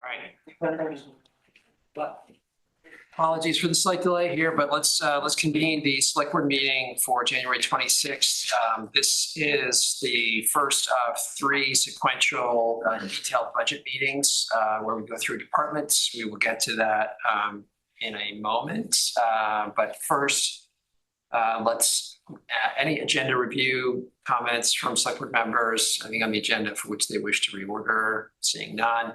right. Apologies for the slight delay here, but let's convene the select board meeting for January 26th. This is the first of three sequential detailed budget meetings where we go through departments. We will get to that in a moment. But first, let's any agenda review comments from select board members, I think on the agenda for which they wish to reorder, seeing none.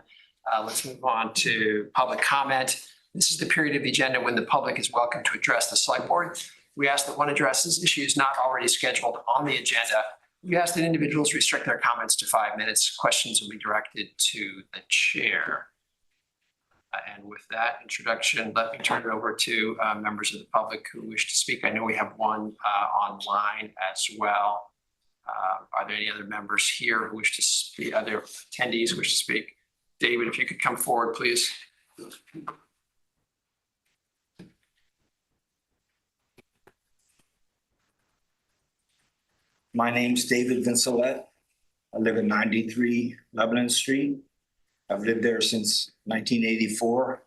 Let's move on to public comment. This is the period of the agenda when the public is welcome to address the select board. We ask that one addresses issues not already scheduled on the agenda. We ask that individuals restrict their comments to 5 minutes. Questions will be directed to the chair. And with that introduction, let me turn it over to members of the public who wish to speak. I know we have one online as well. Are there any other members here who wish to speak, other attendees who wish to speak? David, if you could come forward, please. My name's David Vincelette. I live at 93 Lebanon Street. I've lived there since 1984.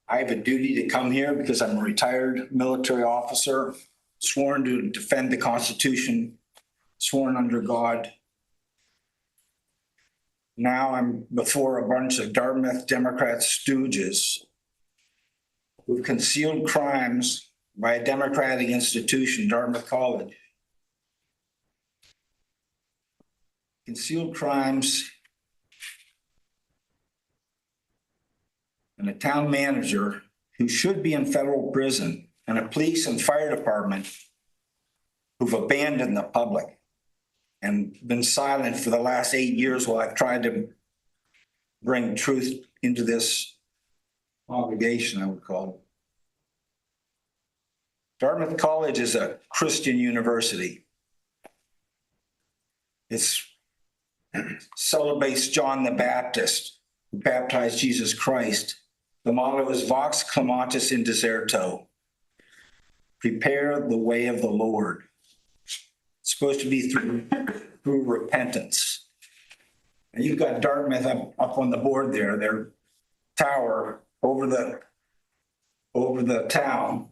I have a duty to come here because I'm a retired military officer, sworn to defend the Constitution, sworn under God. Now I'm before a bunch of Dartmouth Democrat stooges who've concealed crimes by a democratic institution, Dartmouth College. Concealed crimes and a town manager who should be in federal prison and a police and fire department who've abandoned the public and been silent for the last 8 years while I've tried to bring truth into this obligation, I would call it. Dartmouth College is a Christian university. It celebrates John the Baptist, who baptized Jesus Christ. The motto is Vox Clematis in Deserto. Prepare the way of the Lord. It's supposed to be through repentance. And you've got Dartmouth up on the board there, their tower over the town.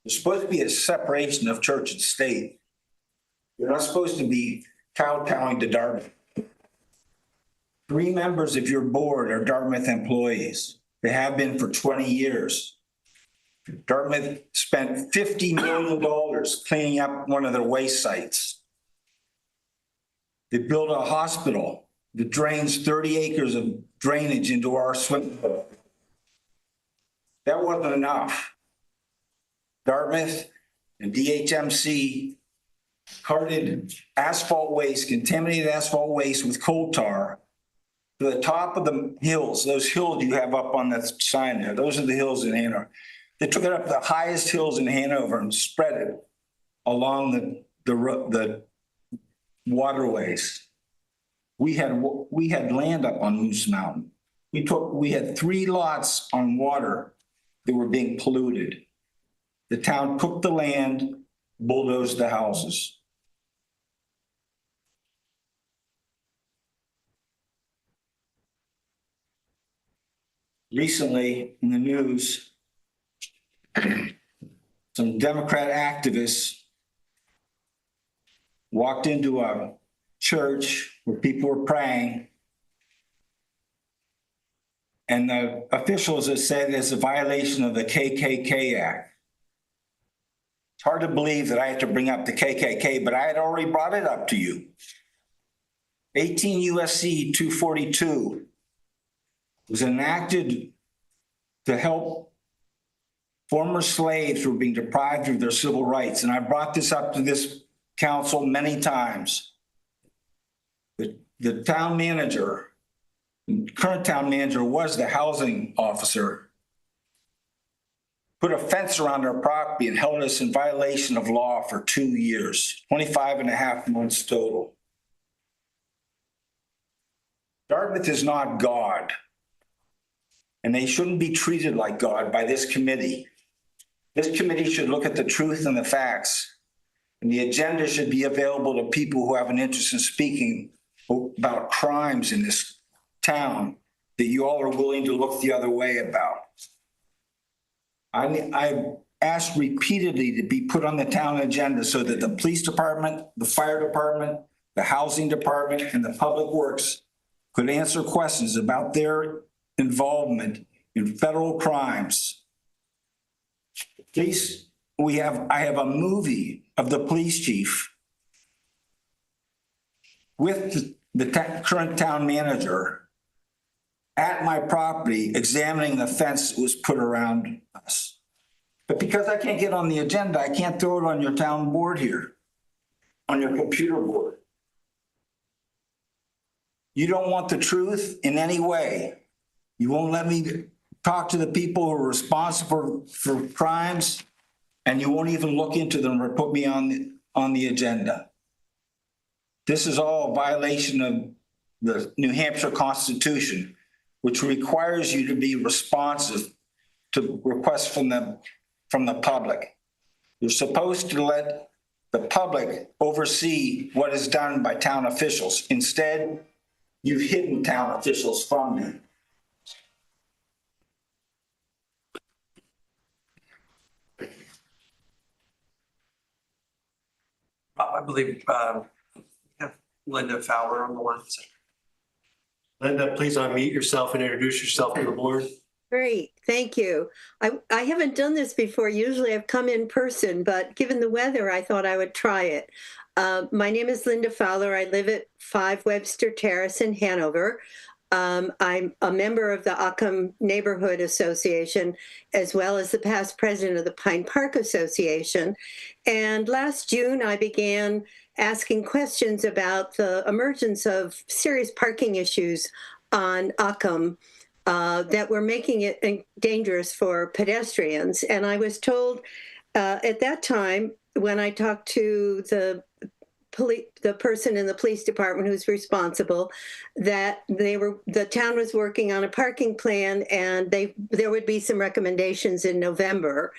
There's supposed to be a separation of church and state. You're not supposed to be kowtowing to Dartmouth. 3 members of your board are Dartmouth employees. They have been for 20 years. Dartmouth spent $50 million cleaning up one of their waste sites. They built a hospital that drains 30 acres of drainage into our swimming pool. That wasn't enough. Dartmouth and DHMC carted asphalt waste, contaminated asphalt waste with coal tar to the top of the hills. Those hills you have up on that sign there, those are the hills in Hanover. They took it up to the highest hills in Hanover and spread it along the waterways. We had land up on Moose Mountain. We had 3 lots on water that were being polluted. The town took the land, bulldozed the houses. Recently in the news, some Democrat activists walked into a church where people were praying, and the officials have said it's a violation of the KKK Act. It's hard to believe that I have to bring up the KKK, but I had already brought it up to you. 18 U.S.C. 242 was enacted to help former slaves who were being deprived of their civil rights. And I brought this up to this council many times. The town manager, the current town manager was the housing officer, put a fence around our property and held us in violation of law for 2 years, 25.5 months total. Dartmouth is not God, and they shouldn't be treated like God by this committee. This committee should look at the truth and the facts, and the agenda should be available to people who have an interest in speaking about crimes in this town that you all are willing to look the other way about. I've asked repeatedly to be put on the town agenda so that the police department, the fire department, the housing department, and the public works could answer questions about their involvement in federal crimes. Police, I have a movie of the police chief with the current town manager at my property examining the fence that was put around us. But because I can't get on the agenda, I can't throw it on your town board here, on your computer board. You don't want the truth in any way. You won't let me talk to the people who are responsible for crimes, and you won't even look into them or put me on the agenda. This is all a violation of the New Hampshire Constitution, which requires you to be responsive to requests from the public. You're supposed to let the public oversee what is done by town officials. Instead, you've hidden town officials from me. I believe Linda Fowler on the line. Linda, please unmute yourself and introduce yourself to the board. Great, thank you. I haven't done this before. Usually I've come in person, but given the weather, I thought I would try it. My name is Linda Fowler. I live at 5 Webster Terrace in Hanover. I'm a member of the Occam Neighborhood Association, as well as the past president of the Pine Park Association. And last June, I began asking questions about the emergence of serious parking issues on Occam that were making it dangerous for pedestrians. And I was told at that time, when I talked to the person in the police department who's responsible, that the town was working on a parking plan, and there would be some recommendations in November.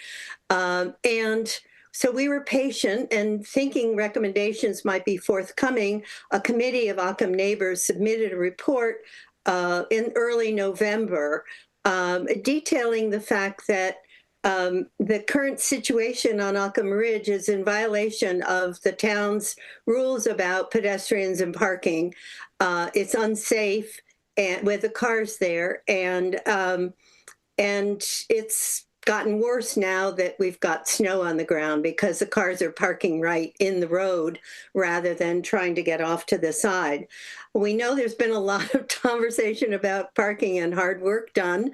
And so we were patient and thinking recommendations might be forthcoming. A committee of Occam neighbors submitted a report in early November detailing the fact that the current situation on Occam Ridge is in violation of the town's rules about pedestrians and parking. It's unsafe and with the cars there, and it's gotten worse now that we've got snow on the ground because the cars are parking right in the road rather than trying to get off to the side. We know there's been a lot of conversation about parking and hard work done.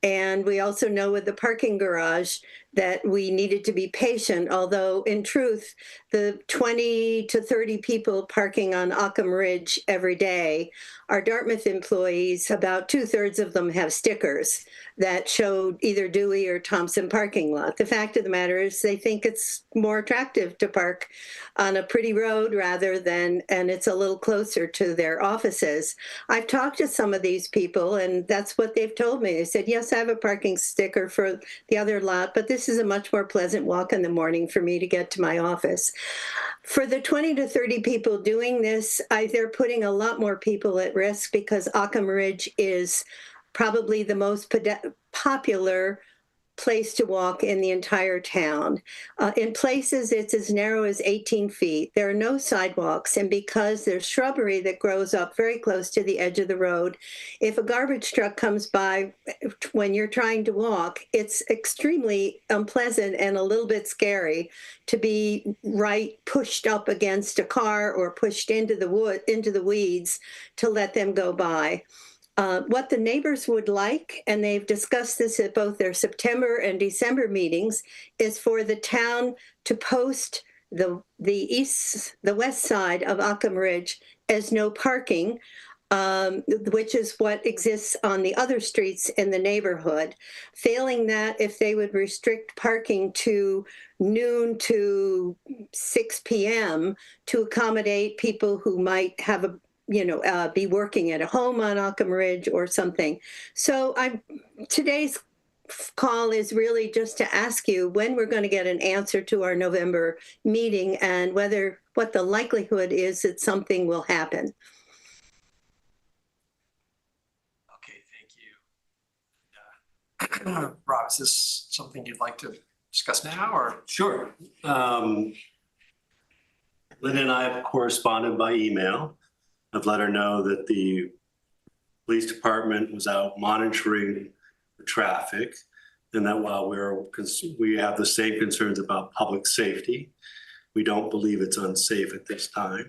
And we also know with the parking garage that we needed to be patient, although in truth, the 20 to 30 people parking on Occam Ridge every day are Dartmouth employees. About 2/3 of them have stickers that showed either Dewey or Thompson parking lot. The fact of the matter is they think it's more attractive to park on a pretty road rather than, and it's a little closer to their offices. I've talked to some of these people, and that's what they've told me. They said, yes, I have a parking sticker for the other lot, but this is a much more pleasant walk in the morning for me to get to my office. For the 20 to 30 people doing this, they're putting a lot more people at risk because Occam Ridge is probably the most popular place to walk in the entire town. In places, it's as narrow as 18 feet. There are no sidewalks, and because there's shrubbery that grows up very close to the edge of the road, if a garbage truck comes by when you're trying to walk, it's extremely unpleasant and a little bit scary to be pushed up against a car or pushed into the weeds to let them go by. What the neighbors would like, and they've discussed this at both their September and December meetings, is for the town to post the west side of Occam Ridge as no parking, which is what exists on the other streets in the neighborhood. Failing that, if they would restrict parking to noon to 6 p.m. to accommodate people who might have be working at a home on Occam Ridge or something. So today's call is really just to ask you when we're going to get an answer to our November meeting and what the likelihood is that something will happen. Rob, is this something you'd like to discuss now or? Sure. Linda and I have corresponded by email. I've let her know that the police department was out monitoring the traffic, and that while we have the same concerns about public safety, we don't believe it's unsafe at this time.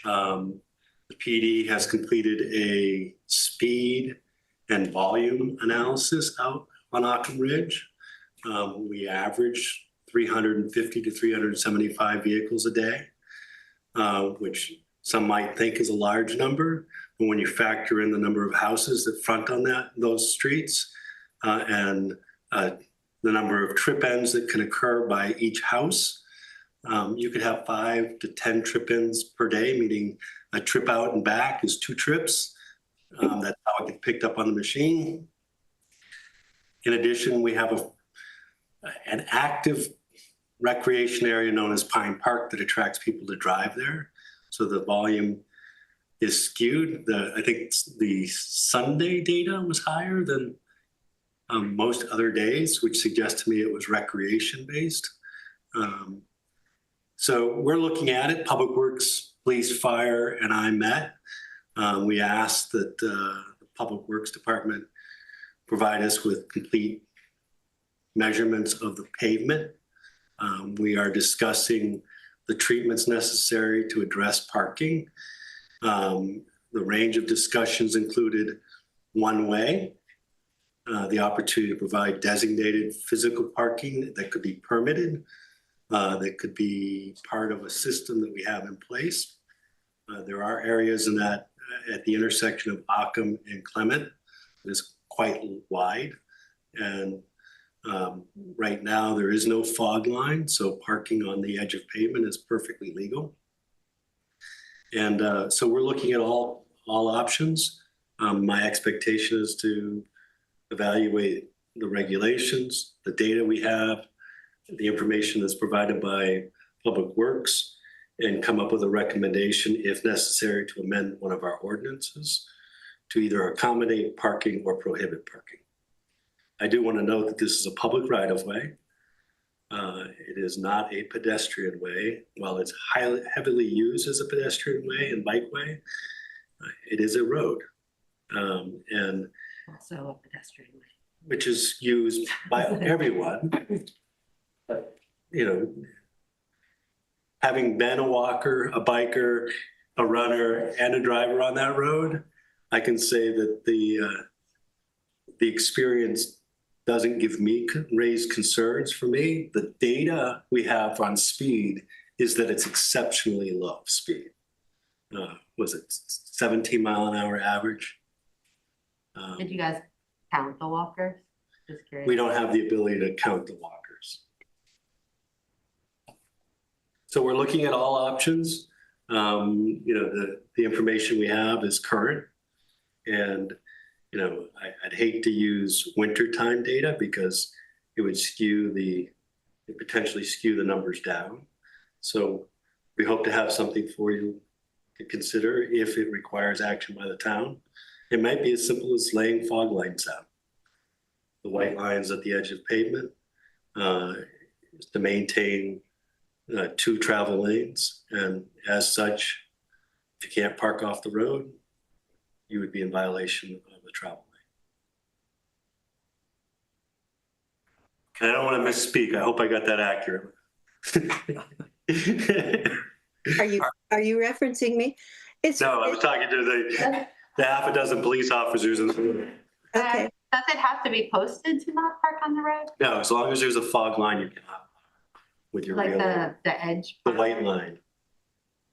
The PD has completed a speed and volume analysis out on Occam Ridge. We average 350 to 375 vehicles a day, which some might think is a large number, but when you factor in the number of houses that front on those streets and the number of trip ends that can occur by each house, you could have 5 to 10 trip ins per day, meaning a trip out and back is 2 trips. That's how it gets picked up on the machine. In addition, we have an active recreation area known as Pine Park that attracts people to drive there. So the volume is skewed. I think the Sunday data was higher than most other days, which suggests to me it was recreation based. So we're looking at it. Public Works, Police, Fire, and I met. We asked that the Public Works Department provide us with complete measurements of the pavement. We are discussing the treatments necessary to address parking. The range of discussions included one-way, the opportunity to provide designated physical parking that could be permitted, that could be part of a system that we have in place. There are areas in that at the intersection of Occam and Clement that is quite wide. And right now there is no fog line, so parking on the edge of pavement is perfectly legal. And so we're looking at all options. My expectation is to evaluate the regulations, the data we have, the information that's provided by Public Works, and come up with a recommendation, if necessary, to amend one of our ordinances to either accommodate parking or prohibit parking. I do want to note that this is a public right-of-way. It is not a pedestrian way. While it's heavily used as a pedestrian way and bikeway, it is a road. And Also a pedestrian way. which is used by everyone. But, you know, having been a walker, a biker, a runner, and a driver on that road, I can say that the experience doesn't give me raise concerns for me. The data we have on speed is that it's exceptionally low speed. Was it 17 mile an hour average? Did you guys count the walkers? Just curious. We don't have the ability to count the walkers. So we're looking at all options. You know, the information we have is current. And, you know, I'd hate to use wintertime data because it would potentially skew the numbers down. So we hope to have something for you to consider if it requires action by the town. It might be as simple as laying fog lines out. The white lines at the edge of pavement is to maintain 2 travel lanes. And as such, if you can't park off the road, you would be in violation of the travel lane. I don't want to misspeak. I hope I got that accurate. Are you referencing me? No, I was talking to the half a dozen police officers in the room. Okay. Does it have to be posted to not park on the road? No, as long as there's a fog line, you cannot with your Like real the edge? the white line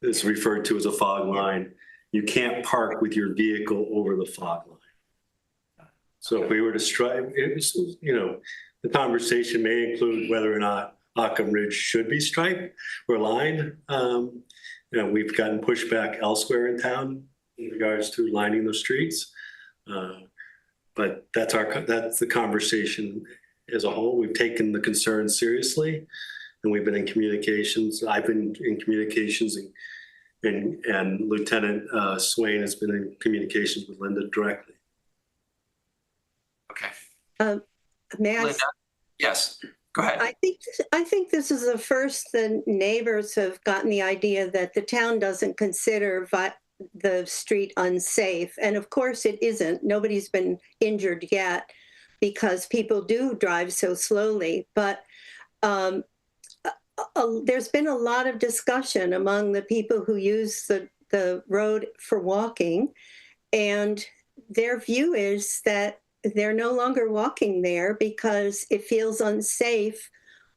is referred to as a fog line. You can't park with your vehicle over the fog line. So if we were to strive, you know, the conversation may include whether or not Occam Ridge should be striped or lined. You know, we've gotten pushback elsewhere in town in regards to lining the streets. But that's the conversation as a whole. We've taken the concerns seriously, and we've been in communications. I've been in communications, and Lieutenant Swain has been in communications with Linda directly. Okay. May I? Linda? Yes, go ahead. I think this is the first the neighbors have gotten the idea that the town doesn't consider the street unsafe. And of course it isn't. Nobody's been injured yet because people do drive so slowly. But there's been a lot of discussion among the people who use the road for walking. And their view is that they're no longer walking there because it feels unsafe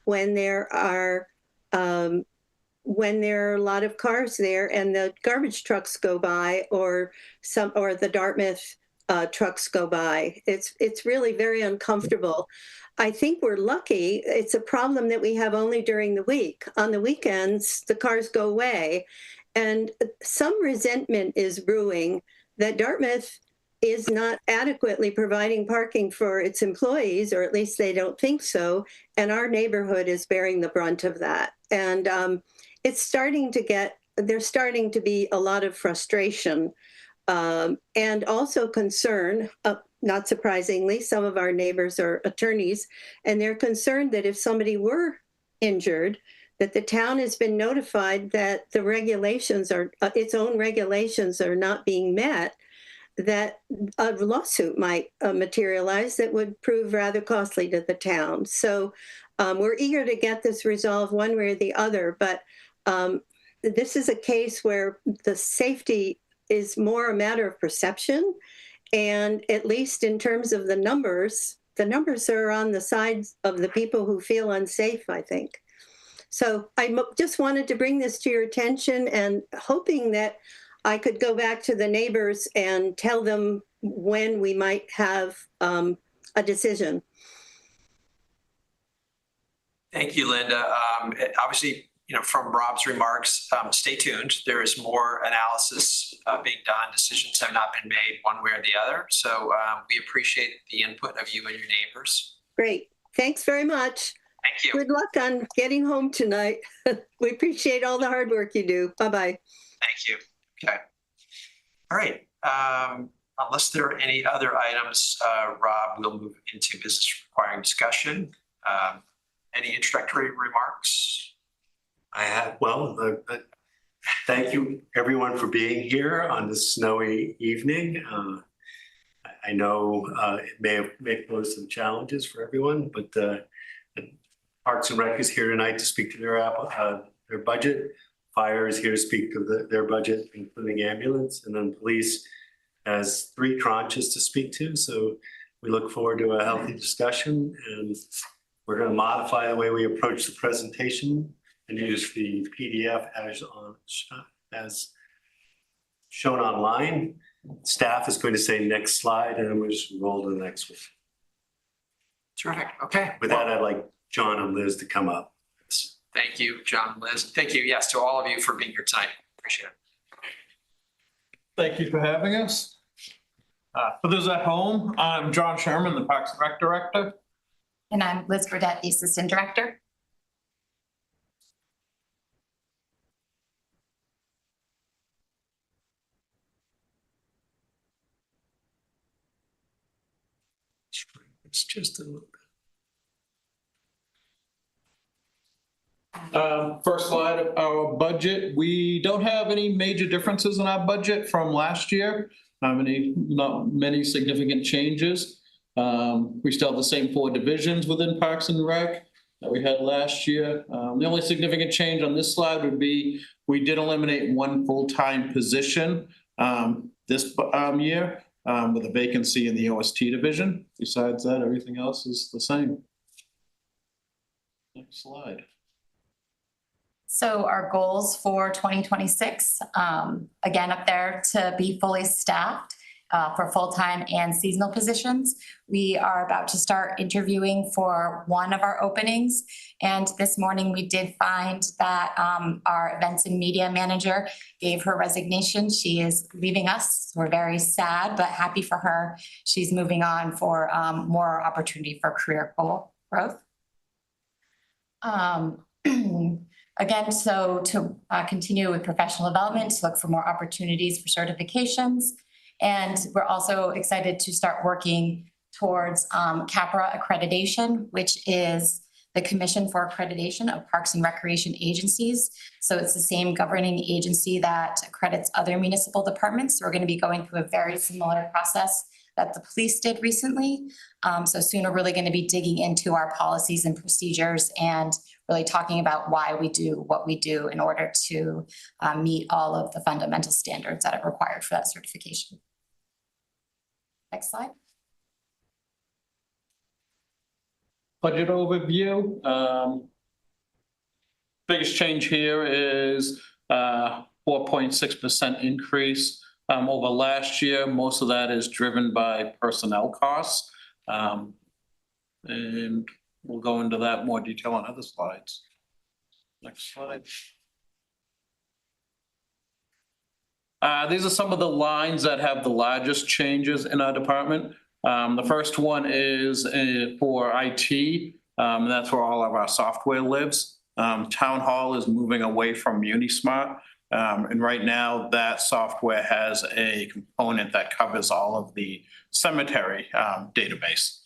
when there are a lot of cars there and the garbage trucks go by, or the Dartmouth trucks go by. It's really very uncomfortable. I think we're lucky. It's a problem that we have only during the week. On the weekends, the cars go away, and some resentment is brewing that Dartmouth is not adequately providing parking for its employees, or at least they don't think so. And our neighborhood is bearing the brunt of that. And there's starting to be a lot of frustration and also concern. Not surprisingly, some of our neighbors are attorneys, and they're concerned that if somebody were injured, that the town has been notified that the regulations its own regulations are not being met, that a lawsuit might materialize that would prove rather costly to the town. So we're eager to get this resolved one way or the other, but this is a case where the safety is more a matter of perception. And at least in terms of the numbers are on the sides of the people who feel unsafe, I think. So I just wanted to bring this to your attention, and hoping that I could go back to the neighbors and tell them when we might have a decision. Thank you, Linda. Obviously, from Rob's remarks, stay tuned. There is more analysis being done. Decisions have not been made one way or the other. So we appreciate the input of you and your neighbors. Great. Thanks very much. Thank you. Good luck on getting home tonight. We appreciate all the hard work you do. Bye-bye. Thank you. Okay. All right. Unless there are any other items, Rob, we'll move into business requiring discussion. Any introductory remarks? Thank you everyone for being here on this snowy evening. I know it may pose some challenges for everyone, but Parks and Rec is here tonight to speak to their budget. Fire is here to speak to their budget, including ambulance, and then police has 3 tranches to speak to. So we look forward to a healthy discussion, and we're going to modify the way we approach the presentation and use the PDF as shown online. Staff is going to say next slide, and then we'll just roll to the next one. Terrific. Okay. With that, I'd like John and Liz to come up. Thank you, John, Liz. Thank you, yes, to all of you for being here tonight. Appreciate it. Thank you for having us. For those at home, I'm John Sherman, the Parks and Rec Director. And I'm Liz Burdett, the Assistant Director. It's just a little bit. First slide of our budget. We don't have any major differences in our budget from last year. Not many significant changes. We still have the same 4 divisions within Parks and Rec that we had last year. The only significant change on this slide would be we did eliminate 1 full-time position this year with a vacancy in the OST division. Besides that, everything else is the same. Next slide. So our goals for 2026, again, up there to be fully staffed for full-time and seasonal positions. We are about to start interviewing for one of our openings. And this morning we did find that our events and media manager gave her resignation. She is leaving us. We're very sad, but happy for her. She's moving on for more opportunity for career growth. Again, so to continue with professional development, to look for more opportunities for certifications. And we're also excited to start working towards CAPRA accreditation, which is the Commission for Accreditation of Parks and Recreation Agencies. So it's the same governing agency that accredits other municipal departments. So we're going to be going through a very similar process that the police did recently. So soon we're really going to be digging into our policies and procedures and really talking about why we do what we do in order to meet all of the fundamental standards that are required for that certification. Next slide. Budget overview. Biggest change here is 4.6% increase over last year. Most of that is driven by personnel costs. And we'll go into that in more detail on other slides. Next slide. These are some of the lines that have the largest changes in our department. The first one is for IT. That's where all of our software lives. Town Hall is moving away from Unismart. And right now that software has a component that covers all of the cemetery database.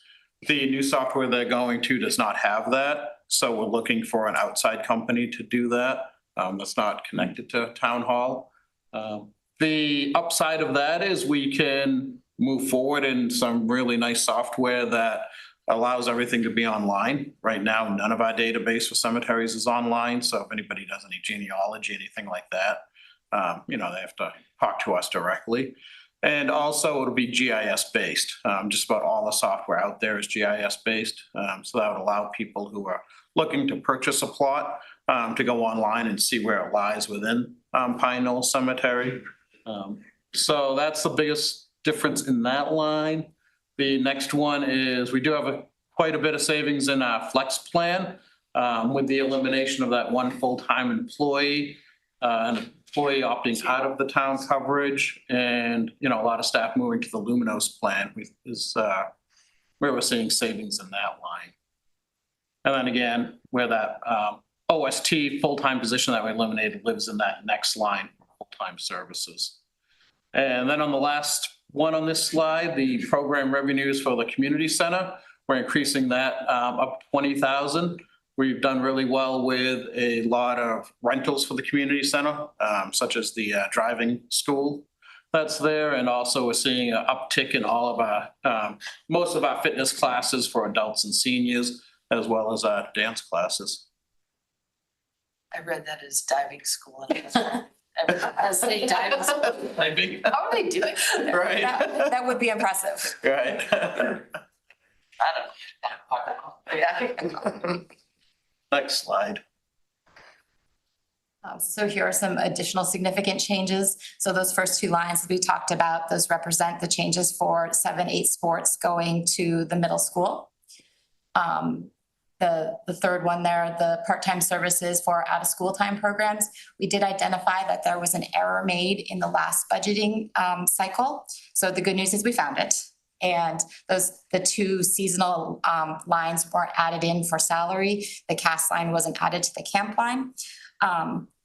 The new software they're going to does not have that. So we're looking for an outside company to do that. That's not connected to Town Hall. The upside of that is we can move forward in some really nice software that allows everything to be online. Right now, none of our database for cemeteries is online. So if anybody does any genealogy, anything like that, they have to talk to us directly. And also it'll be GIS based. Just about all the software out there is GIS based. So that would allow people who are looking to purchase a plot to go online and see where it lies within Pine Knoll Cemetery. So that's the biggest difference in that line. The next one is we do have quite a bit of savings in our flex plan with the elimination of that one full-time employee, an employee opting out of the town coverage, and a lot of staff moving to the Luminos plan is where we're seeing savings in that line. And then again, where that OST full-time position that we eliminated lives in that next line, full-time services. And then on the last one on this slide, the program revenues for the community center, we're increasing that up 20,000. We've done really well with a lot of rentals for the community center, such as the driving school that's there. And also we're seeing an uptick in all of our, most of our fitness classes for adults and seniors, as well as our dance classes. I read that as diving school. As they diving school. Maybe. How are they doing? Right. That would be impressive. Right. I don't know. Yeah. Next slide. So here are some additional significant changes. So those first two lines that we talked about, those represent the changes for 7-8 sports going to the middle school. The third one there, the part-time services for out-of-school time programs, we did identify that there was an error made in the last budgeting cycle. So the good news is we found it. And the two seasonal lines weren't added in for salary. The cast line wasn't added to the camp line.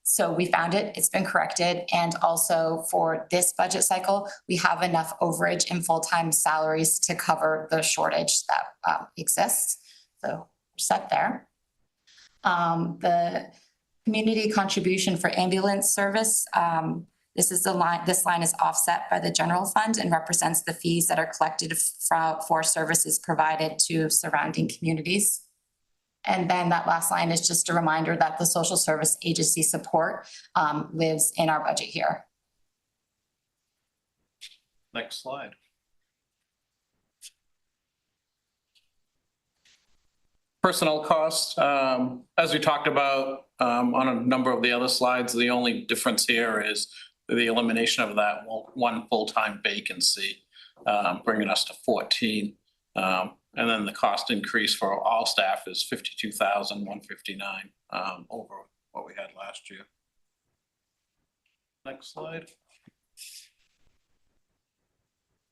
So we found it, it's been corrected. And also for this budget cycle, we have enough overage in full-time salaries to cover the shortage that exists. So we're set there. The community contribution for ambulance service, this line is offset by the general fund and represents the fees that are collected for services provided to surrounding communities. And then that last line is just a reminder that the social service agency support lives in our budget here. Next slide. Personnel costs, as we talked about on a number of the other slides, the only difference here is the elimination of that one full-time vacancy, bringing us to 14. And then the cost increase for all staff is $52,159 over what we had last year. Next slide.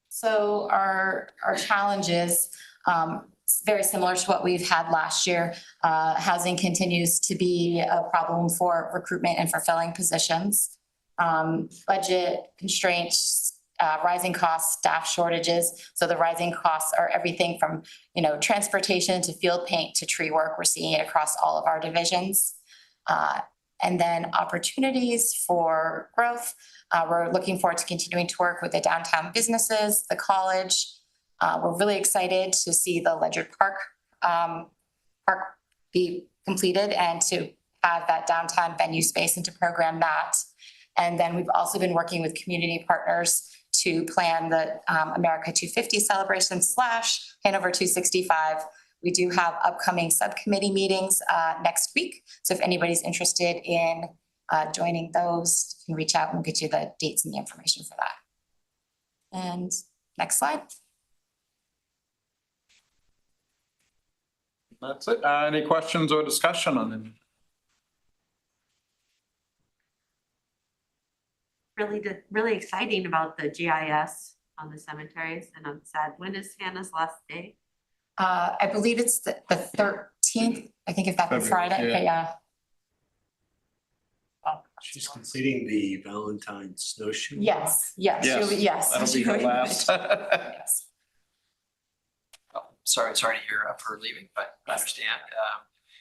So our challenges, very similar to what we've had last year. Housing continues to be a problem for recruitment and for filling positions. Budget constraints rising costs, staff shortages. So the rising costs are everything from, transportation to field paint to tree work. We're seeing it across all of our divisions. And then opportunities for growth. We're looking forward to continuing to work with the downtown businesses, the college. We're really excited to see the Ledyard Park be completed and to have that downtown venue space and to program that. And then we've also been working with community partners to plan the America 250 celebration / Hanover 265. We do have upcoming subcommittee meetings next week. So if anybody's interested in joining those, you can reach out and we'll get you the dates and the information for that. And next slide. That's it. Any questions or discussion on it? Really exciting about the GIS on the cemeteries, and I'm sad. When is Hannah's last day? I believe it's the 13th. I think if that's a February, Friday, yeah. but yeah. Oh, She's completing the Valentine's snowshoe. yes. Yes, Yes. that'll be her last. Yes. Oh, sorry to hear of her leaving, but I understand.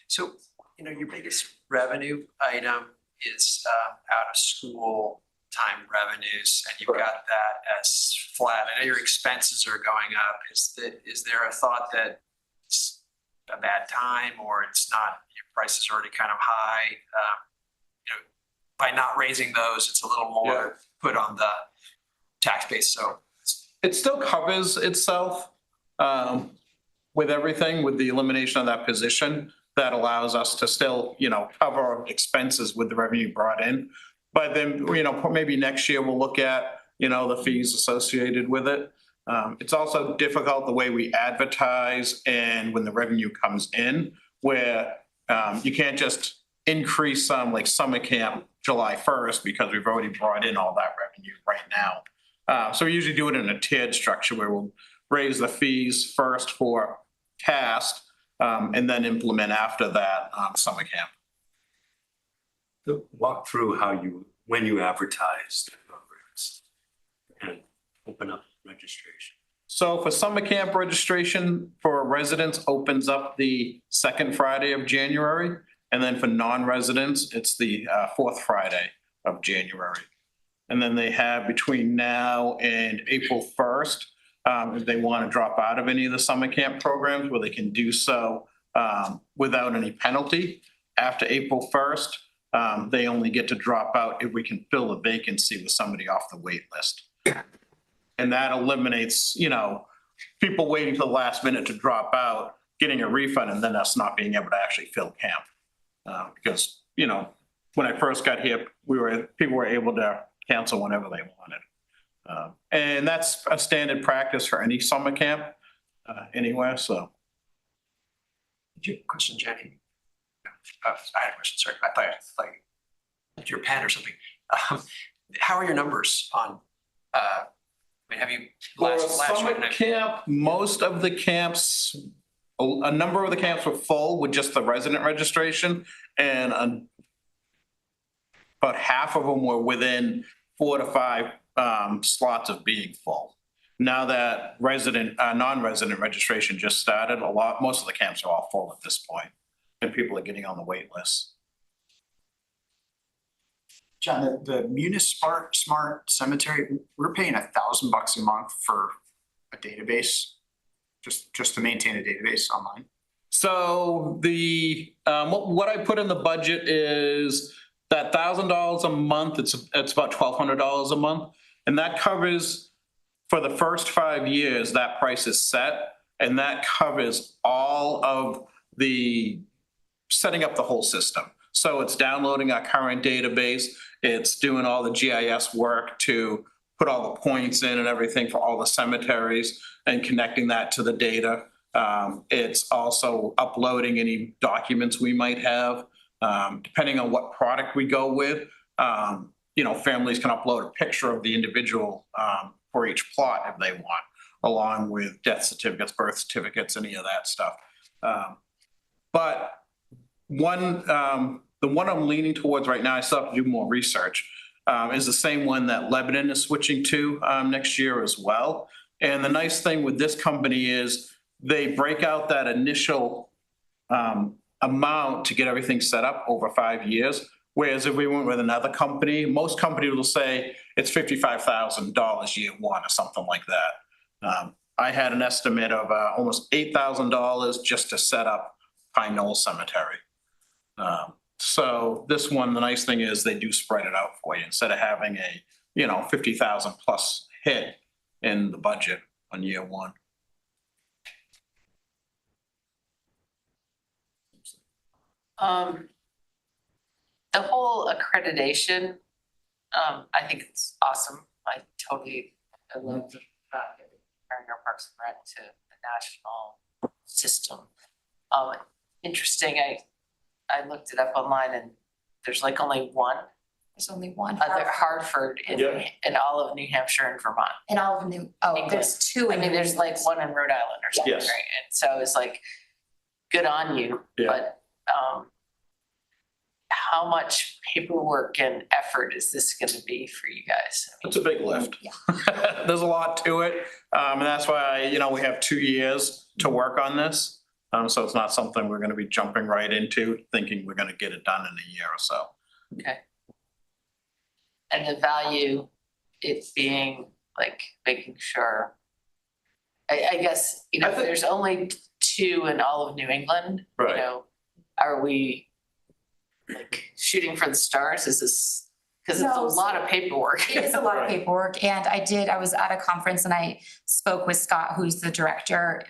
So, your biggest revenue item is out of school time revenues, and you've got that as flat. I know your expenses are going up. Is there a thought that it's a bad time, or it's not, your price is already kind of high? By not raising those, it's a little more put on the tax base. So It still covers itself with everything, with the elimination of that position. That allows us to still, cover expenses with the revenue brought in. But then, maybe next year we'll look at, the fees associated with it. It's also difficult the way we advertise and when the revenue comes in, where you can't just increase some like summer camp July 1st because we've already brought in all that revenue right now. So we usually do it in a tiered structure where we'll raise the fees first for cast and then implement after that summer camp. Walk through when you advertise the programs and open up registration. So for summer camp registration for residents opens up the second Friday of January. And then for non-residents, it's the fourth Friday of January. And then they have between now and April 1st, if they want to drop out of any of the summer camp programs, where they can do so without any penalty. After April 1st, they only get to drop out if we can fill a vacancy with somebody off the wait list. And that eliminates, people waiting till the last minute to drop out, getting a refund, and then us not being able to actually fill camp. Because, when I first got here, people were able to cancel whenever they wanted. And that's a standard practice for any summer camp anywhere, so. did you have a question, Jenny? I had a question, sorry. I thought like your pen or something. How are your numbers on, have you last Summer year? camp, most of the camps, a number of the camps were full with just the resident registration, and about half of them were within 4 to 5 slots of being full. Now that non-resident registration just started, most of the camps are all full at this point, and people are getting on the wait list. John, the Munis Smart Cemetery, we're paying $1,000 a month for a database, just to maintain a database online. So the what I put in the budget is that $1,000 a month. It's about $1,200 a month, and that covers for the first 5 years. That price is set, and that covers all of the setting up the whole system. So it's downloading our current database. It's doing all the GIS work to put all the points in and everything for all the cemeteries and connecting that to the data. It's also uploading any documents we might have, depending on what product we go with. Families can upload a picture of the individual for each plot if they want, along with death certificates, birth certificates, any of that stuff. But the one I'm leaning towards right now, I still have to do more research. is the same one that Lebanon is switching to next year as well. And the nice thing with this company is they break out that initial amount to get everything set up over 5 years. Whereas if we went with another company, most companies will say it's $55,000 year one or something like that. I had an estimate of almost $8,000 just to set up Pine Knoll Cemetery. So this one, the nice thing is they do spread it out for you instead of having a, 50,000 plus hit in the budget on year one. The whole accreditation, I think it's awesome. I love the fact that comparing our Parks and Rec to the national system. Interesting, I looked it up online and there's like only one There's only one. other Hartford in all of New Hampshire and Vermont. In all of there's two. I mean, there's like one in Rhode Island or something, right? Yes. And so it's like, good on you, Yeah. but how much paperwork and effort is this gonna be for you guys? It's a big lift. Yeah. There's a lot to it. And that's why, we have 2 years to work on this. So it's not something we're gonna be jumping right into, thinking we're gonna get it done in a year or so. Okay. And the value, it being like making sure, I guess, I think- there's only 2 in all of New England, Right. Are we like shooting for the stars? Is this, because it's a No, lot of paperwork. It is a lot of Right. paperwork, and I was at a conference and I spoke with Scott, who's the director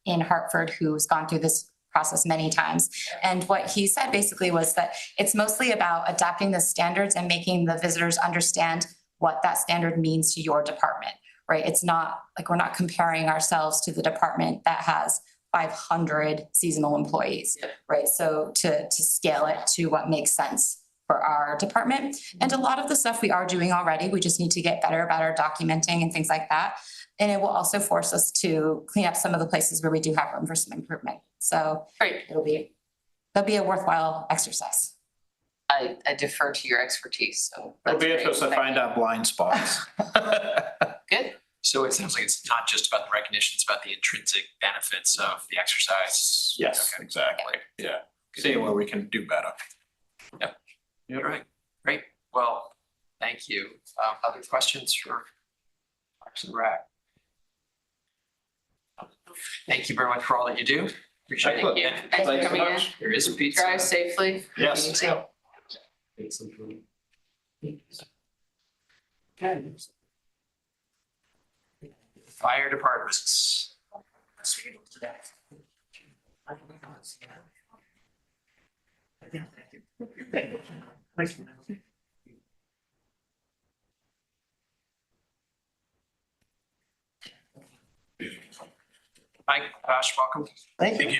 in Hartford, who's gone through this process many times. And what he said basically was that it's mostly about adapting the standards and making the visitors understand what that standard means to your department, right? It's not like we're not comparing ourselves to the department that has 500 seasonal employees, right? So to scale it to what makes sense for our department. And a lot of the stuff we are doing already, we just need to get better about our documenting and things like that. And it will also force us to clean up some of the places where we do have room for some improvement. So Great. that'll be a worthwhile exercise. I defer to your expertise, so. It'll that's be great. interesting to find out blind spots. Good. So it sounds like it's not just about the recognition, it's about the intrinsic benefits of the exercise. Yes, Okay. exactly. Yeah. Seeing where we can do better. All right, great. Well, thank you. Other questions for Parks and Rec? Thank you very much for all that you do. Appreciate Excellent. it. Thanks for Thanks so coming in. much. There is a pizza. Drive safely. Yes. Easy. Fire departments. Mike, Josh, welcome. Thank you.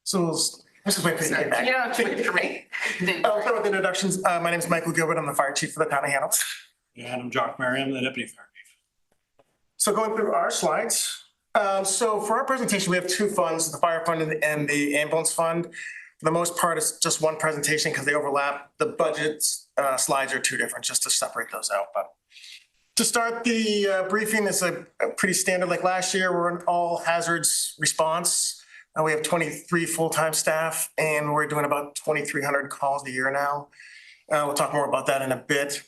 So let's just wait for you to get back. You don't have to wait for me. I'll start with introductions. My name is Michael Gilbert. I'm the fire chief for the town of Hanover. And I'm Jock Mary, I'm the deputy fire chief. So going through our slides. So for our presentation, we have 2 funds, the fire fund and the ambulance fund. For the most part, it's just one presentation because they overlap. The budgets slides are 2 different, just to separate those out. But to start the briefing is a pretty standard like last year. We're in all hazards response. We have 23 full-time staff and we're doing about 2,300 calls a year now. We'll talk more about that in a bit.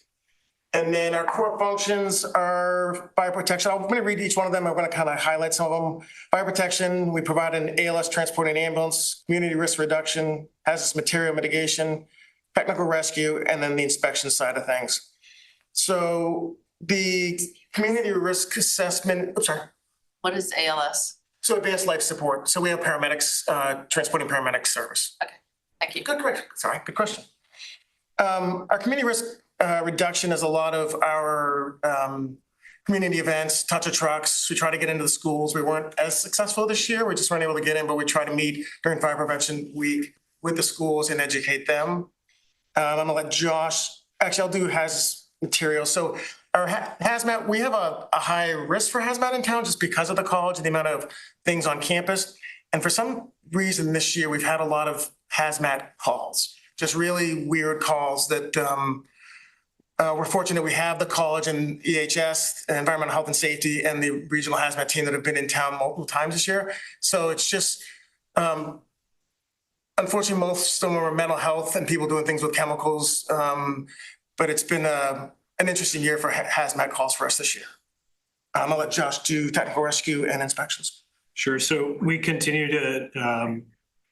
And then our core functions are fire protection. I'm going to read each one of them. I'm going to kind of highlight some of them. Fire protection, we provide an ALS transporting ambulance, community risk reduction, hazardous material mitigation, technical rescue, and then the inspection side of things. So the community risk assessment, oops, sorry. What is ALS? So advanced life support. So we have paramedics, transporting paramedic service. Thank you. Good question. Our community risk reduction is a lot of our community events, touch of trucks. We try to get into the schools. We weren't as successful this year. We just weren't able to get in, but we try to meet during Fire Prevention Week with the schools and educate them. I'm gonna let Josh, actually I'll do hazardous materials. So our hazmat, we have a high risk for hazmat in town just because of the college and the amount of things on campus. And for some reason this year, we've had a lot of hazmat calls, just really weird calls that we're fortunate we have the college and EHS, Environmental Health and Safety, and the regional hazmat team that have been in town multiple times this year. So it's just, unfortunately, most of them are mental health and people doing things with chemicals. But it's been an interesting year for hazmat calls for us this year. I'll let Josh do technical rescue and inspections. Sure. So we continue to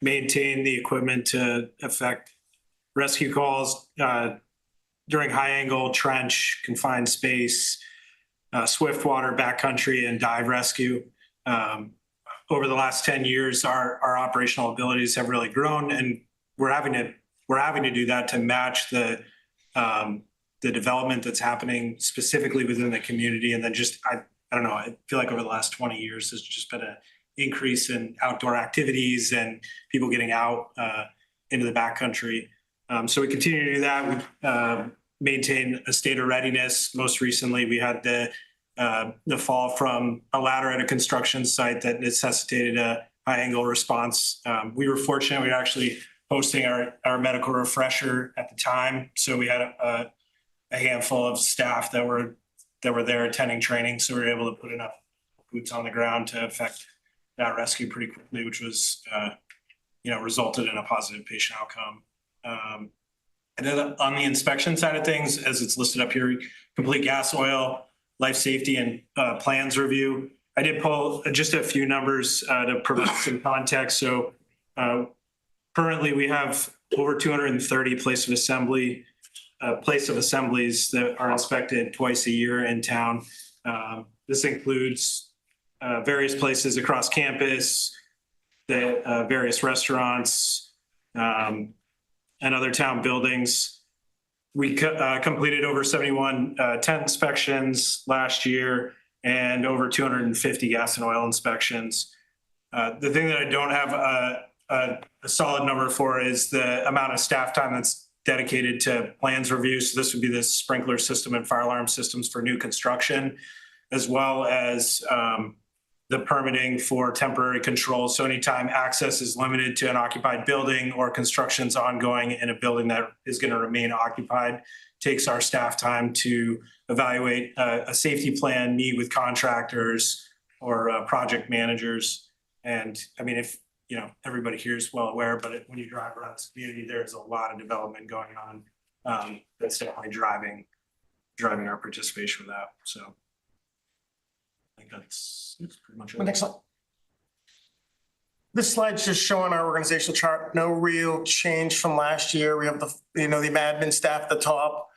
maintain the equipment to effect rescue calls during high angle, trench, confined space, swift water, backcountry, and dive rescue. Over the last 10 years, our operational abilities have really grown, and we're having to do that to match the development that's happening specifically within the community. And then just, I don't know, I feel like over the last 20 years, there's just been an increase in outdoor activities and people getting out into the backcountry. So we continue to do that. We maintain a state of readiness. Most recently, we had the fall from a ladder at a construction site that necessitated a high angle response. We were fortunate. We were actually hosting our medical refresher at the time. So we had a handful of staff that were there attending training. So we were able to put enough boots on the ground to effect that rescue pretty quickly, which was, resulted in a positive patient outcome. And then on the inspection side of things, as it's listed up here, complete gas, oil, life safety, and plans review. I did pull just a few numbers to provide some context. So currently we have over 230 place of assemblies that are inspected twice a year in town. This includes various places across campus, the various restaurants, and other town buildings. We completed over 71 tent inspections last year and over 250 gas and oil inspections. The thing that I don't have a solid number for is the amount of staff time that's dedicated to plans review. So this would be the sprinkler system and fire alarm systems for new construction, as well as the permitting for temporary controls. So anytime access is limited to an occupied building or construction's ongoing in a building that is going to remain occupied, takes our staff time to evaluate a safety plan, meet with contractors or project managers. And I mean, if everybody here is well aware, but when you drive around this community, there's a lot of development going on. That's definitely driving our participation with that. So I think that's pretty much it. Next slide. This slide's just showing our organizational chart. No real change from last year. We have the admin staff at the top,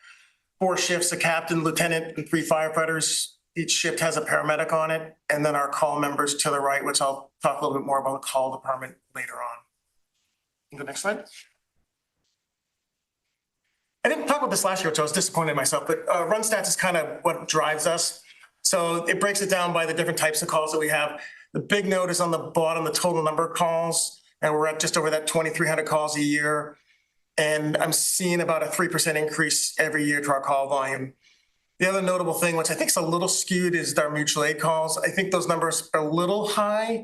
4 shifts, a captain, lieutenant, and 3 firefighters. Each shift has a paramedic on it. And then our call members to the right, which I'll talk a little bit more about the call department later on. The next slide. I didn't talk about this last year, which I was disappointed in myself, but run stats is kind of what drives us. So it breaks it down by the different types of calls that we have. The big note is on the bottom, the total number of calls, and we're at just over that 2,300 calls a year. And I'm seeing about a 3% increase every year to our call volume. The other notable thing, which I think is a little skewed, is our mutual aid calls. I think those numbers are a little high.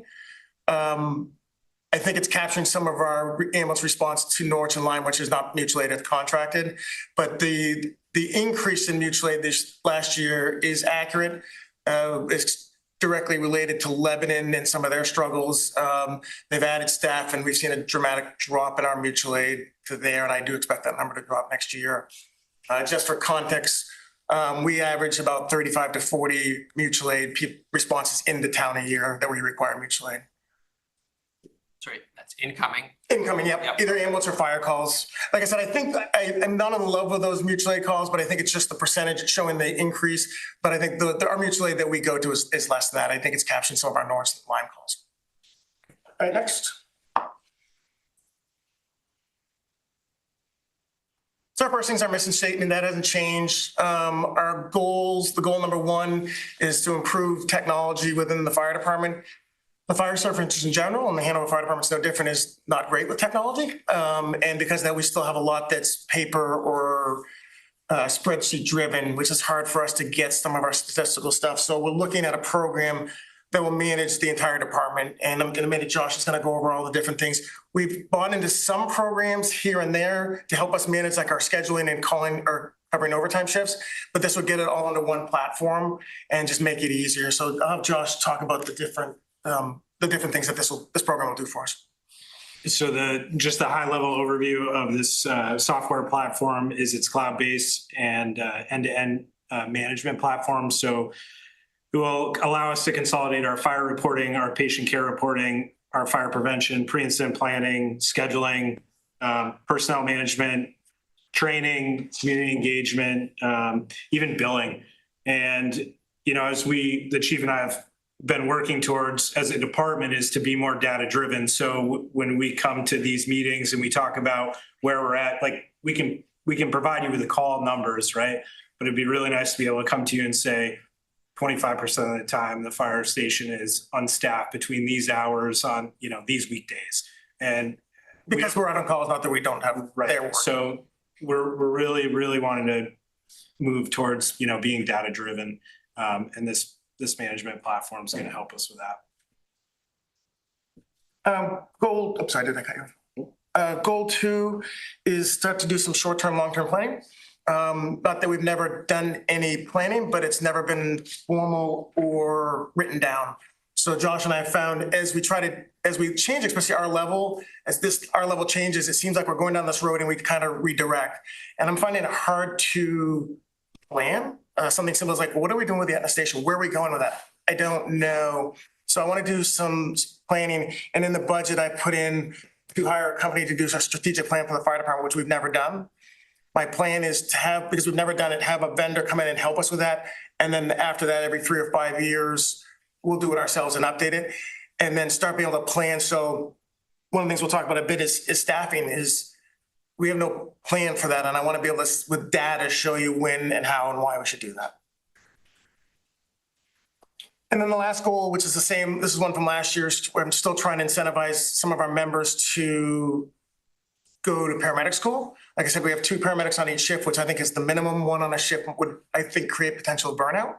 I think it's capturing some of our ambulance response to Norwich and Lyme, which is not mutual aid, it's contracted. But the increase in mutual aid this last year is accurate. It's directly related to Lebanon and some of their struggles. They've added staff, and we've seen a dramatic drop in our mutual aid to there, and I do expect that number to drop next year. Just for context, we average about 35 to 40 mutual aid responses in the town a year that we require mutual aid. Sorry, that's incoming. Incoming, yep. Either ambulance or fire calls. Like I said, I think I'm not in love with those mutual aid calls, but I think it's just the percentage showing the increase. But I think our mutual aid that we go to is less than that. I think it's capturing some of our Norwich and Lyme calls. All right, next. So our first thing's our mission statement. That hasn't changed. Our goals, the goal number 1 is to improve technology within the fire department. The fire service in general, and the Hanover Fire Department's no different, is not great with technology. And because of that, we still have a lot that's paper or spreadsheet driven, which is hard for us to get some of our statistical stuff. So we're looking at a program that will manage the entire department. And in a minute, Josh is going to go over all the different things. We've bought into some programs here and there to help us manage like our scheduling and calling or covering overtime shifts, but this would get it all into one platform and just make it easier. So I'll have Josh talk about the different things that this program will do for us. So just the high level overview of this software platform is it's cloud-based and end-to-end management platform. So it will allow us to consolidate our fire reporting, our patient care reporting, our fire prevention, pre-incident planning, scheduling, personnel management, training, community engagement, even billing. And, you know, as the chief and I have been working towards as a department is to be more data driven. So when we come to these meetings and we talk about where we're at, like we can provide you with the call numbers, right? But it'd be really nice to be able to come to you and say 25% of the time the fire station is unstaffed between these hours on, you know, these weekdays. And because we're out on calls, not that we don't have their work. So we're really wanting to move towards, you know, being data driven. And this management platform is going to help us with that. Goal 2 is start to do some short-term, long-term planning. Not that we've never done any planning, but it's never been formal or written down. So Josh and I found as we change, especially our level, our level changes, it seems like we're going down this road and we kind of redirect. And I'm finding it hard to plan. Something simple as like, well, what are we doing with the Aetna station? Where are we going with that? I don't know. So I want to do some planning. And in the budget, I put in to hire a company to do a strategic plan for the fire department, which we've never done. My plan is to have, because we've never done it, have a vendor come in and help us with that. And then after that, every 3 or 5 years, we'll do it ourselves and update it and then start being able to plan. So one of the things we'll talk about a bit is staffing is we have no plan for that. And I want to be able to, with data, show you when and how and why we should do that. And then the last goal, which is the same, this is one from last year, where I'm still trying to incentivize some of our members to go to paramedic school. Like I said, we have 2 paramedics on each shift, which I think is the minimum. 1 on a shift would, I think, create potential burnout.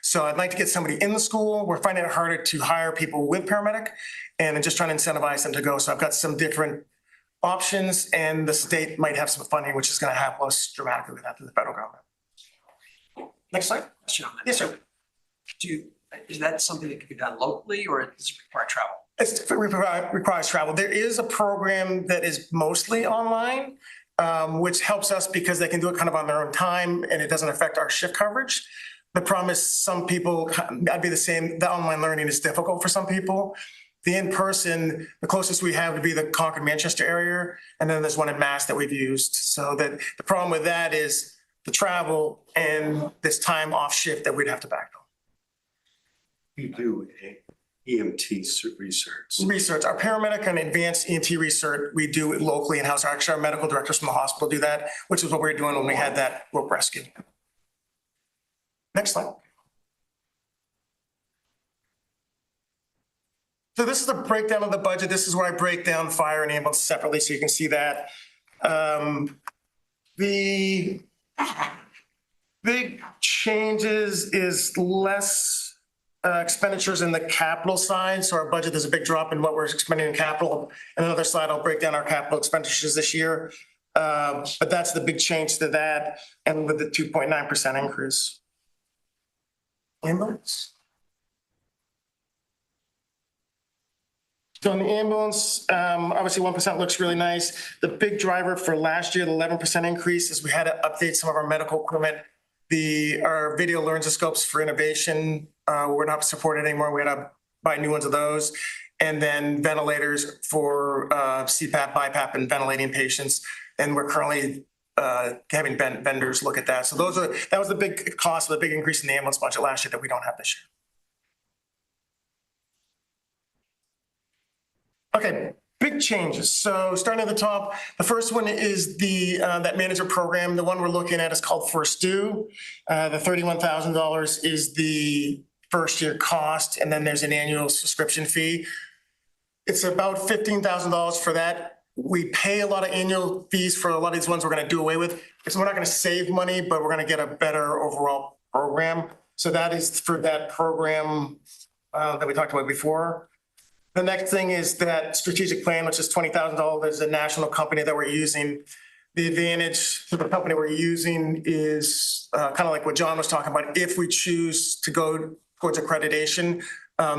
So I'd like to get somebody in the school. We're finding it harder to hire people with paramedic and just trying to incentivize them to go. So I've got some different options and the state might have some funding, which is going to help us dramatically with that to the federal government. Next slide. Yes, sir. Is that something that can be done locally or does it require travel? It requires travel. There is a program that is mostly online, which helps us because they can do it kind of on their own time and it doesn't affect our shift coverage. The problem is some people, I'd be the same, the online learning is difficult for some people. The in-person, the closest we have would be the Concord, Manchester area. And then there's one in Mass that we've used. So that the problem with that is the travel and this time off shift that we'd have to backfill. You do EMT research. Our paramedic and advanced EMT research, we do it locally in-house. Actually, our medical directors from the hospital do that, which is what we were doing when we had that rope rescue. Next slide. So this is the breakdown of the budget. This is where I break down fire and ambulance separately, so you can see that. The big changes is less expenditures in the capital side. So our budget, there's a big drop in what we're spending in capital. And another slide, I'll break down our capital expenditures this year. But that's the big change to that. And with the 2.9% increase. Ambulance. So in the ambulance, obviously 1% looks really nice. The big driver for last year, the 11% increase, is we had to update some of our medical equipment. Our video laryngoscopes for innovation were not supported anymore. We had to buy new ones of those. And then ventilators for CPAP, BiPAP, and ventilating patients. And we're currently having vendors look at that. So that was the big cost, the big increase in the ambulance budget last year that we don't have this year. Okay, big changes. So starting at the top, the first one is that manager program. The one we're looking at is called First Due. The $31,000 is the first year cost, and then there's an annual subscription fee. It's about $15,000 for that we pay a lot of annual fees for a lot of these ones we're gonna do away with. So we're not gonna save money, but we're gonna get a better overall program. So that is for that program that we talked about before. The next thing is that strategic plan, which is $20,000. There's a national company that we're using. The advantage for the company we're using is kind of like what John was talking about. If we choose to go towards accreditation,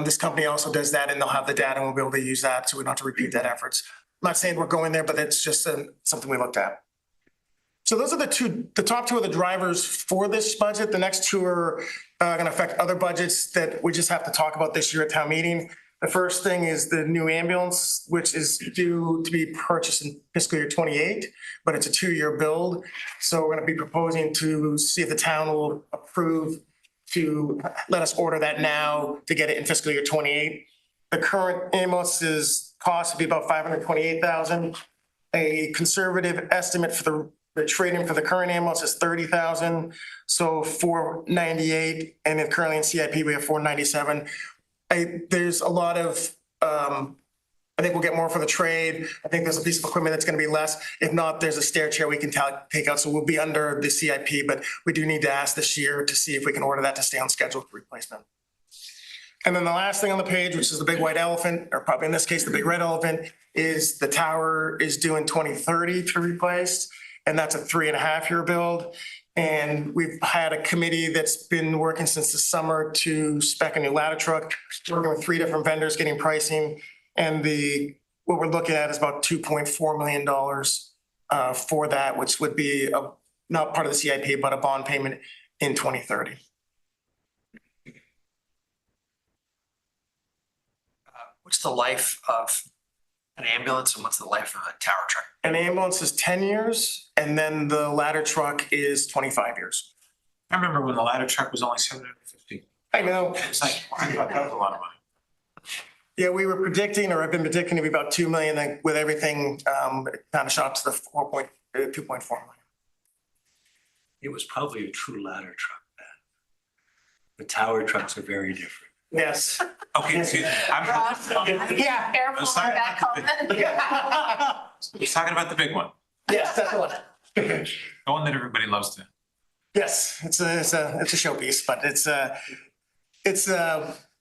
this company also does that, and they'll have the data and we'll be able to use that, so we don't have to repeat that efforts. I'm not saying we're going there, but it's just something we looked at. So those are the top two of the drivers for this budget. The next two are going to affect other budgets that we just have to talk about this year at town meeting. The first thing is the new ambulance, which is due to be purchased in fiscal year 28, but it's a 2-year build. So we're going to be proposing to see if the town will approve to let us order that now to get it in fiscal year 28. The current ambulance's cost would be about $528,000. A conservative estimate for the trade-in for the current ambulance is $30,000, so $498, and then currently in CIP we have $497. There's a lot of, I think we'll get more for the trade. I think there's a piece of equipment that's gonna be less. If not, there's a stair chair we can take out, so we'll be under the CIP, but we do need to ask this year to see if we can order that to stay on schedule for replacement. And then the last thing on the page, which is the big white elephant, or probably in this case, the big red elephant, is the tower is due in 2030 to be replaced, and that's a 3.5-year build. And we've had a committee that's been working since the summer to spec a new ladder truck, working with 3 different vendors, getting pricing. And what we're looking at is about $2.4 million for that, which would be not part of the CIP, but a bond payment in 2030. What's the life of an ambulance and what's the life of a tower truck? An ambulance is 10 years, and then the ladder truck is 25 years. I remember when the ladder truck was only 750. I know. It's like, I thought that was a lot of money. Yeah, we were predicting, or I've been predicting to be about 2 million, like, with everything, kind of shot to the 2.4 million. It was probably a true ladder truck then. The tower trucks are very different. Yes. Okay, see, Yeah. Careful with that comment. he's talking about the big one, Yes, that's the one. the one that everybody loves to. Yes, it's a showpiece, but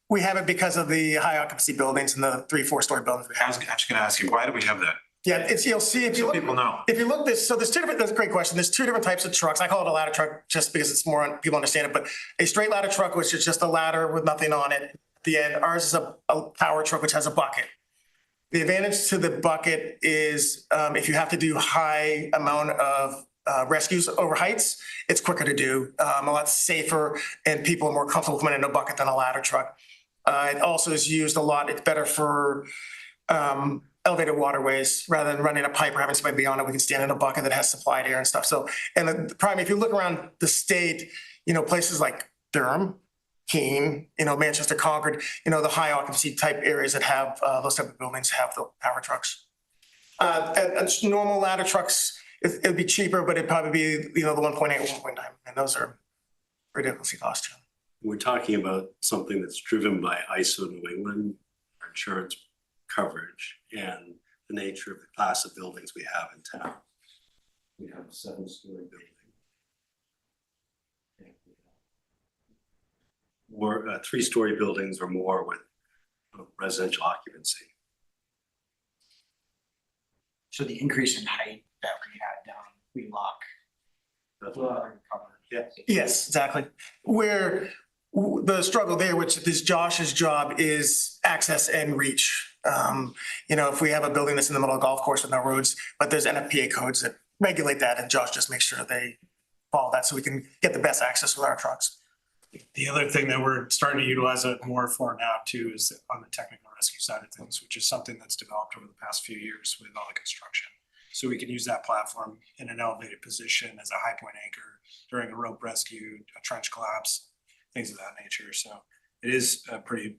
we have it because of the high occupancy buildings and the 3-4 story buildings we I was have. actually gonna ask you, why do we have that? Yeah, you'll see if you So look. people know. If you look this, so there's 2 different, that's a great question. There's 2 different types of trucks. I call it a ladder truck just because it's more on, people understand it, but a straight ladder truck, which is just a ladder with nothing on it at the end. Ours is a power truck, which has a bucket. The advantage to the bucket is if you have to do high amount of rescues over heights, it's quicker to do, a lot safer, and people are more comfortable coming in a bucket than a ladder truck. It also is used a lot. It's better for elevated waterways rather than running a pipe or having somebody be on it. We can stand in a bucket that has supplied air and stuff. So, and the prime, if you look around the state, places like Durham, Keene, Manchester, Concord, the high occupancy type areas that have those type of buildings have the power trucks. And normal ladder trucks, it'd be cheaper, but it'd probably be, the 1.8, 1.9, and those are ridiculously costly. We're talking about something that's driven by ISO New England, our insurance coverage, and the nature of the class of buildings we have in town. We have a 7-story building. Or 3-story buildings or more with residential occupancy. So the increase in height that we had down, we lock. Yes, exactly. Where the struggle there, which is Josh's job, is access and reach. If we have a building that's in the middle of a golf course with no roads, but there's NFPA codes that regulate that, and Josh just makes sure they follow that so we can get the best access with our trucks. The other thing that we're starting to utilize it more for now too is on the technical rescue side of things, which is something that's developed over the past few years with all the construction. So we can use that platform in an elevated position as a high point anchor during a rope rescue, a trench collapse, things of that nature. So it is a pretty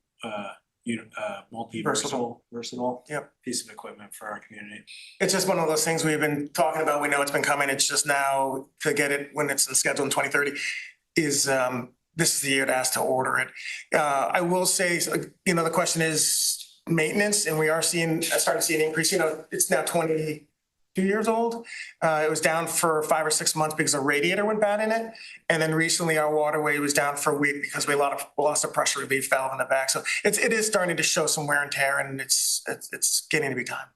versatile piece of equipment for our community. It's just one of those things we've been talking about. We know it's been coming. It's just now to get it when it's scheduled in 2030 is this is the year to ask to order it. I will say, the question is, maintenance, and we are starting to see an increase. You know, it's now 22 years old. It was down for 5 or 6 months because a radiator went bad in it. And then recently our waterway was down for a week because we lost a pressure relief valve in the back. So it is starting to show some wear and tear, and it's getting to be time.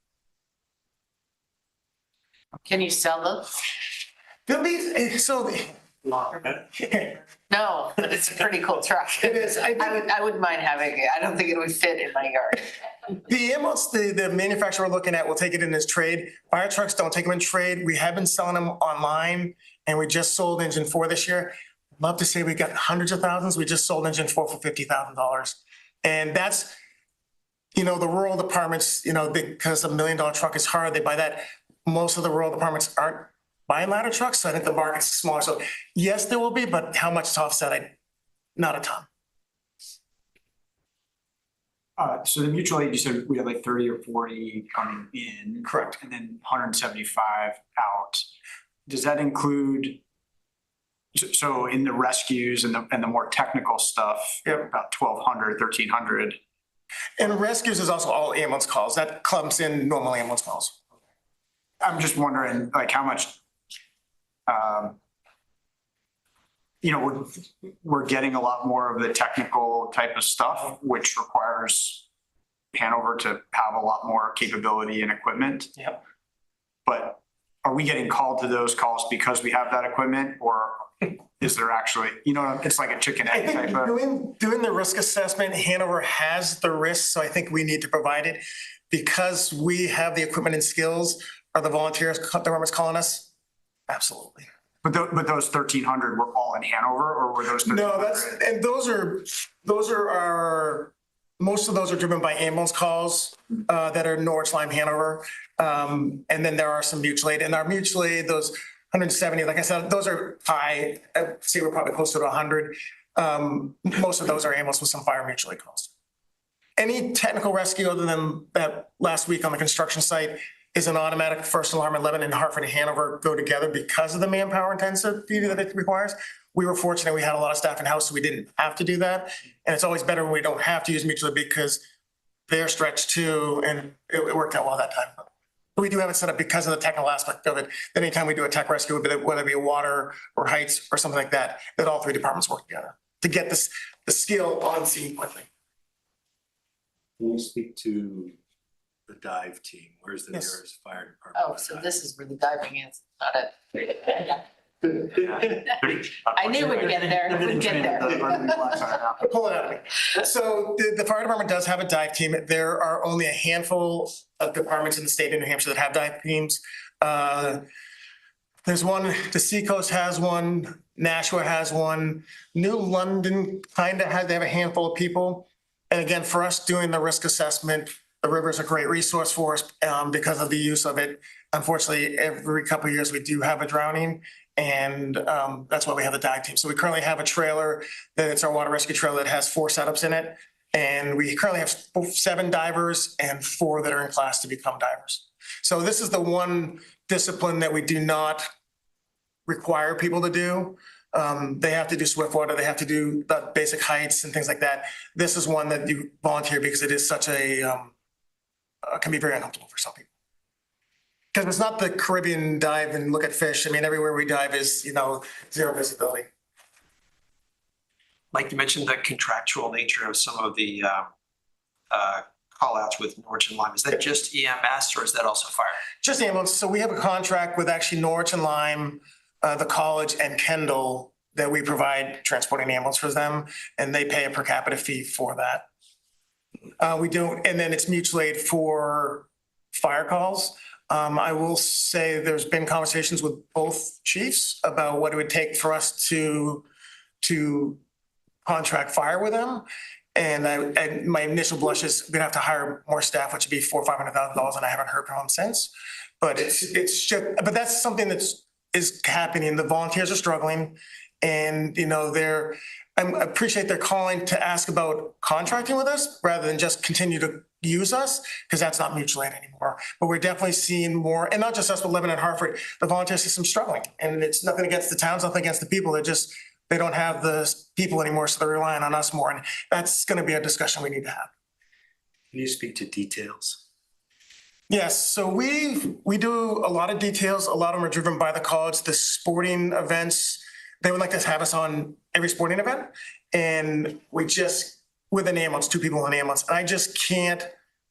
Can you sell them? There'll be, so. No, but it's a pretty cool truck. It is. I wouldn't mind having it. I don't think it would fit in my yard. The ambulance, the manufacturer we're looking at will take it in as trade. Fire trucks don't take them in trade. We have been selling them online, and we just sold engine 4 this year. Love to say we got hundreds of thousands. We just sold engine 4 for $50,000. And that's, you know, the rural departments, you know, because $1 million truck is hard, they buy that. Most of the rural departments aren't buying ladder trucks, so I think the market's smaller. So yes, there will be, but how much to offset? Not a ton. So the mutual aid, you said we had like 30 or 40 coming in. Correct. And then 175 out. Does that include, so in the rescues and the more technical stuff, Yep. about 1,200, 1,300? And rescues is also all ambulance calls. That clumps in normal ambulance calls. I'm just wondering, like, how much, you know, we're getting a lot more of the technical type of stuff, which requires Hanover to have a lot more capability and equipment. Yep. But are we getting called to those calls because we have that equipment, or is there actually, you know, it's like a chicken I egg type think of. doing the risk assessment, Hanover has the risk, so I think we need to provide it. Because we have the equipment and skills, are the volunteers, departments calling us? Absolutely. But those 1,300 were all in Hanover, or were those? No, 1,300? and those are our, most of those are driven by ambulance calls that are Norwich, Lyme, Hanover. And then there are some mutual aid, and our mutual aid, those 170, like I said, those are high. I'd say we're probably closer to 100. Most of those are ambulance with some fire mutual aid calls. Any technical rescue other than that last week on the construction site is an automatic first alarm. 11 in Hartford and Hanover go together because of the manpower intensity that it requires. We were fortunate we had a lot of staff in-house, so we didn't have to do that. And it's always better when we don't have to use mutual aid because they're stretched too, and it worked out well that time. But we do have it set up because of the technical aspect of it. That anytime we do a tech rescue, whether it be a water or heights or something like that, that all 3 departments work together to get the skill on scene quickly. Can you speak to the dive team? Where's the Yes. nearest fire department? Oh, so this is where the diving is, not a. I knew we'd get there, we'd get there. Pull it out of me. So the fire department does have a dive team. There are only a handful of departments in the state of New Hampshire that have dive teams. There's one, the Seacoast has one, Nashua has one, New London kind of has, they have a handful of people. And again, for us doing the risk assessment, the river is a great resource for us because of the use of it. Unfortunately, every couple of years we do have a drowning, and that's why we have the dive team. So we currently have a trailer it's our water rescue trailer that has 4 setups in it. And we currently have 7 divers and 4 that are in class to become divers. So this is the one discipline that we do not require people to do. They have to do swift water, they have to do the basic heights and things like that. This is one that you volunteer because it is such can be very uncomfortable for some people. Because it's not the Caribbean dive and look at fish. I mean, everywhere we dive is, you know, 0 visibility. Like you mentioned, the contractual nature of some of the call outs with Norwich and Lyme. Is that just EMS or is that also fire? Just ambulance. So we have a contract with actually Norwich and Lyme, the college and Kendall that we provide transporting ambulance for them, and they pay a per capita fee for that. We don't, and then it's mutual aid for fire calls. I will say there's been conversations with both chiefs about what it would take for us to contract fire with them. And my initial blush is we're gonna have to hire more staff, which would be $400,000 or $500,000, and I haven't heard from them since. But it's just, but that's something is happening. The volunteers are struggling, and you know I appreciate their calling to ask about contracting with us rather than just continue to use us, because that's not mutual aid anymore. But we're definitely seeing more, and not just us, but Lebanon and Hartford, the volunteer system's struggling. And it's nothing against the towns, nothing against the people. They don't have the people anymore, so they're relying on us more. And that's going to be a discussion we need to have. Can you speak to details? Yes, so we do a lot of details. A lot of them are driven by the college, the sporting events. They would like to have us on every sporting event. And we just, with an ambulance, 2 people in an ambulance. And I just can't,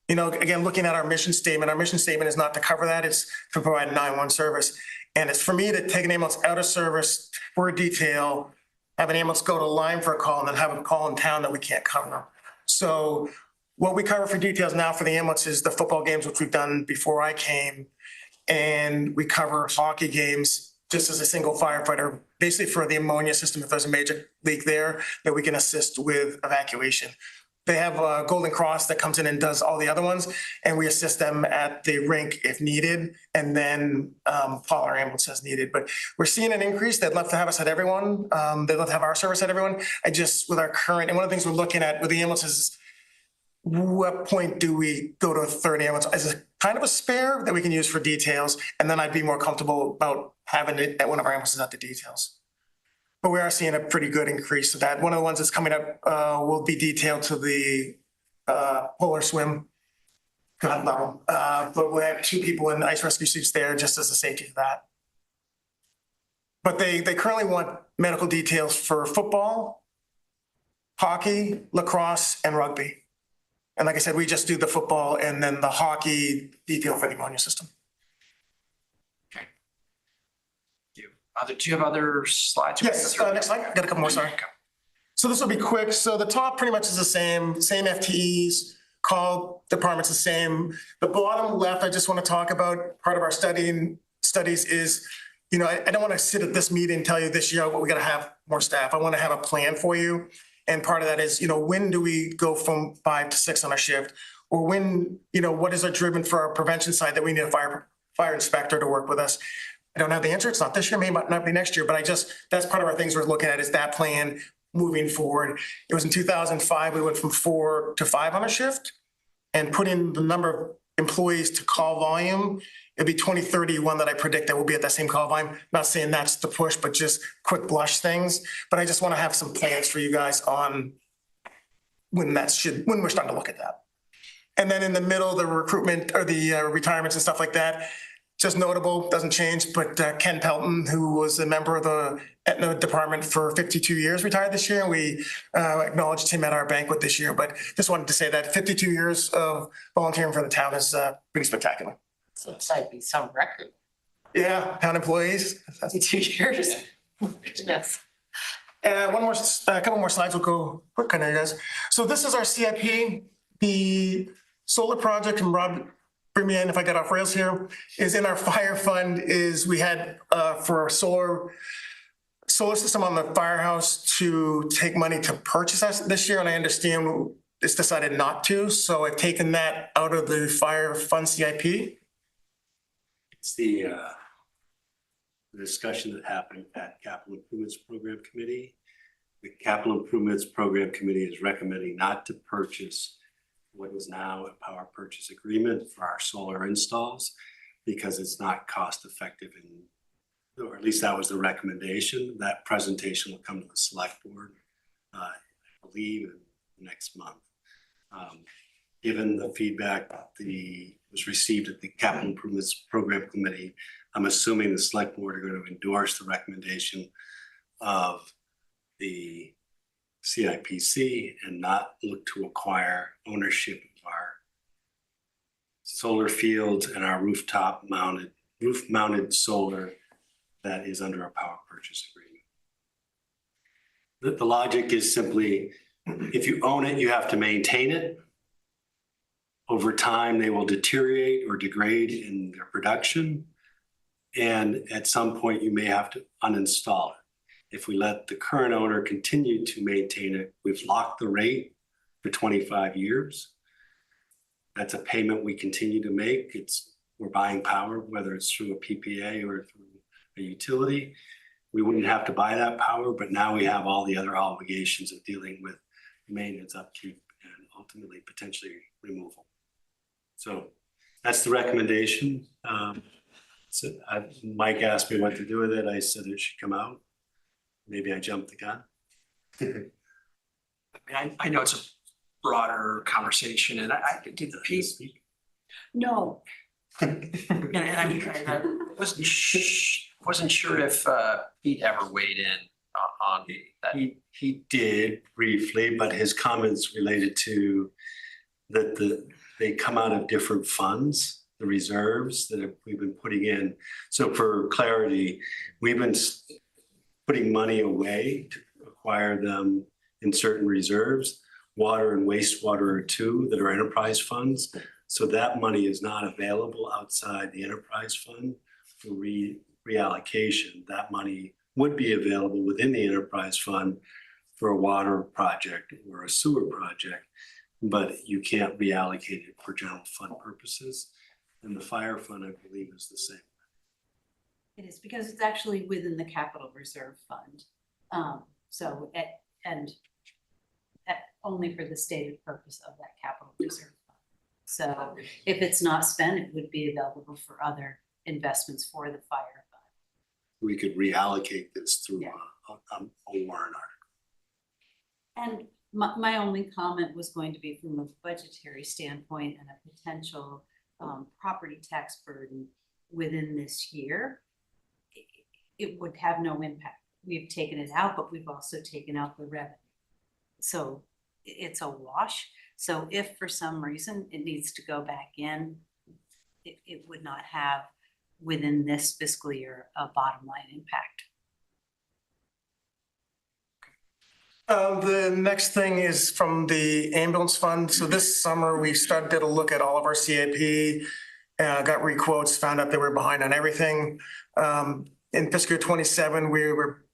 you know, again, looking at our mission statement is not to cover that. It's to provide a 911 service. And it's for me to take an ambulance out of service for a detail, have an ambulance go to line for a call, and then have a call in town that we can't cover. So what we cover for details now for the ambulance is the football games, which we've done before I came. And we cover hockey games just as a single firefighter, basically for the ammonia system. If there's a major leak there, that we can assist with evacuation. They have a Golden Cross that comes in and does all the other ones, and we assist them at the rink if needed, and then call our ambulance as needed. But we're seeing an increase. They'd love to have us at everyone. They'd love to have our service at everyone. I just, with our current, and one of the things we're looking at with the ambulances is, what point do we go to a third ambulance as a kind of a spare that we can use for details? And then I'd be more comfortable about having it at one of our ambulances at the details. But we are seeing a pretty good increase of that. One of the ones that's coming up will be detailed to the polar swim. God level. But we have 2 people in ice rescue suits there just as a safety of that. But they currently want medical details for football, hockey, lacrosse, and rugby. And like I said, we just do the football and then the hockey detail for the ammonia system. Do you have other slides? Yes, next slide. Got a couple more, sorry. So this will be quick. So the top pretty much is the same FTEs, call department's the same. The bottom left, I just want to talk about, part of our studies is, you know, I don't want to sit at this meeting and tell you this year, but we got to have more staff. I want to have a plan for you. And part of that is, you know, when do we go from 5 to 6 on a shift? Or when, you know, what is our driven for our prevention side that we need a fire inspector to work with us? I don't have the answer. It's not this year, may not be next year, but that's part of our things we're looking at is that plan moving forward. It was in 2005, we went from 4 to 5 on a shift, and put in the number of employees to call volume. It'd be 2031 that I predict that we'll be at that same call volume. Not saying that's the push, but just quick blush things. But I just want to have some plans for you guys on when we're starting to look at that. And then in the middle, the recruitment or the retirements and stuff like that, just notable, doesn't change, but Ken Pelton, who was a member of the Aetna department for 52 years, retired this year. We acknowledged him at our banquet this year, but just wanted to say that 52 years of volunteering for the town is pretty spectacular. So it's like be some record. Yeah, town employees. 2 years. Yes. A couple more slides. We'll go quick on you guys. So this is our CIP. The solar project, and Rob, bring me in if I get off rails here, is in our fire fund. Is we had for a solar system on the firehouse to take money to purchase us this year, and I understand it's decided not to. So I've taken that out of the fire fund CIP. It's the discussion that happened at Capital Improvements Program Committee. The Capital Improvements Program Committee is recommending not to purchase what is now a power purchase agreement for our solar installs because it's not cost effective, or at least that was the recommendation. That presentation will come to the select board, I believe, next month. Given the feedback that was received at the Capital Improvements Program Committee, I'm assuming the select board are going to endorse the recommendation of the CIPC and not look to acquire ownership of our solar fields and our roof mounted solar that is under a power purchase agreement. The logic is simply, if you own it, you have to maintain it. Over time, they will deteriorate or degrade in their production. And at some point, you may have to uninstall it. If we let the current owner continue to maintain it, we've locked the rate for 25 years. That's a payment we continue to make. We're buying power, whether it's through a PPA or through a utility. We wouldn't have to buy that power, but now we have all the other obligations of dealing with maintenance, upkeep, and ultimately potentially removal. So that's the recommendation. Mike asked me what to do with it. I said it should come out. Maybe I jumped the gun. I know it's broader conversation, and I did Pete. No. And I wasn't sure if Pete ever weighed in on that. He did briefly, but his comments related to that they come out of different funds, the reserves that we've been putting in. So for clarity, we've been putting money away to acquire them in certain reserves. Water and wastewater are two that are enterprise funds. So that money is not available outside the enterprise fund for reallocation. That money would be available within the enterprise fund for a water project or a sewer project, but you can't reallocate it for general fund purposes. And the fire fund, I believe, is the same. It is because it's actually within the capital reserve fund. Only for the stated purpose of that capital reserve fund. So if it's not spent, it would be available for other investments for the fire fund. We could reallocate this through a warrant article. And my only comment was going to be from a budgetary standpoint and a potential property tax burden within this year. It would have no impact. We've taken it out, but we've also taken out the revenue. So it's a wash. So if for some reason it needs to go back in, it would not have within this fiscal year a bottom line impact. The next thing is from the ambulance fund. So this summer we did a look at all of our CIP, got requotes, found out they were behind on everything. In fiscal year 27, we were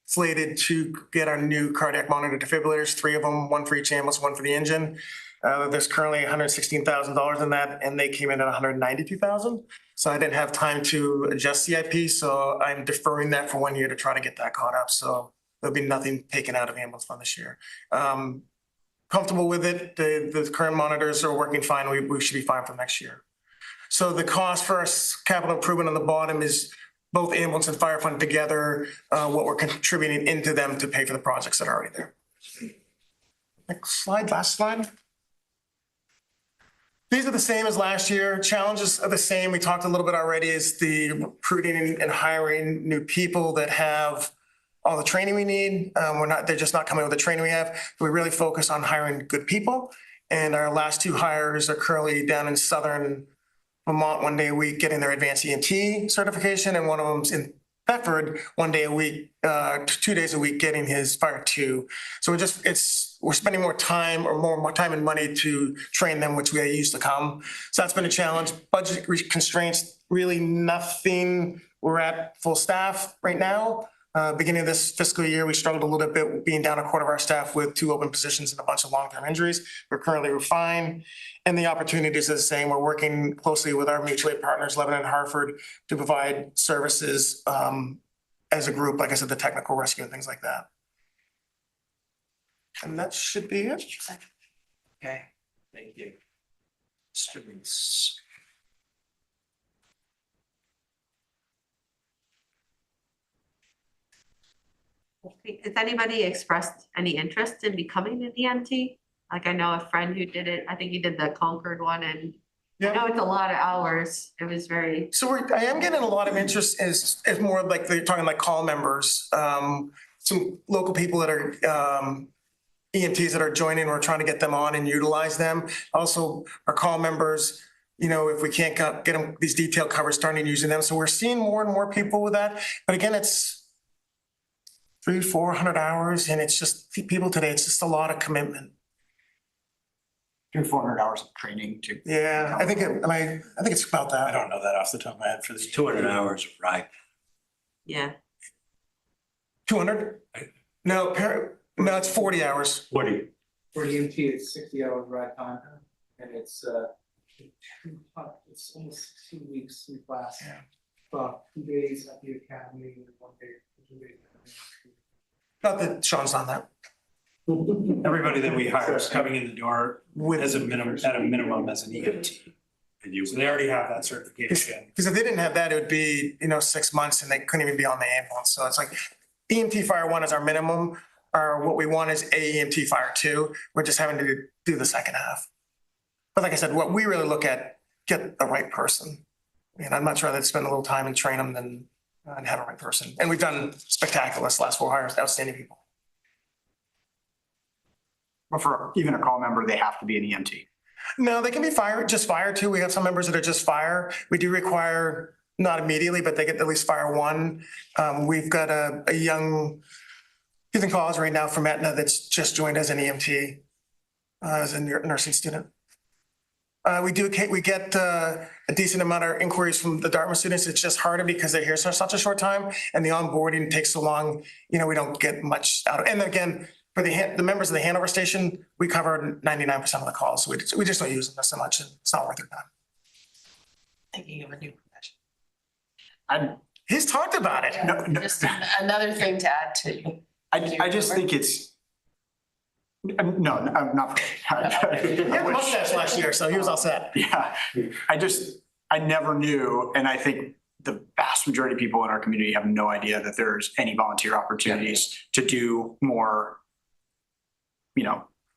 slated to get our new cardiac monitor defibrillators, 3 of them, 1 for each ambulance, 1 for the engine. There's currently $116,000 in that, and they came in at $192,000. So I didn't have time to adjust CIP, so I'm deferring that for 1 year to try to get that caught up. So there'll be nothing taken out of ambulance fund this year. Comfortable with it. The current monitors are working fine. We should be fine for next year. So the cost for our capital improvement on the bottom is both ambulance and fire fund together, what we're contributing into them to pay for the projects that are already there. Next slide, last slide. These are the same as last year. Challenges are the same. We talked a little bit already, is the recruiting and hiring new people that have all the training we need. They're just not coming with the training we have. We really focus on hiring good people. And our last 2 hires are currently down in Southern Vermont 1 day a week getting their advanced EMT certification, and one of them's in Bedford 1 day a week, 2 days a week getting his Fire 2. So we're spending more time and money to train them, which we used to come. So that's been a challenge. Budget constraints, really nothing. We're at full staff right now. Beginning of this fiscal year, we struggled a little bit being down a quarter of our staff with 2 open positions and a bunch of long-term injuries. We're fine. And the opportunities are the same. We're working closely with our mutual aid partners, Lebanon and Hartford, to provide services as a group, like I said, the technical rescue and things like that. And that should be it. Okay, thank you. Students. Has anybody expressed any interest in becoming an EMT? Like I know a friend who did it. I think he did the Concord one, and I know it's a lot of hours. It was very. So I am getting a lot of interest as more like they're talking like call members, some local people that are EMTs that are joining. We're trying to get them on and utilize them. Also, our call members, if we can't get them these detailed covers, starting using them. So we're seeing more and more people with that. But again, it's 300-400 hours, and it's just people today. It's just a lot of commitment. 400 hours of training too. Yeah, I think it's about that. I don't know that off the top of my head for It's this. 200 hours of ride. Yeah. 200? No, it's 40 hours. 40. For EMT, it's 60 hours ride time, and it's almost 2 weeks in class. Yeah. 2 days at the academy and 1 day, 2 days. Not that Sean's on that. Everybody that we hire is coming in the door as a minimum, as an EMT. So they already have that certification. Because if they didn't have that, it would be, 6 months and they couldn't even be on the ambulance. So it's like EMT Fire 1 is our minimum. what we want is AEMT fire too. We're just having to do the second half. But like I said, what we really look at, get the right person. And I'm not sure that spend a little time and train them than and have a right person. And we've done spectacular this last 4 hires, outstanding people. But for even a call member, they have to be an EMT. No, they can be just fire too. We have some members that are just fire. We do require, not immediately, but they get at least fire 1. We've got a young, he's in college right now from Aetna that's just joined as an EMT, as a nursing student. We get a decent amount of inquiries from the Dartmouth students. It's just harder because they're here for such a short time and the onboarding takes so long, we don't get much out of it. And again, for the members of the Hanover station, we cover 99% of the calls. So we just don't use them so much and it's not worth their time. Thinking of a new profession. He's talked about it. No. Just another thing to add to. I just think it's, no, I'm not. He had a mustache last year, so he was all set. Yeah, I never knew, and I think the vast majority of people in our community have no idea that there's any volunteer opportunities to do more,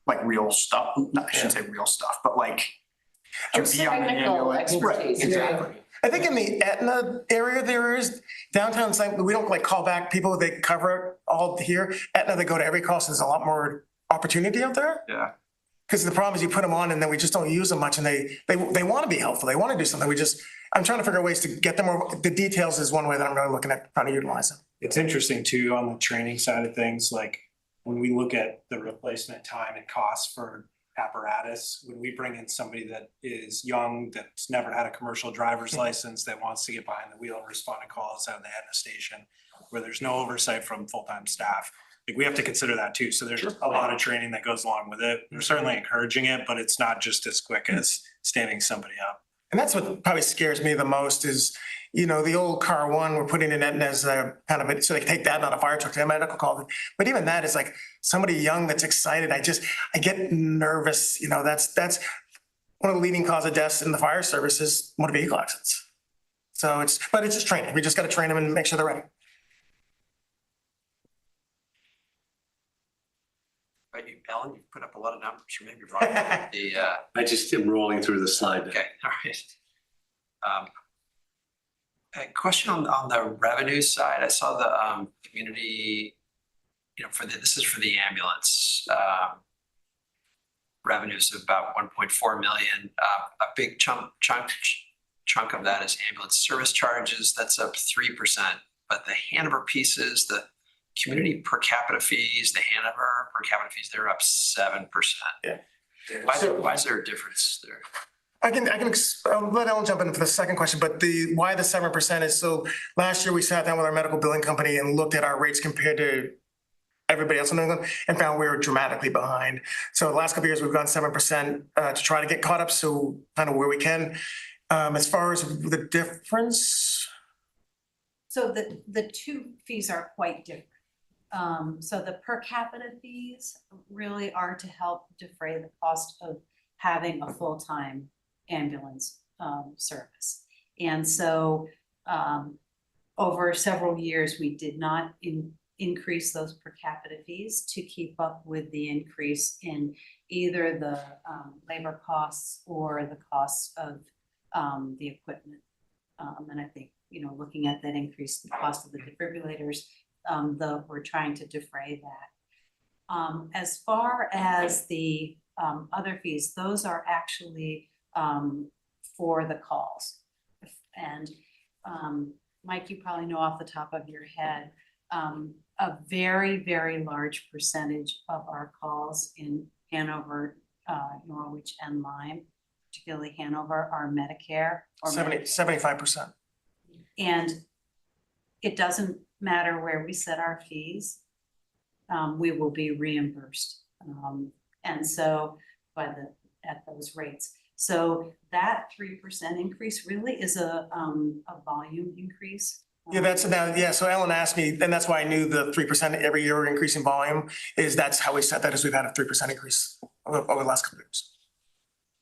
like real stuff. I shouldn't say real stuff, but like to be on an ambulance. Right, exactly. I think in the Aetna area, there is downtown, we don't like call back people, they cover it all here. Aetna, they go to every call, so there's a lot more opportunity out there. Yeah. Because the problem is you put them on and then we just don't use them much and they want to be helpful. They want to do something. I'm trying to figure out ways to get them more. The details is one way that I'm really looking at trying to utilize them. It's interesting too, on the training side of things, like when we look at the replacement time and costs for apparatus, when we bring in somebody that is young, that's never had a commercial driver's license, that wants to get behind the wheel and respond to calls out of the Aetna station, where there's no oversight from full-time staff. Like we have to consider that too. So there's a lot of training that goes along with it. We're certainly encouraging it, but it's not just as quick as standing somebody up. And that's what probably scares me the most is, the old car 1, we're putting in Aetna as a kind of, so they can take that on a fire truck to a medical call. But even that is like somebody young that's excited. I get nervous, that's one of the leading cause of deaths in the fire service is motor vehicle accidents. So it's just training. We just got to train them and make sure they're ready. Ellen, you've put up a lot of numbers, or maybe wrong. I just am rolling through the slide deck. Okay, all right. A question on the revenue side. I saw the community, this is for the ambulance. Revenues of about 1.4 million. A big chunk of that is ambulance service charges. That's up 3%. But the Hanover pieces, the community per capita fees, the Hanover per capita fees, they're up 7%. Yeah. Why is there a difference there? I'll let Ellen jump in for the second question, but why the 7% is, so last year we sat down with our medical billing company and looked at our rates compared to everybody else in New England and found we were dramatically behind. So the last couple of years, we've gone 7% to try to get caught up, so kind of where we can. As far as the difference. So the two fees are quite different. So the per capita fees really are to help defray the cost of having a full-time ambulance service. And so over several years, we did not increase those per capita fees to keep up with the increase in either the labor costs or the costs of the equipment. And I think, looking at that increase, the cost of the defibrillators, we're trying to defray that. As far as the other fees, those are actually for the calls. And Mike, you probably know off the top of your head, a very, very large percentage of our calls in Hanover, Norwich and Lyme, particularly Hanover, are Medicare or 75%. And it doesn't matter where we set our fees, we will be reimbursed. And so at those rates. So that 3% increase really is a volume increase. Yeah, so Ellen asked me, and that's why I knew the 3% every year increasing volume that's how we set that, is we've had a 3% increase over the last couple of years.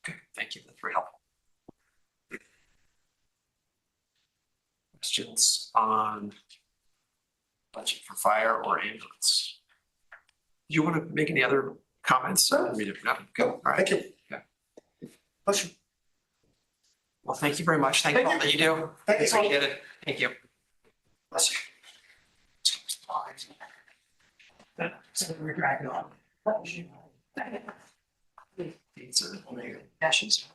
Okay, thank you. That's very helpful. Questions on budget for fire or ambulance? you want to make any other comments? No, go, all right. Thank you. Yeah. Pleasure. Well, thank you very much. Thank you for all that you do. Thank you so much. Appreciate it. Thank you. Bless you. We're dragging on. These are ashes.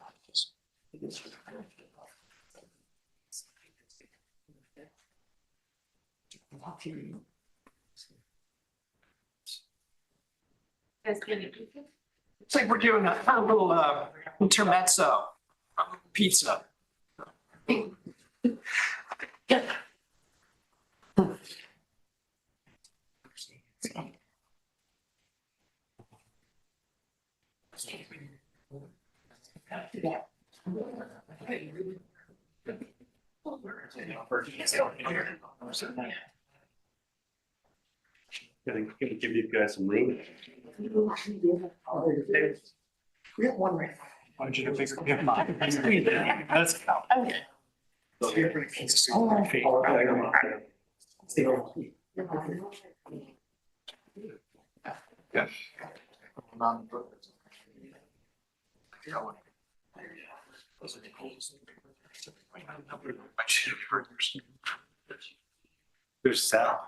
It's like we're doing a little intermezzo pizza. Gonna give you guys some room. We have one right. Why don't you do bigger? Let's go. Okay. Yeah. There's salad.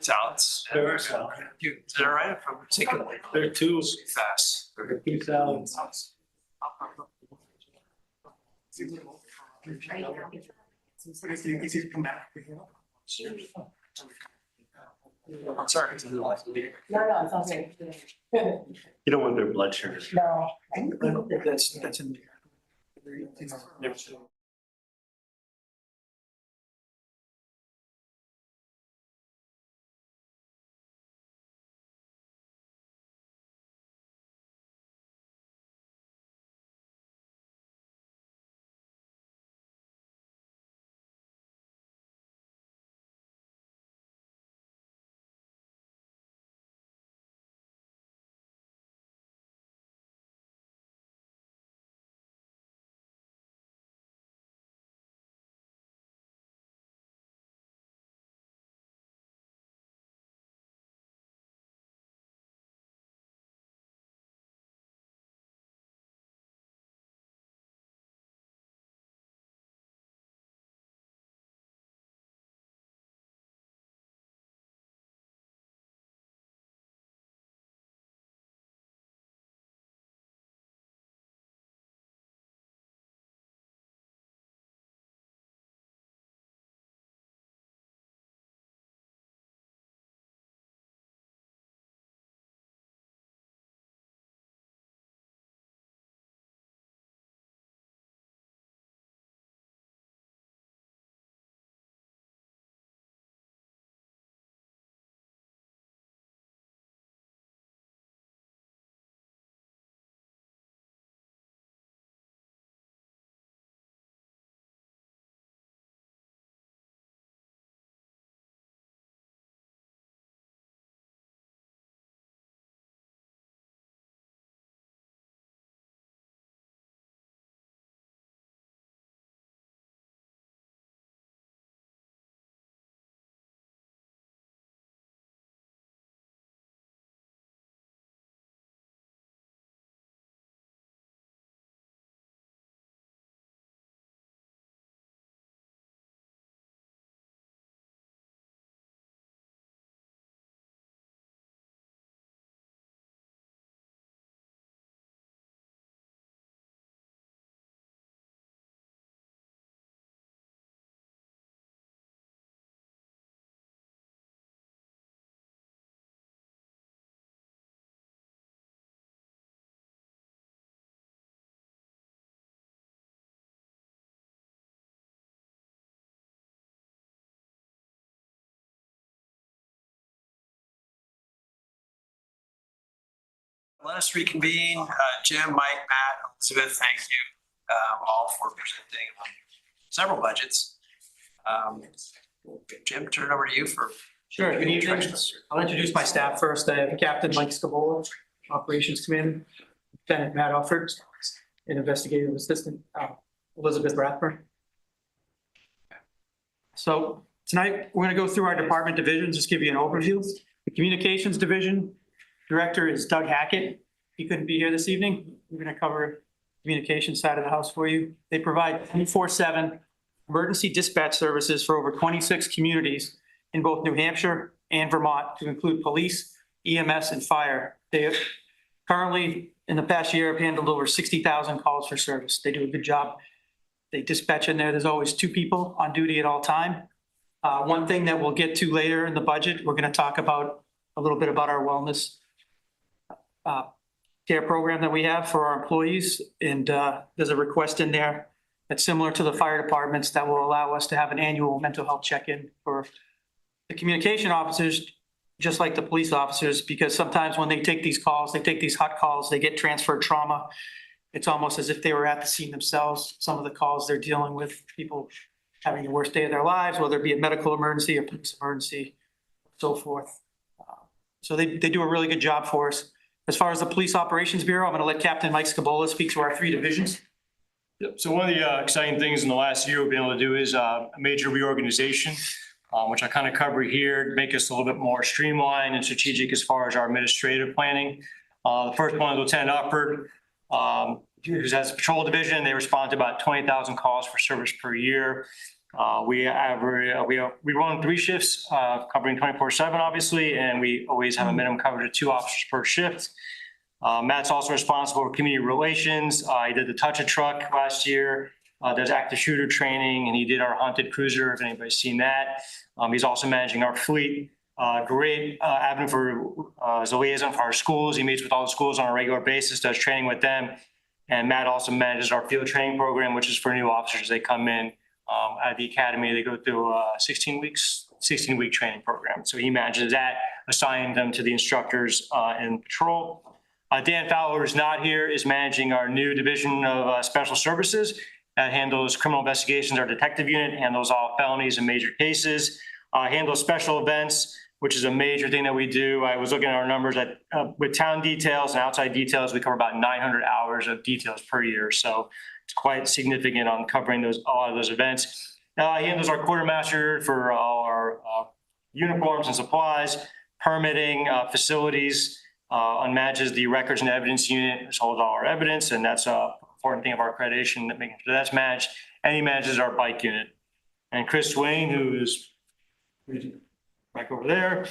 Salads. There are salad. Is it all right if I'm taking There are two fast? salads. I'm sorry. No, it's all good. You don't want their blood sugar. No. That's in there. Let us reconvene. Jim, Mike, Matt, Elizabeth, thank you all for presenting several budgets. Jim, turn it over to you for. Sure, good evening. introductions. I'll introduce my staff first. I have Captain Mike Scavola, Operations Command, Lieutenant Matt Ufford, and Investigative Assistant Elizabeth Rathburn. So tonight, we're going to go through our department divisions, just give you an overview. The Communications Division Director is Doug Hackett. He couldn't be here this evening. We're going to cover communication side of the house for you. They provide 24/7 emergency dispatch services for over 26 communities in both New Hampshire and Vermont, to include police, EMS, and fire. They currently, in the past year, have handled over 60,000 calls for service. They do a good job. They dispatch in there. There's always 2 people on duty at all time. One thing that we'll get to later in the budget, we're going to talk about a little bit about our wellness care program that we have for our employees. And there's a request in there that's similar to the fire departments that will allow us to have an annual mental health check-in for the communication officers, just like the police officers, because sometimes when they take these calls, they take these hot calls, they get transferred trauma. It's almost as if they were at the scene themselves. Some of the calls they're dealing with, people having the worst day of their lives, whether it be a medical emergency or police emergency, so forth. So they do a really good job for us. As far as the Police Operations Bureau, I'm going to let Captain Mike Scabola speak to our 3 divisions. Yep. So one of the exciting things in the last year we've been able to do is a major reorganization, which I kind of cover here to make us a little bit more streamlined and strategic as far as our administrative planning. The first one is Lieutenant Uppert, who has a patrol division. They respond to about 20,000 calls for service per year. We run 3 shifts, covering 24/7, obviously, and we always have a minimum coverage of 2 officers per shift. Matt's also responsible for community relations. He did the Touch a Truck last year, does active shooter training, and he did our haunted cruiser, if anybody's seen that. He's also managing our fleet. Great avenue for as a liaison for our schools. He meets with all the schools on a regular basis, does training with them. And Matt also manages our field training program, which is for new officers. They come in at the academy, they go through a 16-week training program. So he manages that, assigning them to the instructors in patrol. Dan Fowler, who's not here, is managing our new division of special services that handles criminal investigations. Our detective unit handles all felonies and major cases, handles special events, which is a major thing that we do. I was looking at our numbers that with town details and outside details, we cover about 900 hours of details per year. So it's quite significant on covering a lot of those events. He handles our quartermaster for all our uniforms and supplies, permitting, facilities, and manages the records and evidence unit, which holds all our evidence, and that's an important thing of our accreditation, that making sure that's managed. And he manages our bike unit. And Chris Swain, who is back over there,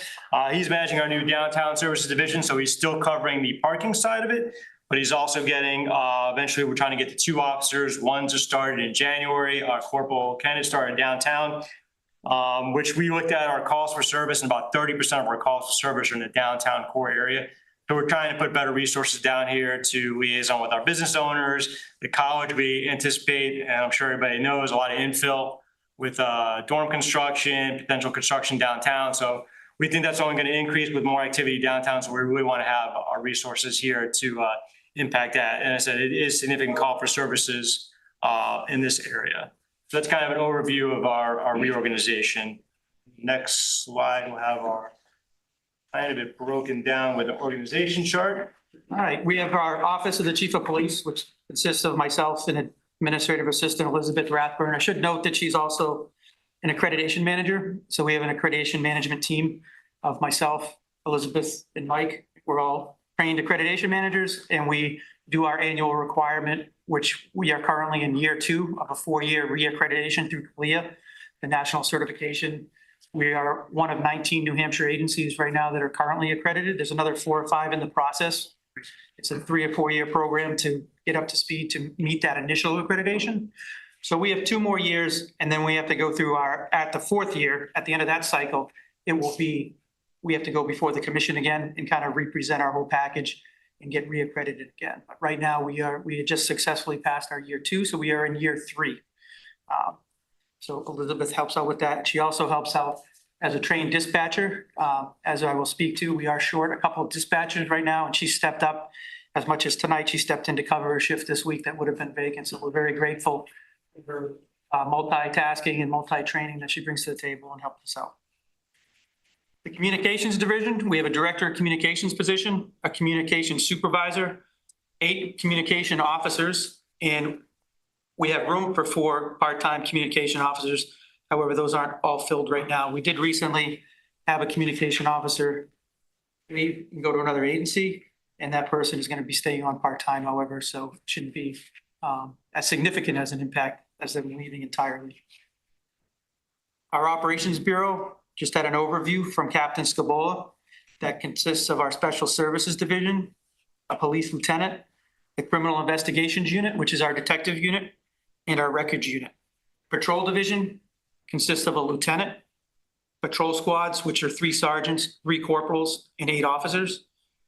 he's managing our new downtown services division, so he's still covering the parking side of it. But he's also getting, eventually we're trying to get to 2 officers. One just started in January. Our Corporal Kennedy started downtown, which we looked at our calls for service, and about 30% of our calls for service are in the downtown core area. So we're trying to put better resources down here to liaison with our business owners. The college, we anticipate, and I'm sure everybody knows, a lot of infill with dorm construction, potential construction downtown. So we think that's only going to increase with more activity downtown. So we really want to have our resources here to impact that. And as I said, it is significant call for services in this area. So that's kind of an overview of our reorganization. Next slide, we'll have our kind of it broken down with an organization chart. All right, we have our Office of the Chief of Police, which consists of myself and Administrative Assistant Elizabeth Rathburn. I should note that she's also an accreditation manager. So we have an accreditation management team of myself, Elizabeth, and Mike. We're all trained accreditation managers, and we do our annual requirement, which we are currently in year 2 of a 4-year reaccreditation through CLIA, the national certification. We are one of 19 New Hampshire agencies right now that are currently accredited. There's another 4 or 5 in the process. It's a 3 or 4 year program to get up to speed to meet that initial accreditation. So we have 2 more years, and then we have to go through at the 4th year, at the end of that cycle, we have to go before the commission again and kind of represent our whole package and get reaccredited again. But right now we had just successfully passed our year 2, so we are in year 3. So Elizabeth helps out with that. She also helps out as a trained dispatcher. As I will speak to, we are short a couple of dispatchers right now, and she stepped up as much as tonight. She stepped in to cover a shift this week that would have been vacant. So we're very grateful for her multitasking and multi-training that she brings to the table and helps us out. The communications division, we have a director of communications position, a communications supervisor, 8 communication officers, and we have room for 4 part-time communication officers. However, those aren't all filled right now. We did recently have a communication officer leave and go to another agency, and that person is going to be staying on part-time, however, so it shouldn't be as significant as an impact as them leaving entirely. Our Operations Bureau just had an overview from Captain Scabola that consists of our Special Services Division, a police lieutenant, the Criminal Investigations Unit, which is our detective unit, and our Records Unit. Patrol Division consists of a lieutenant, patrol squads, which are 3 sergeants, 3 corporals, and 8 officers,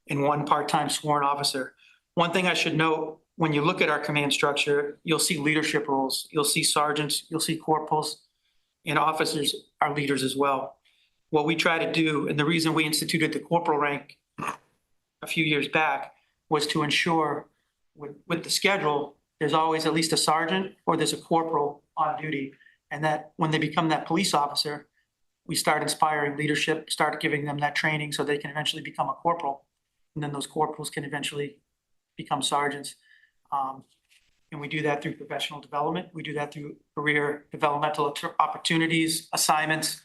and 1 part-time sworn officer. One thing I should note, when you look at our command structure, you'll see leadership roles. You'll see sergeants, you'll see corporals, and officers are leaders as well. What we try to do, and the reason we instituted the corporal rank a few years back, was to ensure with the schedule, there's always at least a sergeant or there's a corporal on duty. And that when they become that police officer, we start inspiring leadership, start giving them that training so they can eventually become a corporal. And then those corporals can eventually become sergeants. And we do that through professional development. We do that through career developmental opportunities, assignments,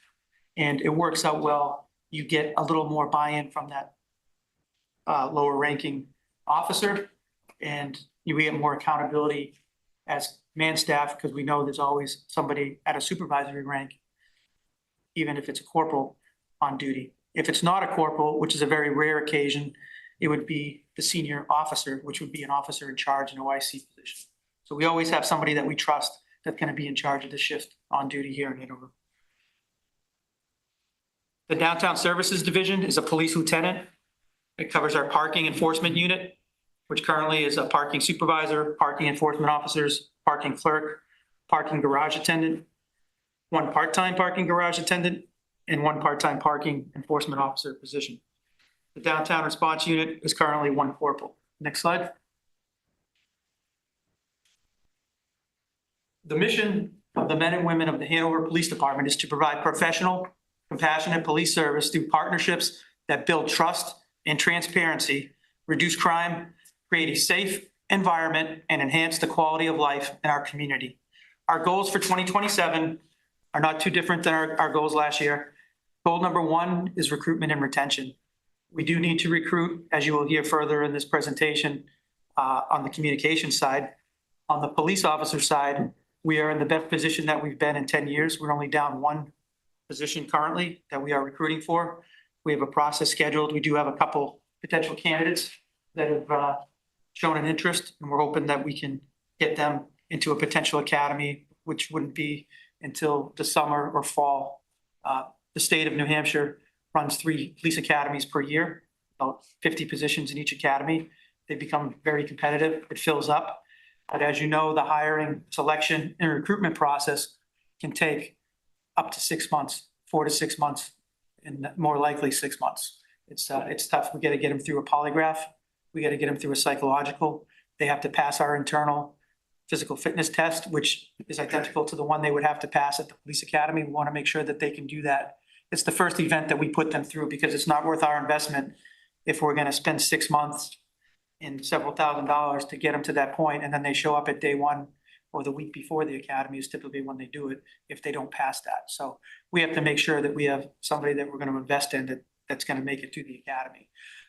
and it works out well. You get a little more buy-in from that lower ranking officer, and you get more accountability as man staff, because we know there's always somebody at a supervisory rank, even if it's a corporal on duty. If it's not a corporal, which is a very rare occasion, it would be the senior officer, which would be an officer in charge in an OIC position. So we always have somebody that we trust that's going to be in charge of the shift on duty here in Hanover. The Downtown Services Division is a police lieutenant. It covers our parking enforcement unit, which currently is a parking supervisor, parking enforcement officers, parking clerk, parking garage attendant, 1 part-time parking garage attendant, and 1 part-time parking enforcement officer position. The Downtown Response Unit is currently 1 corporal. Next slide. The mission of the men and women of the Hanover Police Department is to provide professional, compassionate police service through partnerships that build trust and transparency, reduce crime, create a safe environment, and enhance the quality of life in our community. Our goals for 2027 are not too different than our goals last year. Goal number 1 is recruitment and retention. We do need to recruit, as you will hear further in this presentation, on the communication side. On the police officer side, we are in the best position that we've been in 10 years. We're only down 1 position currently that we are recruiting for. We have a process scheduled. We do have a couple potential candidates that have shown an interest, and we're hoping that we can get them into a potential academy, which wouldn't be until the summer or fall. The state of New Hampshire runs 3 police academies per year, about 50 positions in each academy. They become very competitive. It fills up. But as you know, the hiring, selection, and recruitment process can take up to 6 months, 4 to 6 months, and more likely 6 months. It's tough. We got to get them through a polygraph. We got to get them through a psychological. They have to pass our internal physical fitness test, which is identical to the one they would have to pass at the police academy. We want to make sure that they can do that. It's the first event that we put them through because it's not worth our investment if we're going to spend 6 months and several $1,000s to get them to that point, and then they show up at day 1 or the week before the academy is typically when they do it if they don't pass that. So we have to make sure that we have somebody that we're going to invest in that's going to make it to the academy.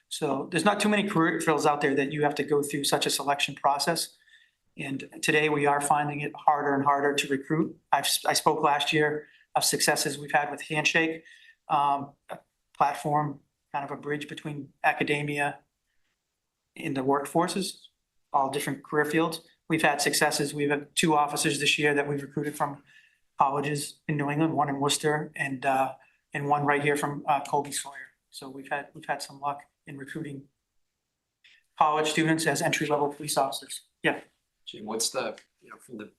So there's not too many career fields out there that you have to go through such a selection process. And today we are finding it harder and harder to recruit. I spoke last year of successes we've had with Handshake, a platform, kind of a bridge between academia and the workforces, all different career fields. We've had successes. We've had 2 officers this year that we've recruited from colleges in New England, 1 in Worcester and 1 right here from Colby Sawyer. So we've had some luck in recruiting college students as entry-level police officers. Yeah. Jim, what's the, from the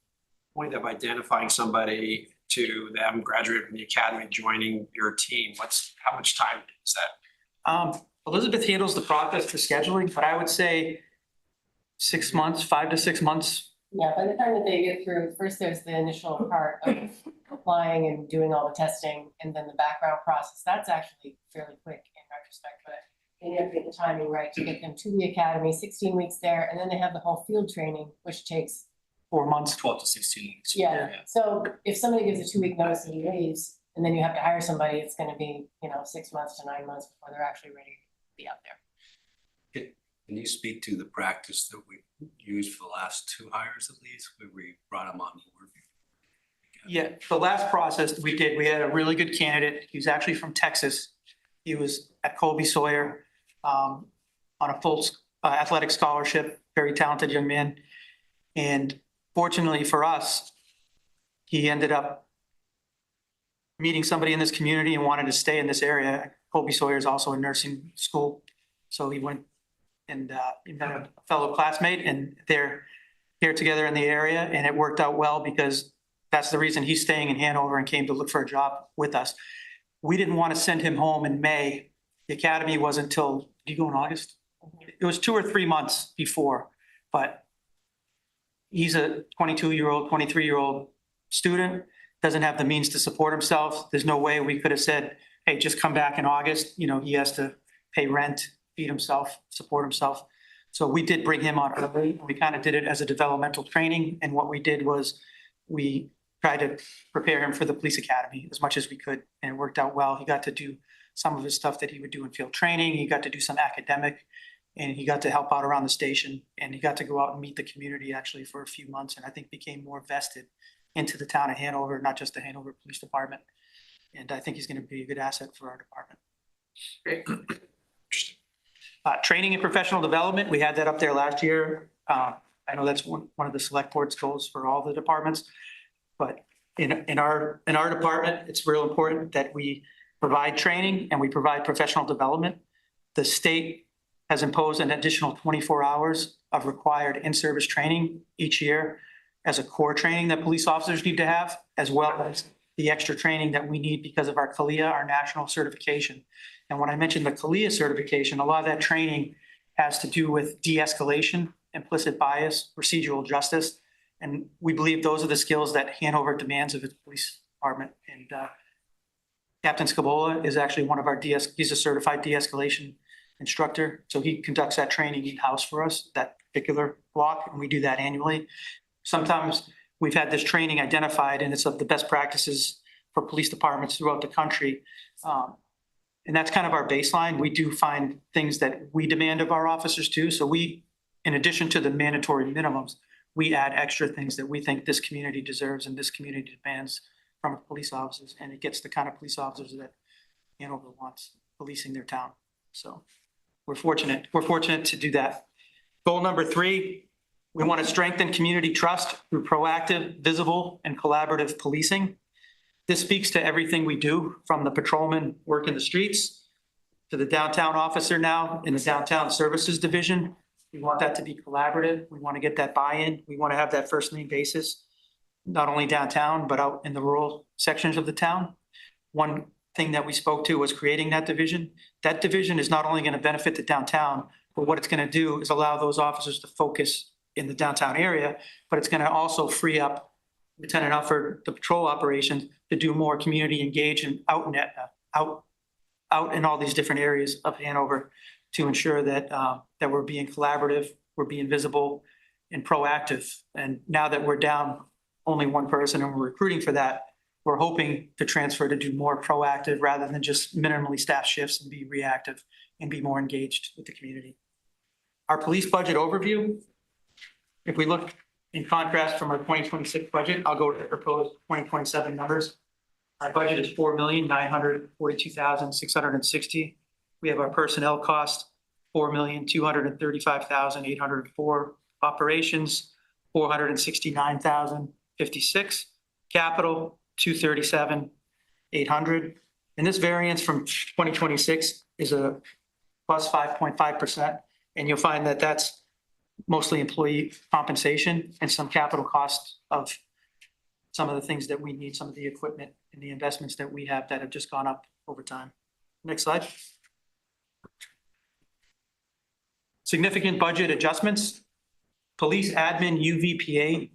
point of identifying somebody to them graduating from the academy, joining your team, how much time is that? Elizabeth handles the process for scheduling, but I would say 6 months, 5 to 6 months. Yeah, by the time that they get through, first there's the initial part of applying and doing all the testing, and then the background process. That's actually fairly quick in retrospect, but then you have to get the timing right to get them to the academy, 16 weeks there, and then they have the whole field training, which takes 4 months, 12 to 16 weeks. Yeah. So if somebody gives a 2-week notice and he leaves, and then you have to hire somebody, it's going to be 6 months to 9 months before they're actually ready be out there. Can you speak to the practice that we used for the last 2 hires at least, where we brought them on board? Yeah, the last process we did, we had a really good candidate. He was actually from Texas. He was at Colby Sawyer on a full athletic scholarship, very talented young man. And fortunately for us, he ended up meeting somebody in this community and wanted to stay in this area. Colby Sawyer is also a nursing school. So he went and he met a fellow classmate, and they're here together in the area, and it worked out well because that's the reason he's staying in Hanover and came to look for a job with us. We didn't want to send him home in May. The academy wasn't until, did you go in August? It was 2 or 3 months before, but he's a 22-year-old, 23-year-old student, doesn't have the means to support himself. There's no way we could have said, hey, just come back in August. You know, he has to pay rent, feed himself, support himself. So we did bring him on early. We kind of did it as a developmental training. And what we did was we tried to prepare him for the police academy as much as we could, and it worked out well. He got to do some of his stuff that he would do in field training. He got to do some academic, and he got to help out around the station, and he got to go out and meet the community actually for a few months, and I think became more vested into the town of Hanover, not just the Hanover Police Department. And I think he's going to be a good asset for our department. Great. Training and professional development, we had that up there last year. I know that's one of the select board's goals for all the departments, but in our department, it's real important that we provide training and we provide professional development. The state has imposed an additional 24 hours of required in-service training each year as a core training that police officers need to have, as well as the extra training that we need because of our CALIA, our national certification. And when I mentioned the CALIA certification, a lot of that training has to do with de-escalation, implicit bias, procedural justice. And we believe those are the skills that Hanover demands of its police department. And Captain Scabola is actually one of our he's a certified de-escalation instructor. So he conducts that training in-house for us, that particular block, and we do that annually. Sometimes we've had this training identified, and it's of the best practices for police departments throughout the country. And that's kind of our baseline. We do find things that we demand of our officers too. So we, in addition to the mandatory minimums, we add extra things that we think this community deserves and this community demands from police officers. And it gets the kind of police officers that Hanover wants policing their town. So we're fortunate to do that. Goal number 3, we want to strengthen community trust through proactive, visible, and collaborative policing. This speaks to everything we do, from the patrolman working the streets to the downtown officer now in the downtown services division. We want that to be collaborative. We want to get that buy-in. We want to have that first name basis, not only downtown, but out in the rural sections of the town. One thing that we spoke to was creating that division. That division is not only going to benefit the downtown, but what it's going to do is allow those officers to focus in the downtown area, but it's going to also free up Lieutenant Alford, the patrol operations, to do more community engagement out in all these different areas of Hanover to ensure that that we're being collaborative, we're being visible and proactive. And now that we're down only one person and we're recruiting for that, we're hoping to transfer to do more proactive rather than just minimally staffed shifts and be reactive and be more engaged with the community. Our police budget overview, if we look in contrast from our 2026 budget, I'll go to the proposed 2027 numbers. Our budget is $4,942,660. We have our personnel cost, $4,235,804. Operations, $469,056. Capital, $237,800. And this variance from 2026 is a plus 5.5%. And you'll find that that's mostly employee compensation and some capital costs of some of the things that we need, some of the equipment and the investments that we have that have just gone up over time. Next slide. Significant budget adjustments. Police admin UVPA.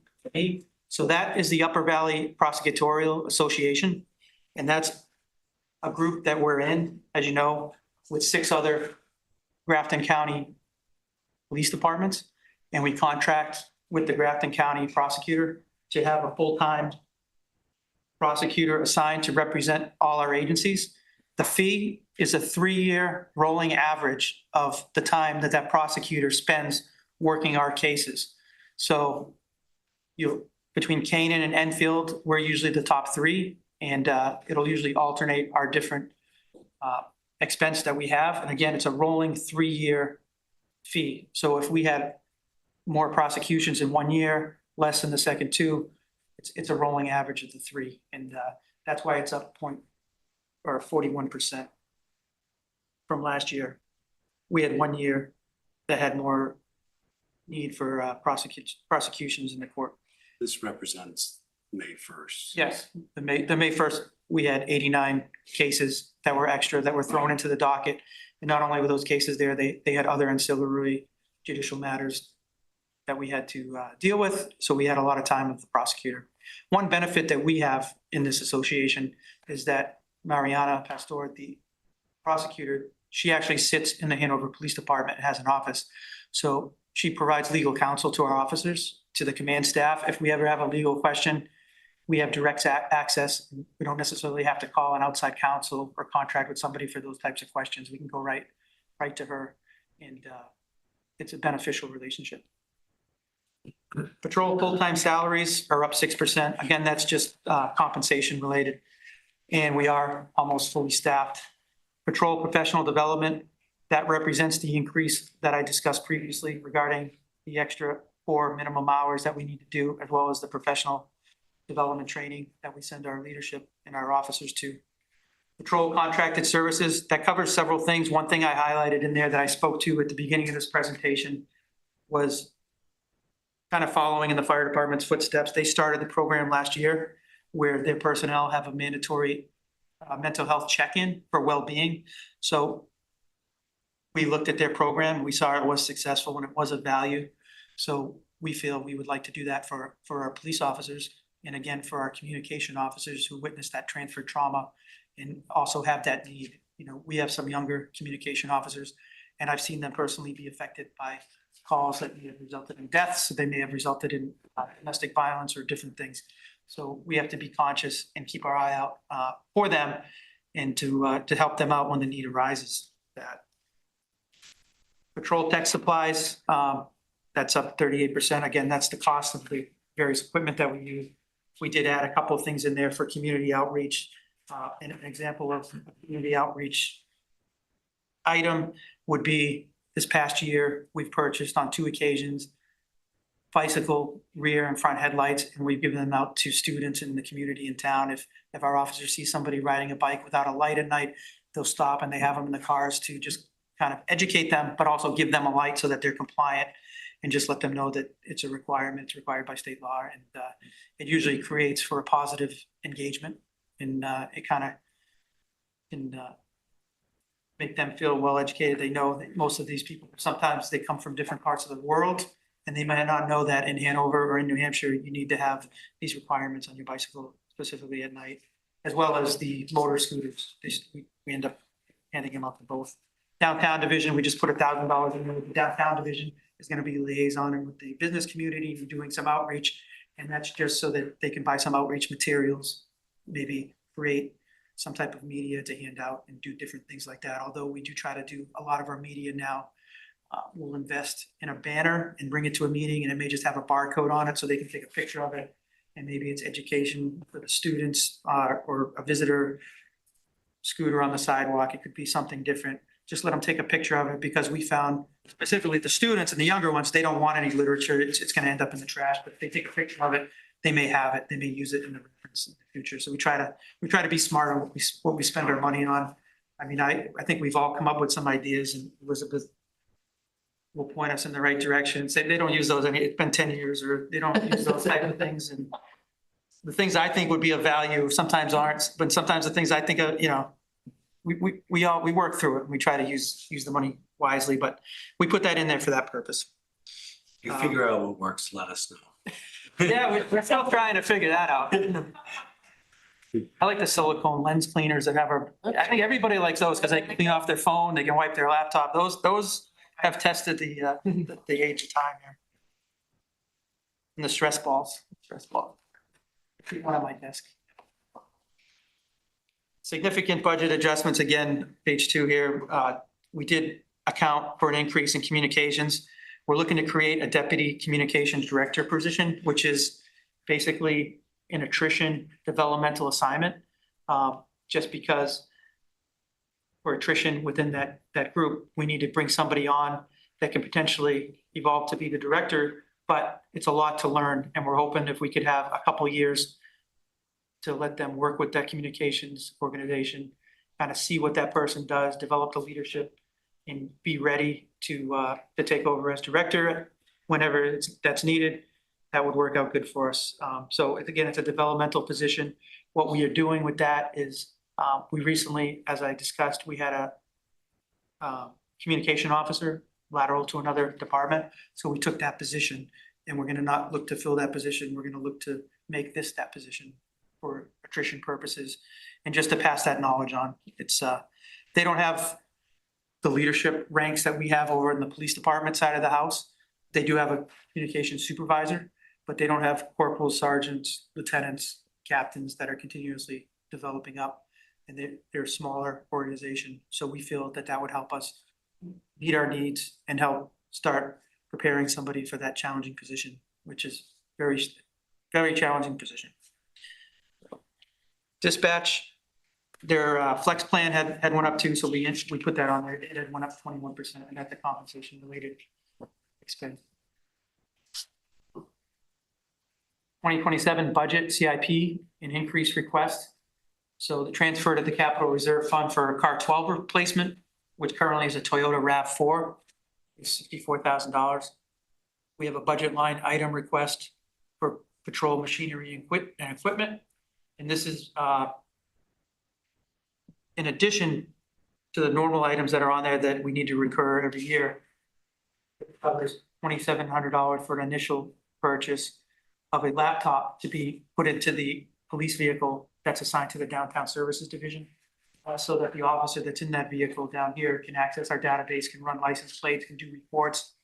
So that is the Upper Valley Prosecutorial Association. And that's a group that we're in, as you know, with 6 other Grafton County police departments. And we contract with the Grafton County prosecutor to have a full-time prosecutor assigned to represent all our agencies. The fee is a 3-year rolling average of the time that that prosecutor spends working our cases. So between Canaan and Enfield, we're usually the top 3, and it'll usually alternate our different expense that we have. And again, it's a rolling 3-year fee. So if we had more prosecutions in 1 year, less in the second 2, it's a rolling average of the 3. And that's why it's up 41% from last year. We had 1 year that had more need for prosecutions in the court. This represents May 1st. Yes, the May 1st, we had 89 cases that were extra that were thrown into the docket. And not only were those cases there, they had other ancillary judicial matters that we had to deal with. So we had a lot of time with the prosecutor. One benefit that we have in this association is that Mariana Pastor, the prosecutor, she actually sits in the Hanover Police Department and has an office. So she provides legal counsel to our officers, to the command staff. If we ever have a legal question, we have direct access. We don't necessarily have to call an outside counsel or contract with somebody for those types of questions. We can go right to her, and it's a beneficial relationship. Patrol full-time salaries are up 6%. Again, that's just compensation related. And we are almost fully staffed. Patrol professional development, that represents the increase that I discussed previously regarding the extra 4 minimum hours that we need to do, as well as the professional development training that we send our leadership and our officers to. Patrol contracted services, that covers several things. One thing I highlighted in there that I spoke to at the beginning of this presentation was kind of following in the fire department's footsteps. They started the program last year where their personnel have a mandatory mental health check-in for well-being. So we looked at their program, we saw it was successful and it was of value. So we feel we would like to do that for our police officers, and again, for our communication officers who witnessed that transfer trauma and also have that need. You know, we have some younger communication officers, and I've seen them personally be affected by calls that may have resulted in deaths, they may have resulted in domestic violence or different things. So we have to be conscious and keep our eye out for them, and to help them out when the need arises. That patrol tech supplies, that's up 38%. Again, that's the cost of the various equipment that we use. We did add a couple of things in there for community outreach. And an example of a community outreach item would be this past year, we've purchased on 2 occasions bicycle rear and front headlights, and we've given them out to students in the community in town. If our officers see somebody riding a bike without a light at night, they'll stop and they have them in the cars to just kind of educate them, but also give them a light so that they're compliant, and just let them know that it's a requirement, it's required by state law. And it usually creates for a positive engagement, and it kind of can make them feel well educated. They know that most of these people, sometimes they come from different parts of the world, and they might not know that in Hanover or in New Hampshire, you need to have these requirements on your bicycle, specifically at night, as well as the motor scooters. We end up handing them out to both. Downtown division, we just put $1,000 in there. The downtown division is going to be liaisoning with the business community and doing some outreach. And that's just so that they can buy some outreach materials, maybe create some type of media to hand out and do different things like that. Although we do try to do a lot of our media now. We'll invest in a banner and bring it to a meeting, and it may just have a barcode on it so they can take a picture of it. And maybe it's education for the students or a visitor scooter on the sidewalk. It could be something different. Just let them take a picture of it, because we found specifically the students and the younger ones, they don't want any literature. It's going to end up in the trash, but if they take a picture of it, they may have it. They may use it in the reference in the future. So we try to be smart on what we spend our money on. I mean, I think we've all come up with some ideas, and Elizabeth will point us in the right direction and say, they don't use those. I mean, it's been 10 years, or they don't use those type of things. And the things I think would be of value sometimes aren't, but sometimes the things I think of, you know, we work through it, and we try to use the money wisely, but we put that in there for that purpose. You figure out what works, let us know. Yeah, we're still trying to figure that out. I like the silicone lens cleaners that have I think everybody likes those because they can clean off their phone, they can wipe their laptop. Those have tested the age of time here. And the stress balls. Keep one on my desk. significant budget adjustments, again, page 2 here. We did account for an increase in communications. We're looking to create a deputy communications director position, which is basically an attrition developmental assignment. Just because for attrition within that group, we need to bring somebody on that can potentially evolve to be the director, but it's a lot to learn. And we're hoping if we could have a couple years to let them work with that communications organization, kind of see what that person does, develop the leadership, and be ready to take over as director whenever that's needed. That would work out good for us. So again, it's a developmental position. What we are doing with that is we recently, as I discussed, we had a communication officer lateral to another department. So we took that position, and we're going to not look to fill that position. We're going to look to make this that position for attrition purposes, and just to pass that knowledge on. It's they don't have the leadership ranks that we have over in the police department side of the house. They do have a communication supervisor, but they don't have corporals, sergeants, lieutenants, captains that are continuously developing up, and they're a smaller organization. So we feel that that would help us meet our needs and help start preparing somebody for that challenging position, which is very, very challenging position. Dispatch, their flex plan had went up too, so we put that on there. It had went up 21%, and that's the compensation related expense. 2027 budget CIP, an increased request. So the transfer to the capital reserve fund for a car 12 replacement, which currently is a Toyota RAV4, is $64,000. We have a budget line item request for patrol machinery and equipment. And this is in addition to the normal items that are on there that we need to recur every year. It covers $2,700 for an initial purchase of a laptop to be put into the police vehicle that's assigned to the downtown services division, so that the officer that's in that vehicle down here can access our database, can run license plates, can do reports.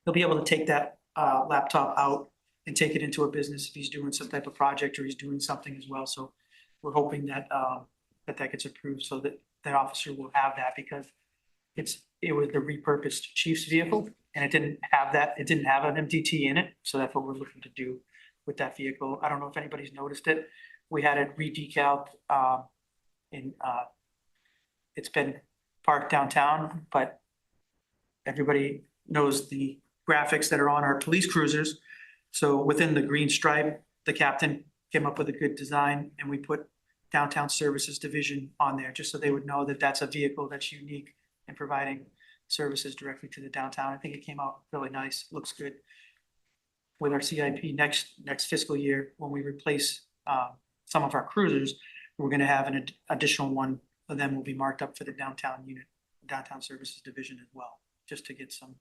He'll be able to take that laptop out and take it into a business if he's doing some type of project or he's doing something as well. So we're hoping that that gets approved so that that officer will have that, because it was the repurposed chief's vehicle and it didn't have an MDT in it. So that's what we're looking to do with that vehicle. I don't know if anybody's noticed it. We had it re-decaled and it's been parked downtown, but everybody knows the graphics that are on our police cruisers. So within the green stripe, the captain came up with a good design, and we put Downtown Services Division on there just so they would know that that's a vehicle that's unique and providing services directly to the downtown. I think it came out really nice, looks good. With our CIP next fiscal year, when we replace some of our cruisers, we're going to have an additional one of them will be marked up for the downtown unit, Downtown Services Division as well, just to get some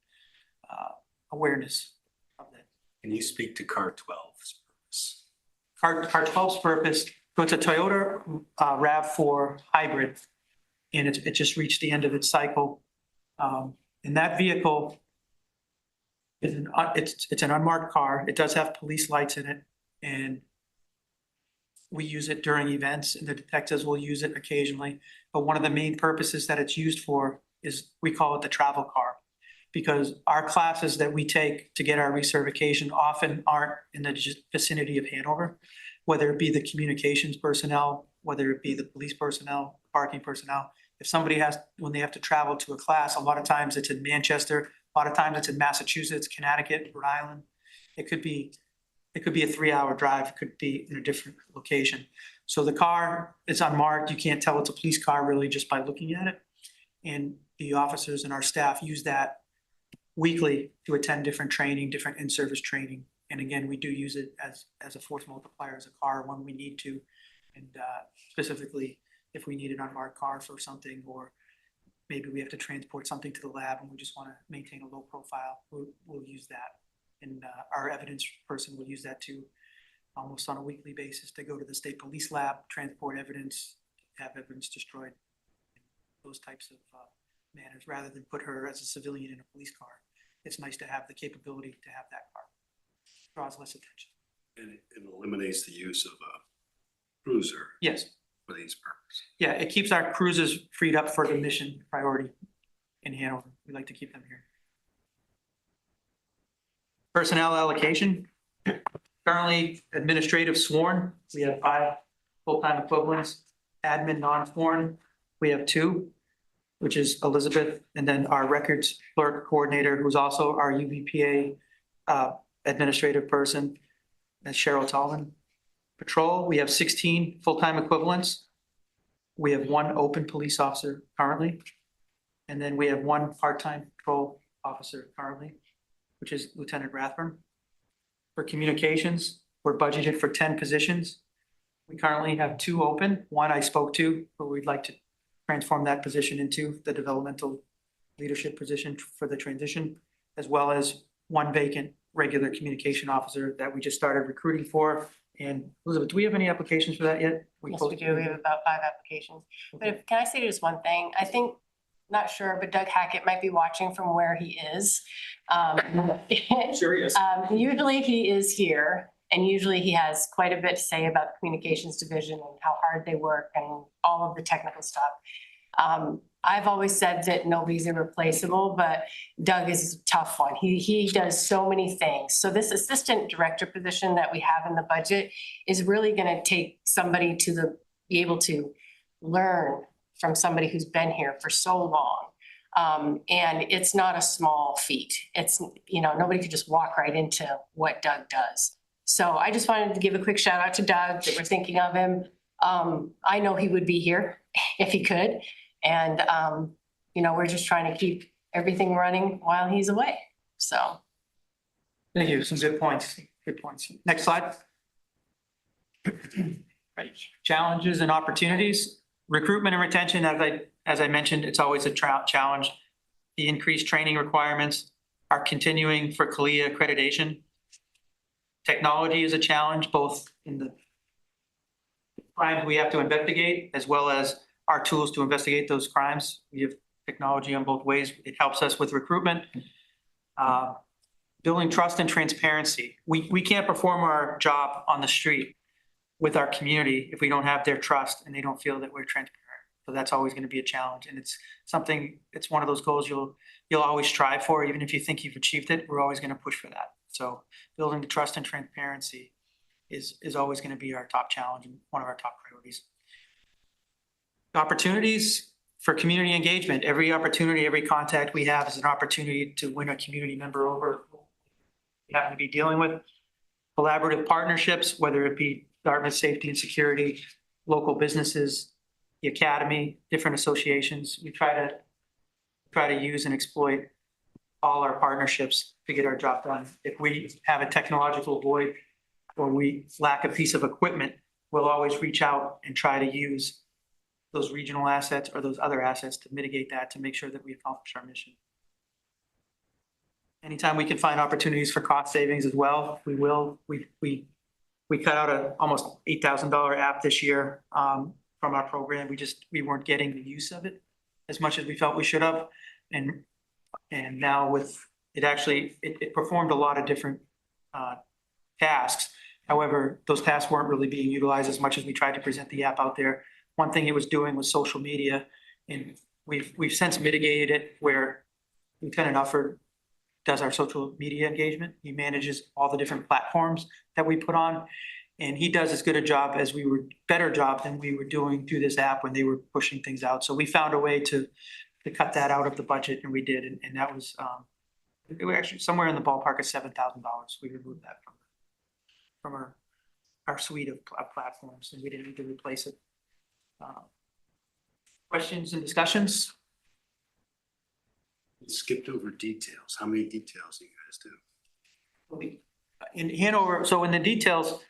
awareness of that. Can you speak to car 12's purpose? Car 12's purpose, so it's a Toyota RAV4 hybrid, and it just reached the end of its cycle. And that vehicle is it's an unmarked car. It does have police lights in it, and we use it during events, and the detectives will use it occasionally. But one of the main purposes that it's used for is we call it the travel car, because our classes that we take to get our recertification often aren't in the vicinity of Hanover, whether it be the communications personnel, whether it be the police personnel, parking personnel. If somebody when they have to travel to a class, a lot of times it's in Manchester, a lot of times it's in Massachusetts, Connecticut, Rhode Island. It could be a 3-hour drive, it could be in a different location. So the car is unmarked. You can't tell it's a police car really just by looking at it. And the officers and our staff use that weekly to attend different training, different in-service training. And again, we do use it as a force multiplier as a car when we need to. And specifically, if we need an unmarked car for something, or maybe we have to transport something to the lab and we just want to maintain a low profile, we'll use that. And our evidence person will use that too, almost on a weekly basis, to go to the state police lab, transport evidence, have evidence destroyed, those types of manners, rather than put her as a civilian in a police car. It's nice to have the capability to have that car. Draws less attention. And it eliminates the use of a cruiser. Yes. for these purposes. Yeah, it keeps our cruisers freed up for the mission priority in Hanover. We like to keep them here. Personnel allocation. Currently administrative sworn, we have 5 full-time equivalents. Admin non-sworn, we have 2, which is Elizabeth, and then our records clerk coordinator, who's also our UVPA administrative person, that's Cheryl Tallman. Patrol, we have 16 full-time equivalents. We have 1 open police officer currently. And then we have 1 part-time patrol officer currently, which is Lieutenant Rathburn. For communications, we're budgeted for 10 positions. We currently have 2 open. 1 I spoke to, but we'd like to transform that position into the developmental leadership position for the transition, as well as 1 vacant regular communication officer that we just started recruiting for. And Elizabeth, do we have any applications for that yet? Yes, we do. We have about 5 applications. But if, can I say just one thing? I think, not sure, but Doug Hackett might be watching from where he is. Sure he is. Usually he is here, and usually he has quite a bit to say about the communications division and how hard they work and all of the technical stuff. I've always said that nobody's irreplaceable, but Doug is a tough one. He does so many things. So this assistant director position that we have in the budget is really gonna take somebody to be able to learn from somebody who's been here for so long. And it's not a small feat. It's, you know, nobody could just walk right into what Doug does. So I just wanted to give a quick shout out to Doug that we're thinking of him. I know he would be here if he could. And, you know, we're just trying to keep everything running while he's away. So. Thank you. Some good points. Good points. Next slide. Right. Challenges and opportunities. Recruitment and retention, as I mentioned, it's always a challenge. The increased training requirements are continuing for CALIA accreditation. Technology is a challenge, both in the crimes we have to investigate, as well as our tools to investigate those crimes. We have technology on both ways. It helps us with recruitment. Building trust and transparency. We can't perform our job on the street with our community if we don't have their trust and they don't feel that we're transparent. So that's always going to be a challenge. And it's something, it's one of those goals you'll always strive for, even if you think you've achieved it, we're always going to push for that. So building the trust and transparency is always going to be our top challenge and one of our top priorities. Opportunities for community engagement. Every opportunity, every contact we have is an opportunity to win a community member over we happen to be dealing with. Collaborative partnerships, whether it be Dartmouth Safety and Security, local businesses, the academy, different associations. We try to use and exploit all our partnerships to get our job done. If we have a technological void or we lack a piece of equipment, we'll always reach out and try to use those regional assets or those other assets to mitigate that, to make sure that we accomplish our mission. Anytime we can find opportunities for cost savings as well, we will. We cut out a almost $8,000 app this year from our program. We weren't getting the use of it as much as we felt we should have. And now with it, actually, it performed a lot of different tasks. However, those tasks weren't really being utilized as much as we tried to present the app out there. One thing it was doing was social media, and we've since mitigated it where Lieutenant Ufford does our social media engagement. He manages all the different platforms that we put on, and he does as good a job as better job than we were doing through this app when they were pushing things out. So we found a way to cut that out of the budget, and we did, and that was it was actually somewhere in the ballpark of $7,000. We removed that from our suite of platforms, and we didn't need to replace it. Questions and discussions? We skipped over details. How many details do you guys do? In Hanover, so in the details,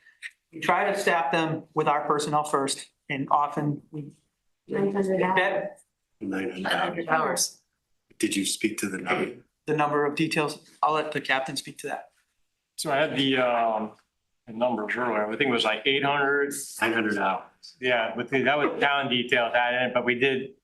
we try to staff them with our personnel first, and often we. 900 hours. 900 hours. Did you speak to the number? The number of details, I'll let the captain speak to that. So I had the numbers earlier. I think it was like 900 hours. Yeah, but that was town details added, but we did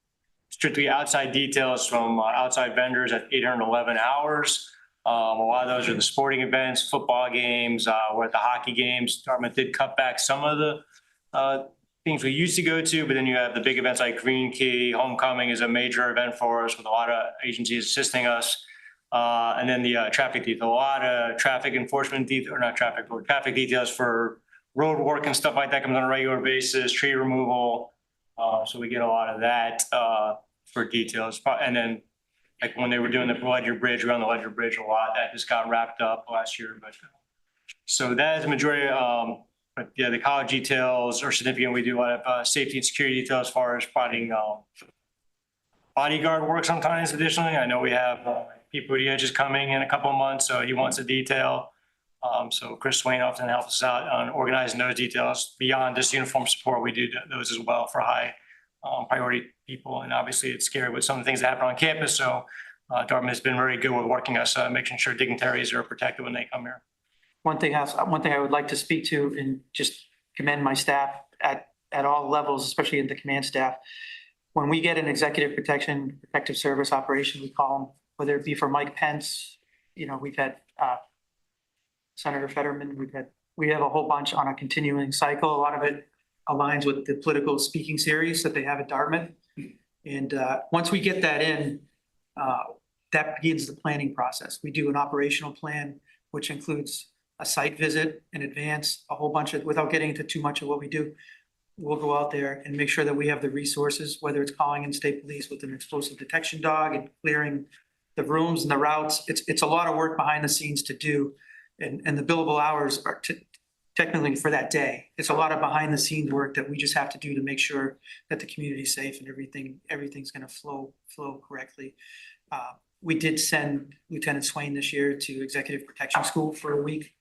strictly outside details from outside vendors at 811 hours. A lot of those are the sporting events, football games, we're at the hockey games. Dartmouth did cut back some of the things we used to go to, but then you have the big events like Green Key, Homecoming is a major event for us with a lot of agencies assisting us. And then the traffic detail, a lot of traffic enforcement detail, or not traffic, but traffic details for road work and stuff like that comes on a regular basis, tree removal. So we get a lot of that for details. And then like when they were doing the Ledger Bridge, around the Ledger Bridge a lot, that just got wrapped up last year. But so that is the majority. But yeah, the college details are significant. We do a lot of safety and security details as far as spotting bodyguard work sometimes additionally. I know we have Pete Buttigieg is coming in a couple of months, so he wants a detail. So Chris Swain often helps us out on organizing those details. Beyond just uniform support, we do those as well for high priority people. And obviously it's scary with some of the things that happen on campus. So Dartmouth has been very good with working us, making sure dignitaries are protected when they come here. One thing I would like to speak to and just commend my staff at all levels, especially in the command staff. When we get an executive protective service operation, we call them, whether it be for Mike Pence, we've had Senator Fetterman, we have a whole bunch on a continuing cycle. A lot of it aligns with the political speaking series that they have at Dartmouth. And once we get that in, that begins the planning process. We do an operational plan, which includes a site visit in advance, a whole bunch of, without getting into too much of what we do, we'll go out there and make sure that we have the resources, whether it's calling in state police with an explosive detection dog and clearing the rooms and the routes. It's a lot of work behind the scenes to do. And the billable hours are technically for that day. It's a lot of behind the scenes work that we just have to do to make sure that the community's safe and everything's gonna flow correctly. We did send Lieutenant Swain this year to Executive Protection School for a week.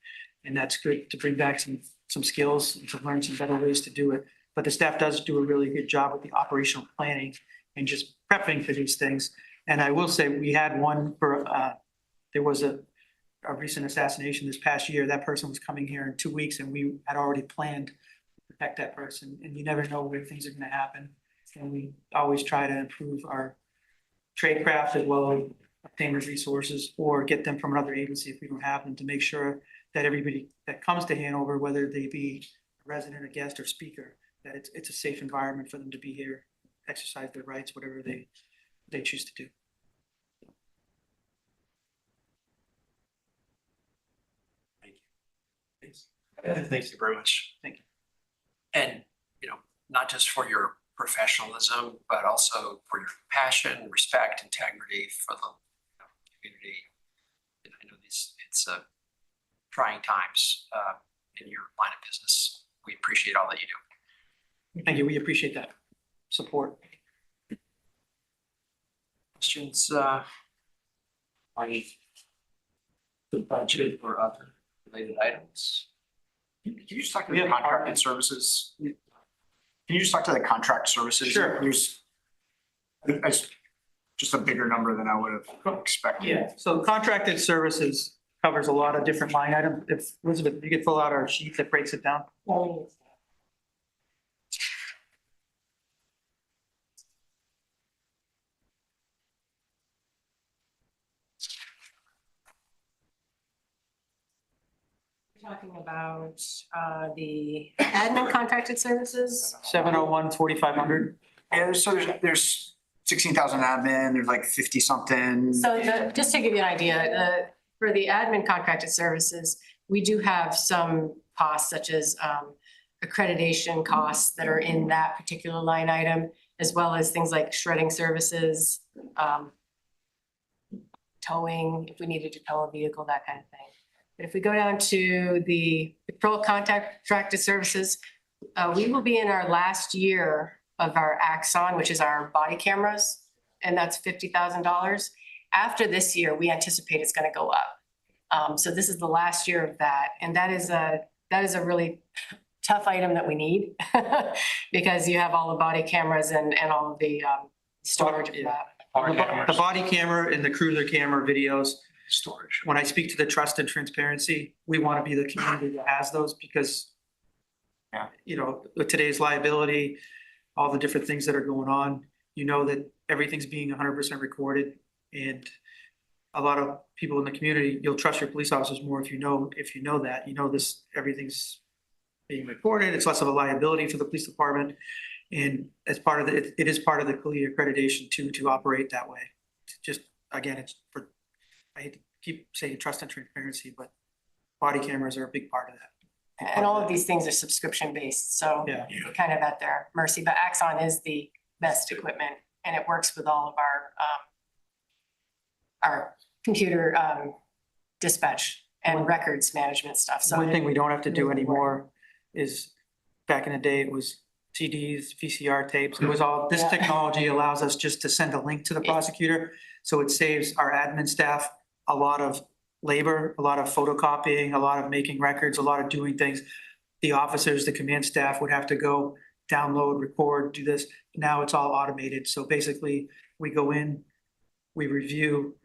And that's good to bring back some skills and to learn some better ways to do it. But the staff does do a really good job with the operational planning and just prepping for these things. And I will say we had one for, there was a recent assassination this past year. That person was coming here in 2 weeks and we had already planned to protect that person. And you never know where things are gonna happen. And we always try to improve our tradecraft as well as obtain the resources or get them from another agency if we don't have them, to make sure that everybody that comes to Hanover, whether they be a resident, a guest, or speaker, that it's a safe environment for them to be here, exercise their rights, whatever they choose to do. Thank you. Thank you very much. Thank you. And, not just for your professionalism, but also for your passion, respect, integrity for the community. I know it's trying times in your line of business. We appreciate all that you do. Thank you. We appreciate that support. Questions on the budget or other related items? Can you just talk to the contracted services? Can you just talk to the contract services? Sure. It's just a bigger number than I would have expected. Yeah, so contracted services covers a lot of different line items. If Elizabeth, you could fill out our sheet that breaks it down. Talking about the admin contracted services. 701, 4500. And so there's 16,000 admin, there's like 50 something. So just to give you an idea, for the admin contracted services, we do have some costs such as accreditation costs that are in that particular line item, as well as things like shredding services, towing, if we needed to tow a vehicle, that kind of thing. But if we go down to the patrol contracted services, we will be in our last year of our Axon, which is our body cameras, and that's $50,000. After this year, we anticipate it's going to go up. So this is the last year of that, and that is a really tough item that we need because you have all the body cameras and all of the storage of that. The body camera and the cruiser camera videos. Storage. When I speak to the trust and transparency, we want to be the community that has those because, with today's liability, all the different things that are going on, that everything's being 100% recorded, and a lot of people in the community, you'll trust your police officers more if you know that, this, everything's being reported. It's less of a liability for the police department. And as part of it is part of the CLIA accreditation to operate that way. Just, again, it's for, I hate to keep saying trust and transparency, but body cameras are a big part of that. And all of these things are subscription based, so Yeah. you're kind of at their mercy, but Axon is the best equipment and it works with all of our computer dispatch and records management stuff, so. One thing we don't have to do anymore is, back in the day, it was CDs, VCR tapes. It was all, this Yeah. technology allows us just to send a link to the prosecutor. So it saves our admin staff a lot of labor, a lot of photocopying, a lot of making records, a lot of doing things. The officers, the command staff would have to go download, record, do this. Now it's all automated. So basically, we go in, we review,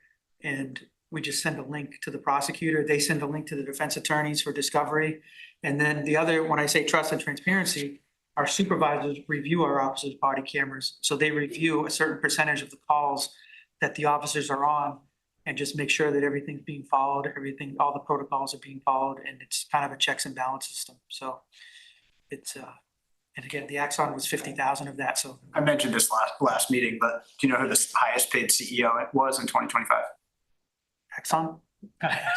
and we just send a link to the prosecutor. They send a link to the defense attorneys for discovery. And then the other, when I say trust and transparency, our supervisors review our officers' body cameras. So they review a certain percentage of the calls that the officers are on and just make sure that everything's being followed, everything, all the protocols are being followed, and it's kind of a checks and balance system. So it's, and again, the Axon was 50,000 of that, so. I mentioned this last meeting, but do you know who the highest paid CEO was in 2025? Axon? He had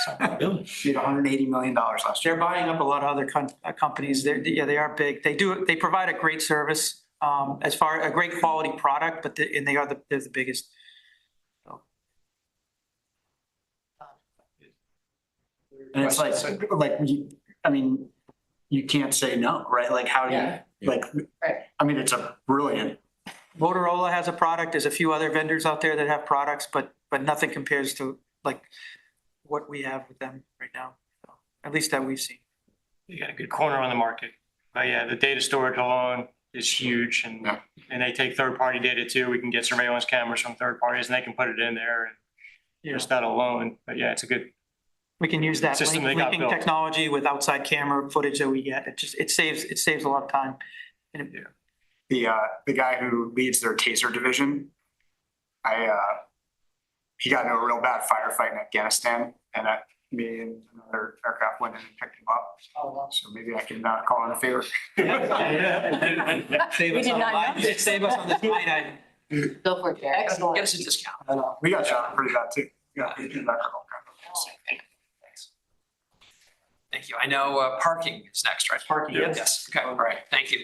$180 million last year. They're buying up a lot of other companies. They are big. They provide a great service, as far, a great quality product, but and they're the biggest. So. And it's I mean, you can't say no, right? Like how do you, I mean, it's a brilliant. Motorola has a product. There's a few other vendors out there that have products, but nothing compares to like what we have with them right now, so, at least that we've seen. You got a good corner on the market. But yeah, the data storage alone is huge and they take third-party data too. We can get surveillance cameras from third parties and they can put it in there and just that alone. But yeah, it's a good. We can use that system they got linking built. technology with outside camera footage that we get. It saves a lot of time. And The guy who leads their taser division, he got in a real bad firefight in Afghanistan, and me and another aircraft went in and picked him up. So maybe I can call in a favor. Save us on the line item. Go for it, Jared. Excellent. Give us a discount. I know. We got shot pretty bad too. Yeah. Thank you. I know parking is next, right? Parking, yes. Yes. Okay, all right. Thank you.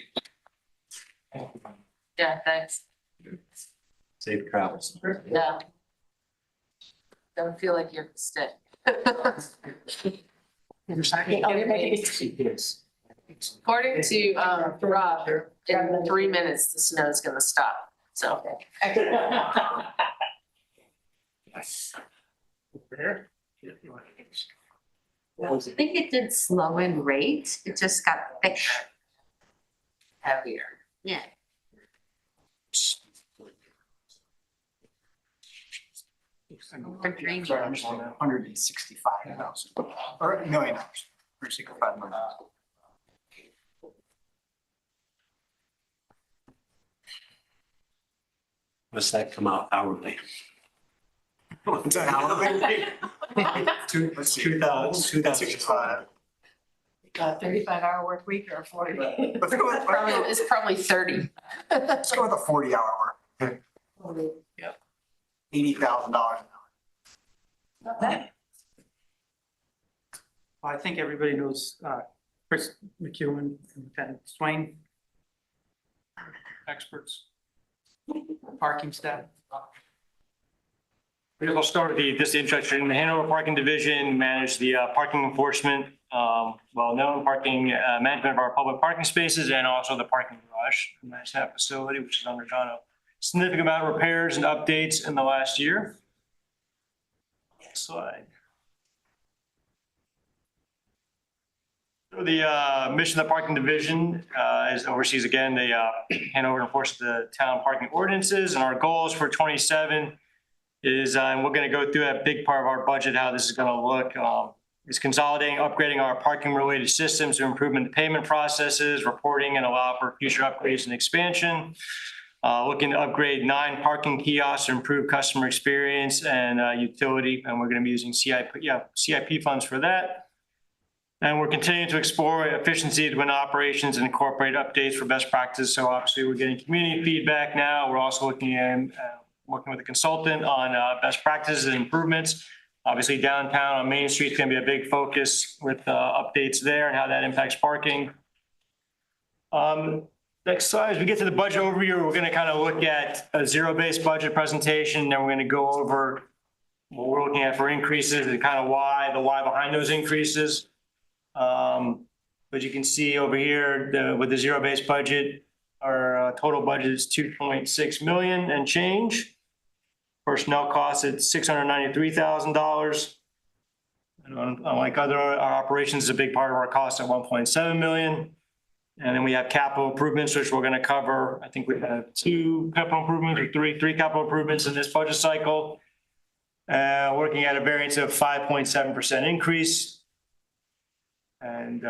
Yeah, thanks. Safe travels. Yeah. Don't feel like you're sick. According to Rob, in 3 minutes, the snow is gonna stop, so. I think it did slow in rate. It just got thicker. Heavier. Yeah. $165,000 or $1 million. $165 million. Does that come out hourly? Is that hourly? Let's see. 2,065. 35-hour work week or 40? It's probably 30. Let's go with a 40-hour work. Yep. $80,000 an hour. I think everybody knows Chris McEwen and Lieutenant Swain. Experts. Parking staff. I'll start with this introduction. In the Hanover Parking Division, manage the parking enforcement, well-known parking management of our public parking spaces and also the parking garage. Manage that facility, which has undergone a significant amount of repairs and updates in the last year. Next slide. So the mission of the parking division is oversees again the Hanover enforces the town parking ordinances, and our goals for 27 is, and we're going to go through that big part of our budget, how this is going to look, is consolidating, upgrading our parking related systems to improve the payment processes, reporting, and allow for future upgrades and expansion. Looking to upgrade 9 parking kiosks to improve customer experience and utility, and we're going to be using CIP funds for that. And we're continuing to explore efficiency within operations and incorporate updates for best practices. So obviously we're getting community feedback now. We're also looking at working with a consultant on best practices and improvements. Obviously downtown on Main Street is going to be a big focus with updates there and how that impacts parking. Next slide, as we get to the budget overview, we're going to kind of look at a zero-based budget presentation. Then we're going to go over what we're looking at for increases and kind of the why behind those increases. But you can see over here with the zero-based budget, our total budget is 2.6 million and change. Personnel costs at $693,000. Unlike our operations is a big part of our cost at 1.7 million. And then we have capital improvements, which we're going to cover. I think we have 2 capital improvements or three capital improvements in this budget cycle. Working at a variance of 5.7% increase. And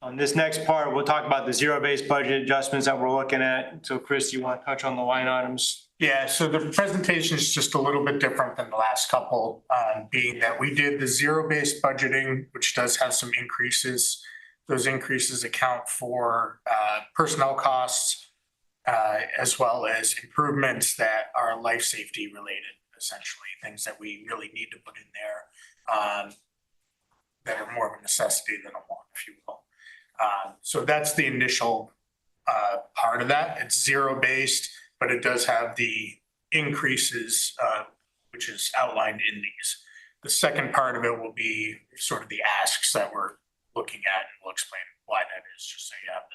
on this next part, we'll talk about the zero-based budget adjustments that we're looking at. So Chris, you want to touch on the line items? Yeah, so the presentation is just a little bit different than the last couple, being that we did the zero-based budgeting, which does have some increases. Those increases account for personnel costs, as well as improvements that are life safety related, essentially, things that we really need to put in there that are more of a necessity than a want, if you will. So that's the initial part of that. It's zero-based, but it does have the increases, which is outlined in these. The second part of it will be sort of the asks that we're looking at, and we'll explain why that is, just so you have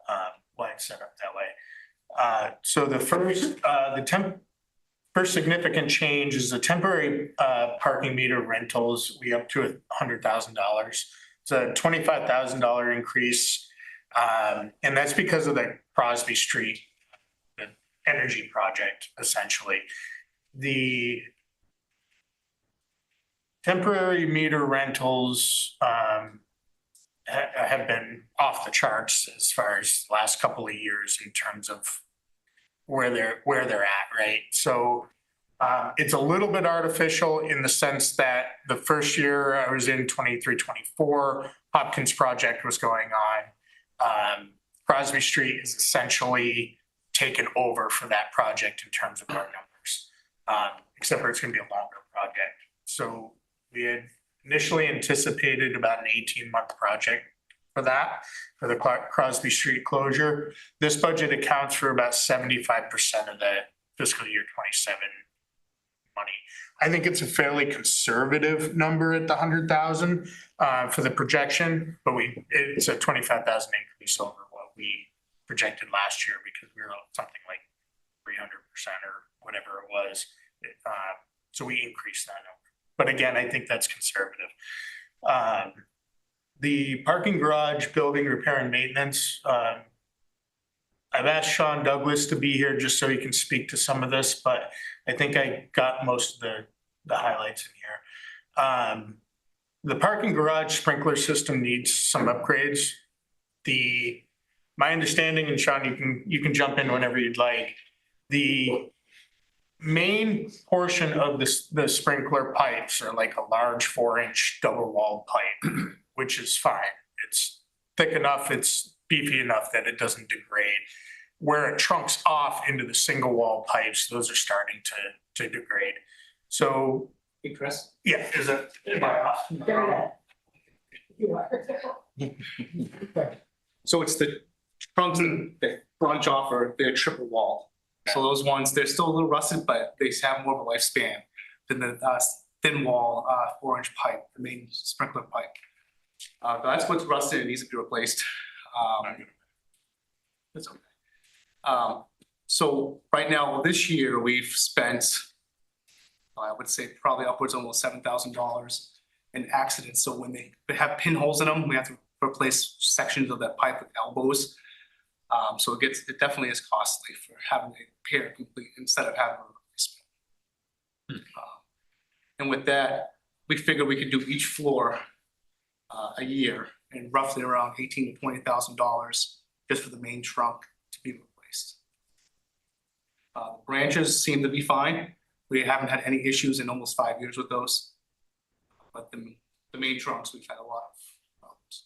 the line set up that way. So the first significant change is the temporary parking meter rentals. We up to $100,000. It's a $25,000 increase, and that's because of the Crosby Street energy project, essentially. The temporary meter rentals have been off the charts as far as the last couple of years in terms of where they're at, right? So it's a little bit artificial in the sense that the first year I was in 23-24, Hopkins project was going on. Crosby Street is essentially taken over for that project in terms of our numbers, except for it's going to be a longer project. So we had initially anticipated about an 18-month project for that, for the Crosby Street closure. This budget accounts for about 75% of the fiscal year 27 money. I think it's a fairly conservative number at the 100,000 for the projection, but it's a 25,000 increase over what we projected last year because we were something like 300% or whatever it was. So we increased that number. But again, I think that's conservative. The parking garage building repair and maintenance. I've asked Sean Douglas to be here just so he can speak to some of this, but I think I got most of the highlights in here. The parking garage sprinkler system needs some upgrades. My understanding, and Sean, you can jump in whenever you'd like. The main portion of the sprinkler pipes are like a large 4-inch double-walled pipe, which is fine. It's thick enough, it's beefy enough that it doesn't degrade. Where it trunks off into the single-wall pipes, those are starting to degrade. So, Hey, Chris? yeah, am I off? So it's the trunks that branch off, or they're triple wall. So those ones, they're still a little rusted, but they have more of a lifespan than the thin wall 4-inch pipe, the main sprinkler pipe. That's what's rusted and needs to be replaced. That's okay. So right now, this year, we've spent, I would say probably upwards of almost $7,000 in accidents. So when they have pinholes in them, we have to replace sections of that pipe with elbows. So it definitely is costly for having a repair complete instead of having a replacement. And with that, we figured we could do each floor a year and roughly around $18,000 to $20,000 just for the main trunk to be replaced. Branches seem to be fine. We haven't had any issues in almost 5 years with those. But the main trunks, we've had a lot of problems.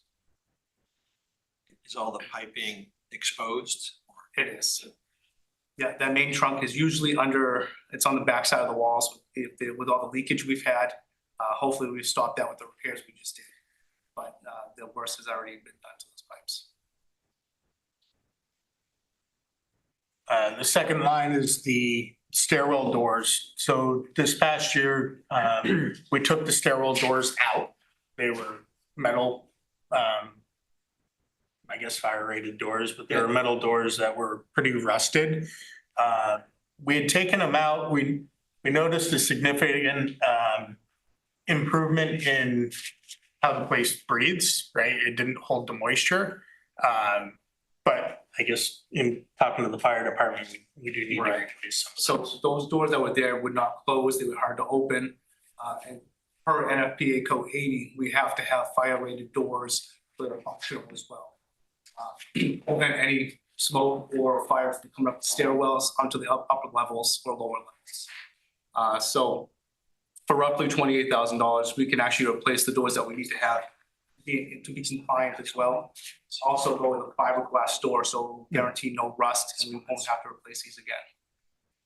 Is all the piping exposed? It is. Yeah, that main trunk is usually it's on the backside of the walls with all the leakage we've had. Hopefully we've stopped that with the repairs we just did. But the worst has already been done to those pipes. The second line is the stairwell doors. So this past year, we took the stairwell doors out. They were metal, I guess fire rated doors, but they were metal doors that were pretty rusted. We had taken them out. We noticed a significant improvement in how the place breathes, right? It didn't hold the moisture. But I guess in talking to the fire department, we do need to replace some of those. So those doors that were there would not close. They were hard to open. And per NFPA code 80, we have to have fire rated doors that are functional as well. Prevent any smoke or fire from coming up the stairwells onto the upper levels or lower levels. So for roughly $28,000, we can actually replace the doors that we need to have to be compliant as well. Also go with a fiberglass door, so guarantee no rust, and we won't have to replace these again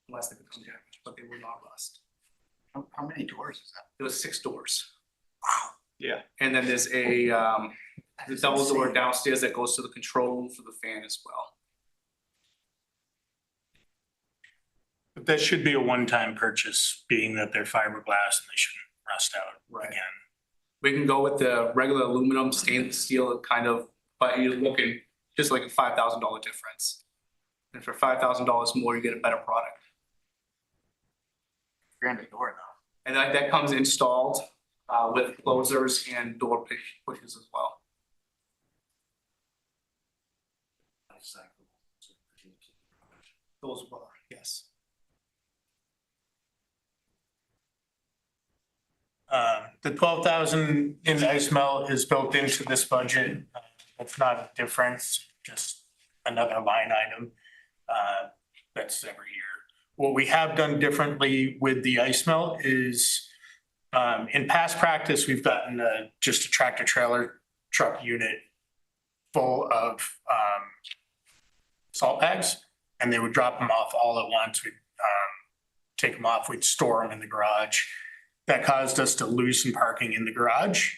unless they become damaged, but they will not rust. How many doors is that? There was 6 doors. Wow. Yeah. And then there's a the double door downstairs that goes to the control room for the fan as well. But that should be a one-time purchase, being that they're fiberglass and they shouldn't rust out again. We can go with the regular aluminum, stainless steel, kind of, but you're looking just like a $5,000 difference. And for $5,000 more, you get a better product. Grand a door though. And that comes installed with closers and door pushes as well. Those were, yes. The 12,000 in ice melt is built into this budget. It's not a difference, just another line item. That's every year. What we have done differently with the ice melt is, in past practice, we've gotten just a tractor trailer truck unit full of salt bags, and they would drop them off all at once. We'd take them off, we'd store them in the garage. That caused us to lose some parking in the garage.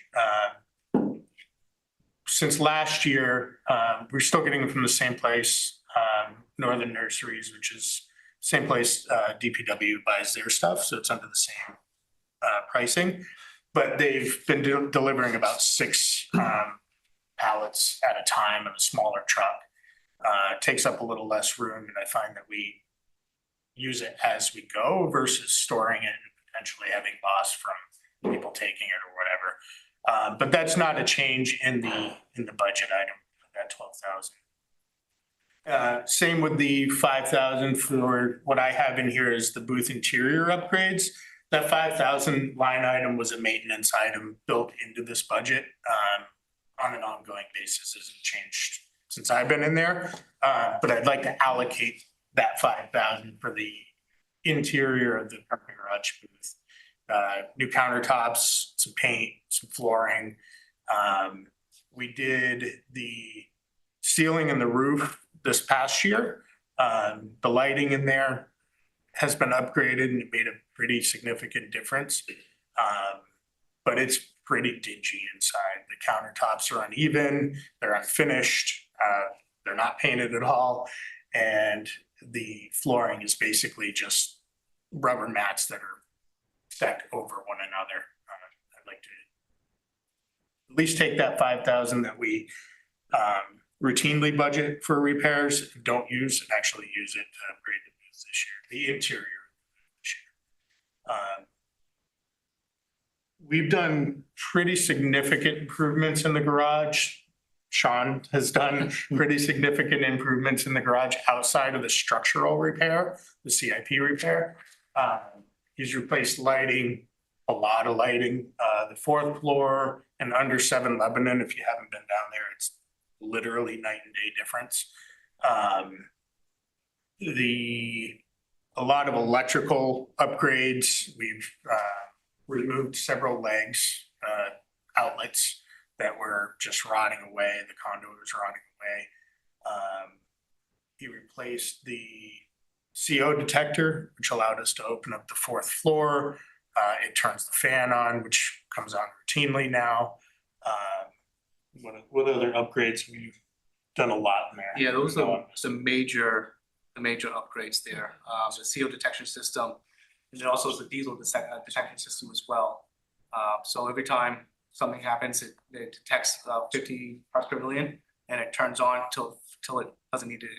Since last year, we're still getting them from the same place, Northern Nurseries, which is same place DPW buys their stuff, so it's under the same pricing. But they've been delivering about 6 pallets at a time in a smaller truck. Takes up a little less room, and I find that we use it as we go versus storing it and potentially having loss from people taking it or whatever. But that's not a change in the budget item, that 12,000. Same with the 5,000 for what I have in here is the booth interior upgrades. That 5,000 line item was a maintenance item built into this budget on an ongoing basis. Hasn't changed since I've been in there. But I'd like to allocate that 5,000 for the interior of the parking garage booth. New countertops, some paint, some flooring. We did the ceiling and the roof this past year. The lighting in there has been upgraded and it made a pretty significant difference. But it's pretty dingy inside. The countertops are uneven, they're unfinished, they're not painted at all. And the flooring is basically just rubber mats that are stacked over one another. I'd like to at least take that 5,000 that we routinely budget for repairs, don't use, and actually use it to upgrade the booth this year, the interior this year. We've done pretty significant improvements in the garage. Sean has done pretty significant improvements in the garage outside of the structural repair, the CIP repair. He's replaced lighting, a lot of lighting. The 4th floor and under 7 Lebanon, if you haven't been down there, it's literally night and day difference. A lot of electrical upgrades. We've removed several legs, outlets that were just rotting away, the conduit was rotting away. He replaced the CO detector, which allowed us to open up the 4th floor. It turns the fan on, which comes on routinely now. What other upgrades? We've done a lot in there. Yeah, those are the major upgrades there. The CO detection system, and then also the diesel detection system as well. So every time something happens, it detects 50 parts per million, and it turns on till it doesn't need it anymore.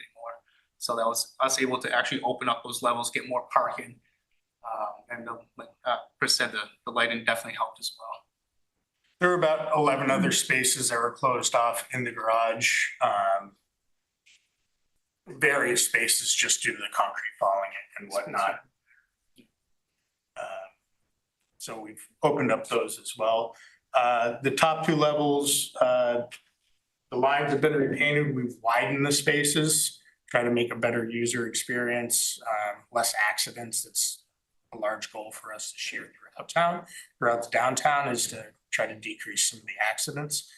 So that was us able to actually open up those levels, get more parking, and the lighting definitely helped as well. There were about 11 other spaces that were closed off in the garage. Various spaces just due to the concrete falling and whatnot. So we've opened up those as well. The top 2 levels, the lines have been repainted. We've widened the spaces, try to make a better user experience, less accidents. That's a large goal for us this year throughout the downtown, is to try to decrease some of the accidents.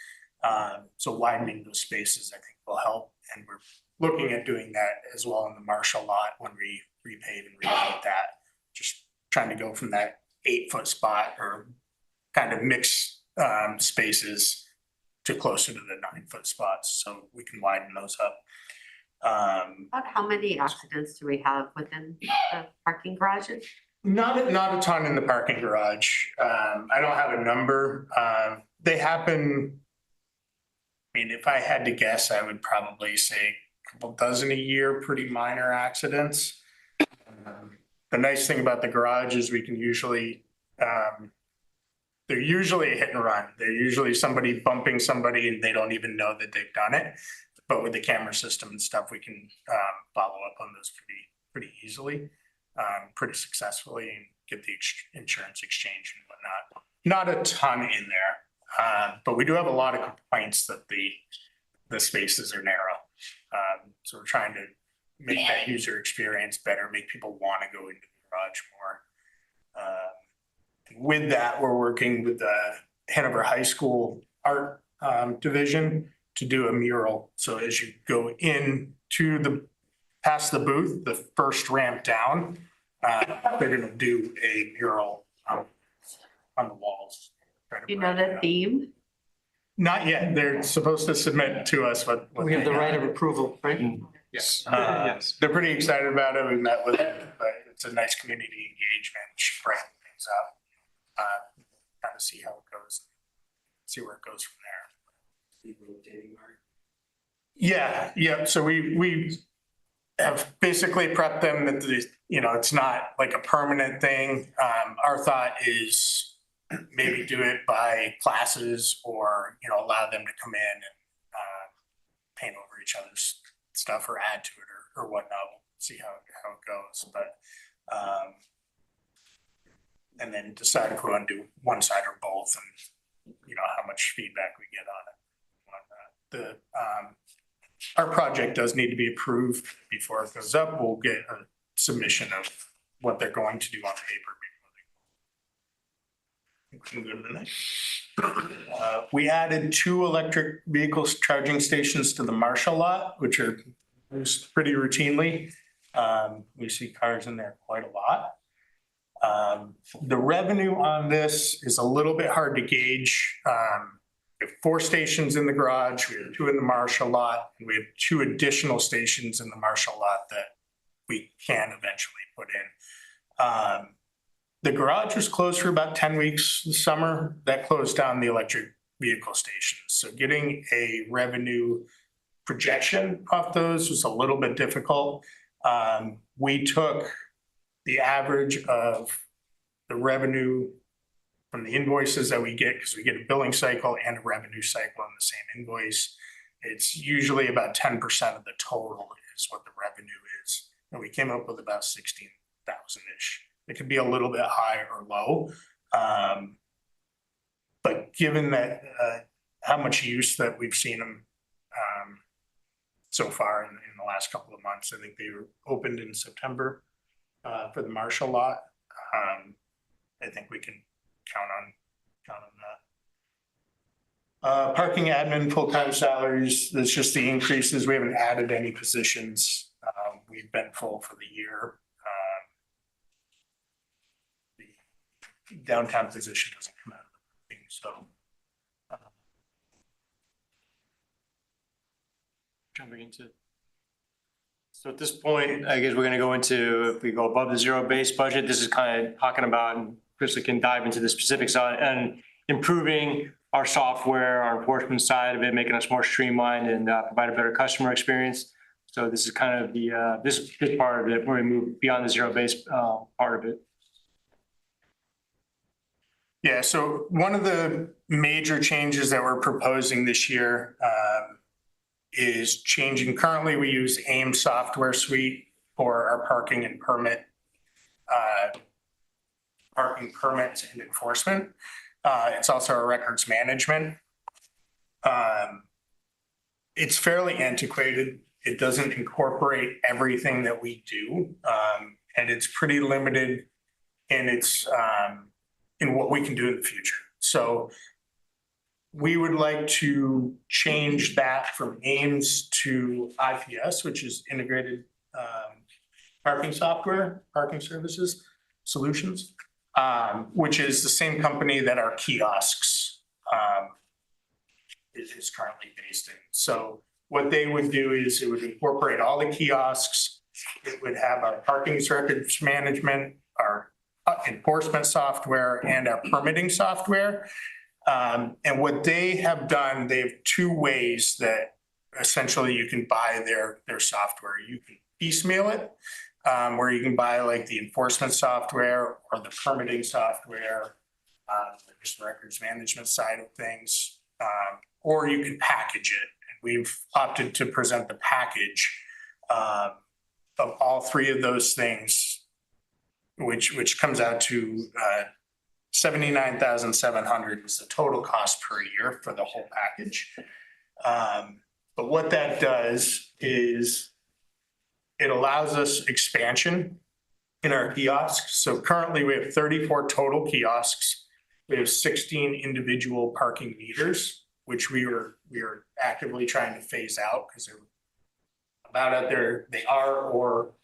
So widening those spaces, I think, will help. And we're looking at doing that as well in the Marshall lot when we repave and repaint that. Just trying to go from that 8-foot spot or kind of mix spaces to closer to the 9-foot spots, so we can widen those up. About how many accidents do we have within the parking garages? Not a ton in the parking garage. I don't have a number. They happen. I mean, if I had to guess, I would probably say a couple dozen a year, pretty minor accidents. The nice thing about the garage is we can usually, they're usually a hit and run. They're usually somebody bumping somebody and they don't even know that they've done it. But with the camera system and stuff, we can follow up on those pretty easily, pretty successfully, and get the insurance exchange and whatnot. Not a ton in there, but we do have a lot of complaints that the spaces are narrow. So we're trying to make that user experience better, make people want to go into the garage more. With that, we're working with the Hanover High School art division to do a mural. So as you go in to past the booth, the first ramp down, they're gonna do a mural on the walls. You know the theme? Not yet. They're supposed to submit to us what We have the right of approval, right? Yes. They're pretty excited about it. We met with them, but it's a nice community engagement, brighten things up. Kind of see how it goes, see where it goes from there. Yeah. So we have basically prepped them that it's not like a permanent thing. Our thought is maybe do it by classes, or allow them to come in and paint over each other's stuff or add to it or whatnot. We'll see how it goes, but and then decide if we want to do one side or both, and how much feedback we get on it. Our project does need to be approved before it goes up. We'll get a submission of what they're going to do on paper before they go to the next. We added 2 electric vehicles charging stations to the Marshall lot, which are used pretty routinely. We see cars in there quite a lot. The revenue on this is a little bit hard to gauge. We have 4 stations in the garage, we have 2 in the Marshall lot, and we have 2 additional stations in the Marshall lot that we can eventually put in. The garage was closed for about 10 weeks this summer. That closed down the electric vehicle stations. So getting a revenue projection off those was a little bit difficult. We took the average of the revenue from the invoices that we get, because we get a billing cycle and a revenue cycle on the same invoice. It's usually about 10% of the total is what the revenue is. And we came up with about 16,000-ish. It could be a little bit high or low. But given that how much use that we've seen them so far in the last couple of months, I think they were opened in September for the Marshall lot. I think we can count on Parking admin, full-time salaries, that's just the increases. We haven't added any positions. We've been full for the year. The downtown position doesn't come out of the thing, so. Jumping into. So at this point, I guess we're gonna go into, if we go above the zero-based budget, this is kind of talking about, and Krista can dive into the specifics on, and improving our software, our enforcement side of it, making us more streamlined and provide a better customer experience. So this is kind of the, this part of it, where we move beyond the zero-based part of it. Yeah, so one of the major changes that we're proposing this year is changing. Currently, we use AIM software suite for our parking and permits and enforcement. It's also our records management. It's fairly antiquated. It doesn't incorporate everything that we do, and it's pretty limited in its in what we can do in the future. So we would like to change that from AIMS to IPS, which is integrated parking software, parking services solutions, which is the same company that our kiosks is currently based in. So what they would do is it would incorporate all the kiosks. It would have our parking records management, our enforcement software, and our permitting software. And what they have done, they have two ways that essentially you can buy their software. You can piecemeal it, where you can buy like the enforcement software or the permitting software, just the records management side of things, or you can package it. And we've opted to present the package of all three of those things, which comes out to $79,700 is the total cost per year for the whole package. But what that does is it allows us expansion in our kiosks. So currently we have 34 total kiosks. We have 16 individual parking meters, which we are actively trying to phase out because they're about at they are or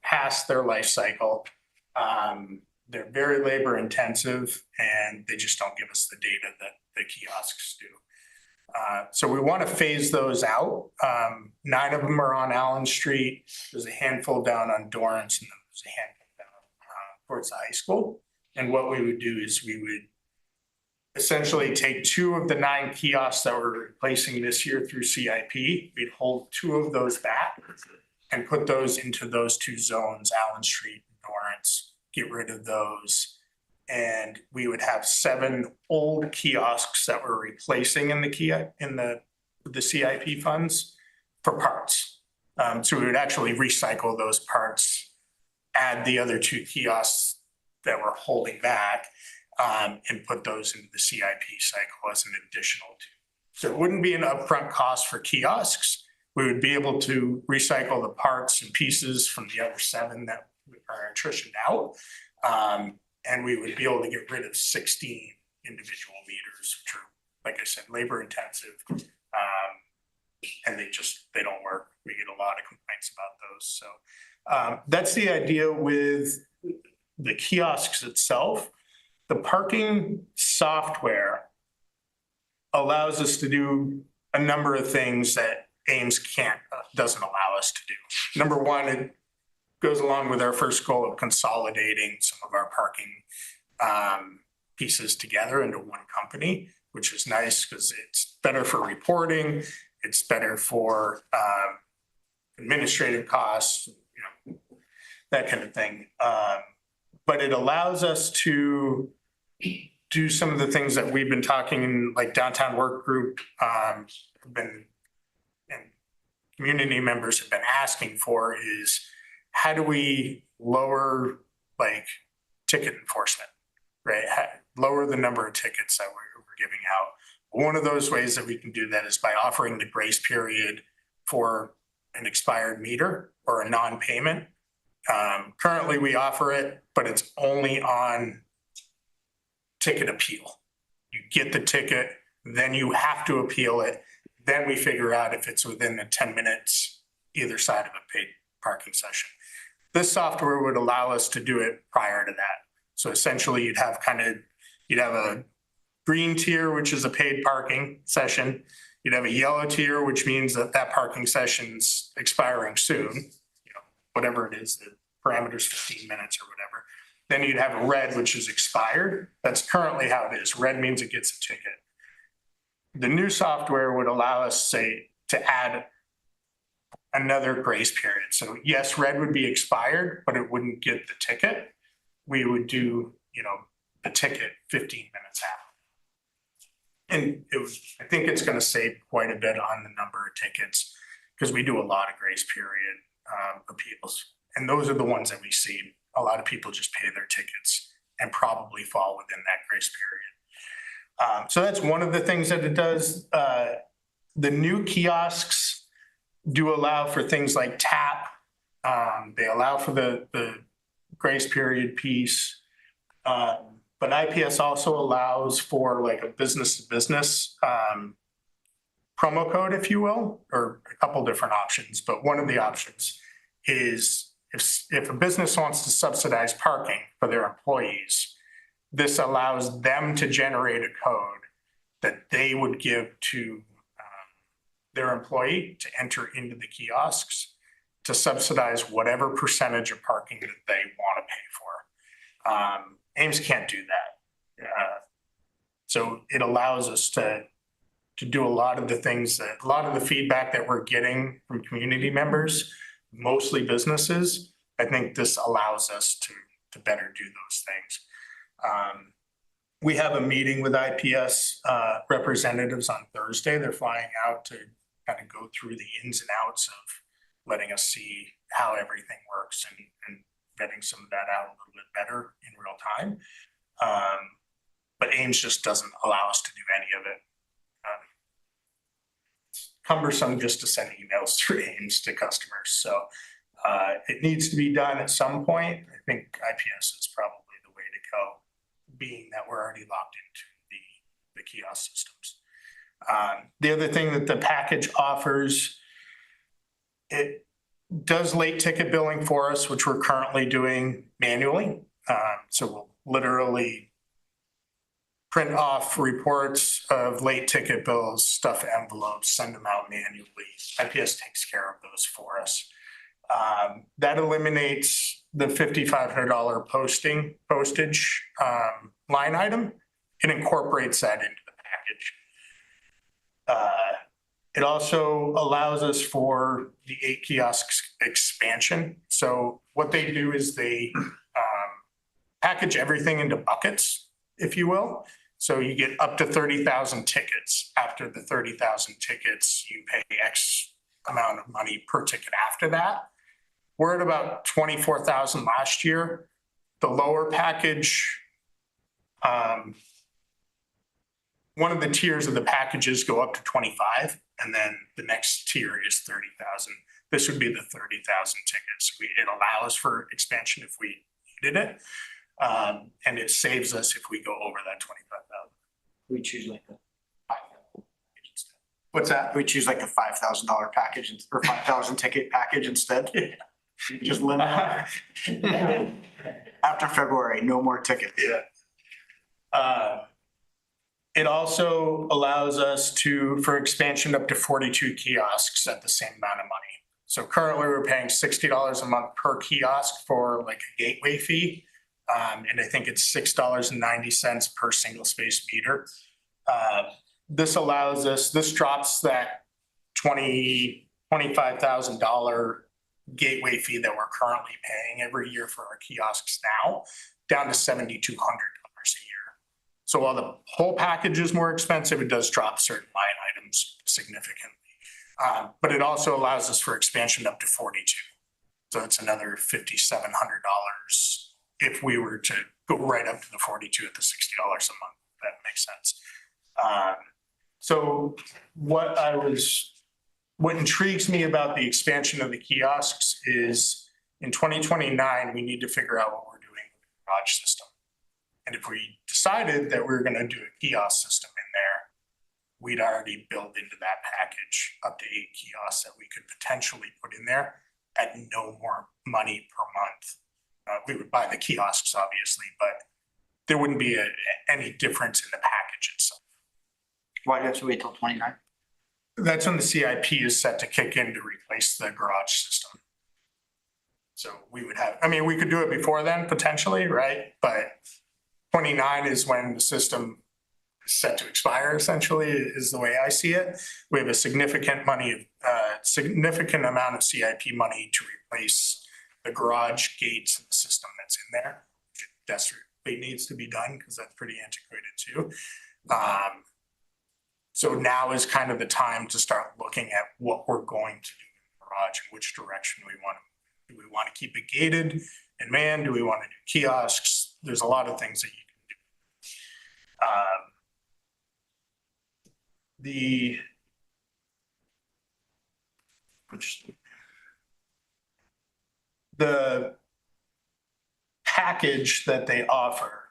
past their life cycle. They're very labor intensive and they just don't give us the data that the kiosks do. So we want to phase those out. 9 of them are on Allen Street. There's a handful down on Dorrance, and there's a handful down towards the high school. And what we would do is we would essentially take 2 of the 9 kiosks that we're replacing this year through CIP. We'd hold 2 of those back and put those into those 2 zones, Allen Street and Dorrance. Get rid of those, and we would have 7 old kiosks that we're replacing in the CIP funds for parts. So we would actually recycle those parts, add the other 2 kiosks that we're holding back, and put those into the CIP cycle as an additional 2. So it wouldn't be an upfront cost for kiosks. We would be able to recycle the parts and pieces from the other 7 that are attritioned out, and we would be able to get rid of 16 individual meters, which are, like I said, labor intensive, and they don't work. We get a lot of complaints about those. So that's the idea with the kiosks itself. The parking software allows us to do a number of things that AIMS doesn't allow us to do. Number one, it goes along with our first goal of consolidating some of our parking pieces together into one company, which is nice because it's better for reporting, it's better for administrative costs, that kind of thing. But it allows us to do some of the things that we've been talking in, like downtown work group, and community members have been asking for, is how do we lower like ticket enforcement, right? Lower the number of tickets that we're giving out. One of those ways that we can do that is by offering the grace period for an expired meter or a non-payment. Currently we offer it, but it's only on ticket appeal. You get the ticket, then you have to appeal it. Then we figure out if it's within the 10 minutes either side of a paid parking session. This software would allow us to do it prior to that. So essentially you'd have a green tier, which is a paid parking session. You'd have a yellow tier, which means that parking session's expiring soon, whatever it is, the parameter's 15 minutes or whatever. Then you'd have a red, which is expired. That's currently how it is. Red means it gets a ticket. The new software would allow us, say, to add another grace period. So yes, red would be expired, but it wouldn't get the ticket. We would do, the ticket 15 minutes after. And I think it's going to save quite a bit on the number of tickets because we do a lot of grace period appeals. And those are the ones that we see. A lot of people just pay their tickets and probably fall within that grace period. So that's one of the things that it does. The new kiosks do allow for things like tap. They allow for the grace period piece. But IPS also allows for like a business to business promo code, if you will, or a couple different options. But one of the options is if a business wants to subsidize parking for their employees, this allows them to generate a code that they would give to their employee to enter into the kiosks to subsidize whatever percentage of parking that they want to pay for. Ames can't do that. So it allows us to do a lot of the things a lot of the feedback that we're getting from community members, mostly businesses. I think this allows us to better do those things. We have a meeting with IPS representatives on Thursday. They're flying out to kind of go through the ins and outs of letting us see how everything works and vetting some of that out a little bit better in real time. But Ames just doesn't allow us to do any of it. It's cumbersome just to send emails through Ames to customers. So it needs to be done at some point. I think IPS is probably the way to go, being that we're already locked into the kiosk systems. The other thing that the package offers, it does late ticket billing for us, which we're currently doing manually. So we'll literally print off reports of late ticket bills, stuff envelopes, send them out manually. IPS takes care of those for us. That eliminates the $5,500 postage line item. It incorporates that into the package. It also allows us for the 8 kiosks expansion. So what they do is they package everything into buckets, if you will. So you get up to 30,000 tickets. After the 30,000 tickets, you pay X amount of money per ticket after that. We're at about 24,000 last year. The lower package, one of the tiers of the packages go up to 25, and then the next tier is 30,000. This would be the 30,000 tickets. It allows for expansion if we needed it, and it saves us if we go over that 25,000. We choose like a What's that? We choose like a $5,000 package or 5,000 ticket package instead. Just limit it. After February, no more tickets. Yeah. It also allows us for expansion up to 42 kiosks at the same amount of money. So currently we're paying $60 a month per kiosk for like a gateway fee. And I think it's $6.90 per single space meter. This allows us, this drops that $25,000 gateway fee that we're currently paying every year for our kiosks now down to $7,200 a year. So while the whole package is more expensive, it does drop certain line items significantly. But it also allows us for expansion up to 42. So it's another $5,700 if we were to go right up to the 42 at the $60 a month. That makes sense. So what intrigues me about the expansion of the kiosks is in 2029, we need to figure out what we're doing with the garage system. And if we decided that we're going to do a kiosk system in there, we'd already built into that package up to 8 kiosks that we could potentially put in there at no more money per month. We would buy the kiosks, obviously, but there wouldn't be any difference in the package itself. Why do you have to wait till 29? That's when the CIP is set to kick in to replace the garage system. So we would have, I mean, we could do it before then potentially, right? But 29 is when the system is set to expire, essentially, is the way I see it. We have a significant amount of CIP money to replace the garage gates and the system that's in there. If it desperately needs to be done, because that's pretty antiquated too. So now is kind of the time to start looking at what we're going to do in the garage and which direction we want to. Do we want to keep it gated and manned? Do we want to do kiosks? There's a lot of things that you can do. The package that they offer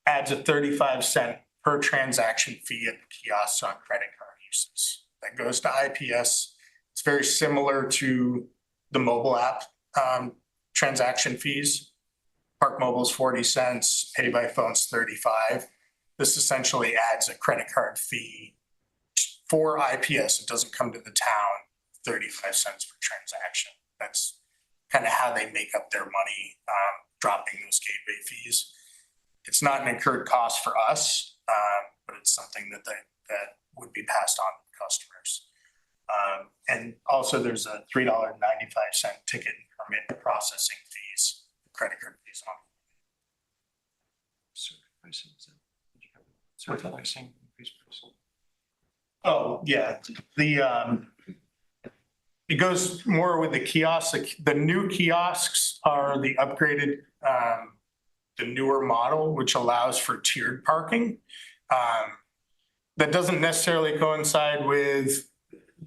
adds a 35-cent per transaction fee at the kiosks on credit card uses. That goes to IPS. It's very similar to the mobile app transaction fees. Park Mobile's 40 cents, Pay by Phone's 35. This essentially adds a credit card fee for IPS. It doesn't come to the town, 35 cents per transaction. That's kind of how they make up their money, dropping those gateway fees. It's not an incurred cost for us, but it's something that would be passed on to customers. And also there's a $3.95 ticket and permit processing fees, credit card fees on. Oh, yeah, it goes more with the kiosks. The new kiosks are the upgraded, the newer model, which allows for tiered parking. That doesn't necessarily coincide with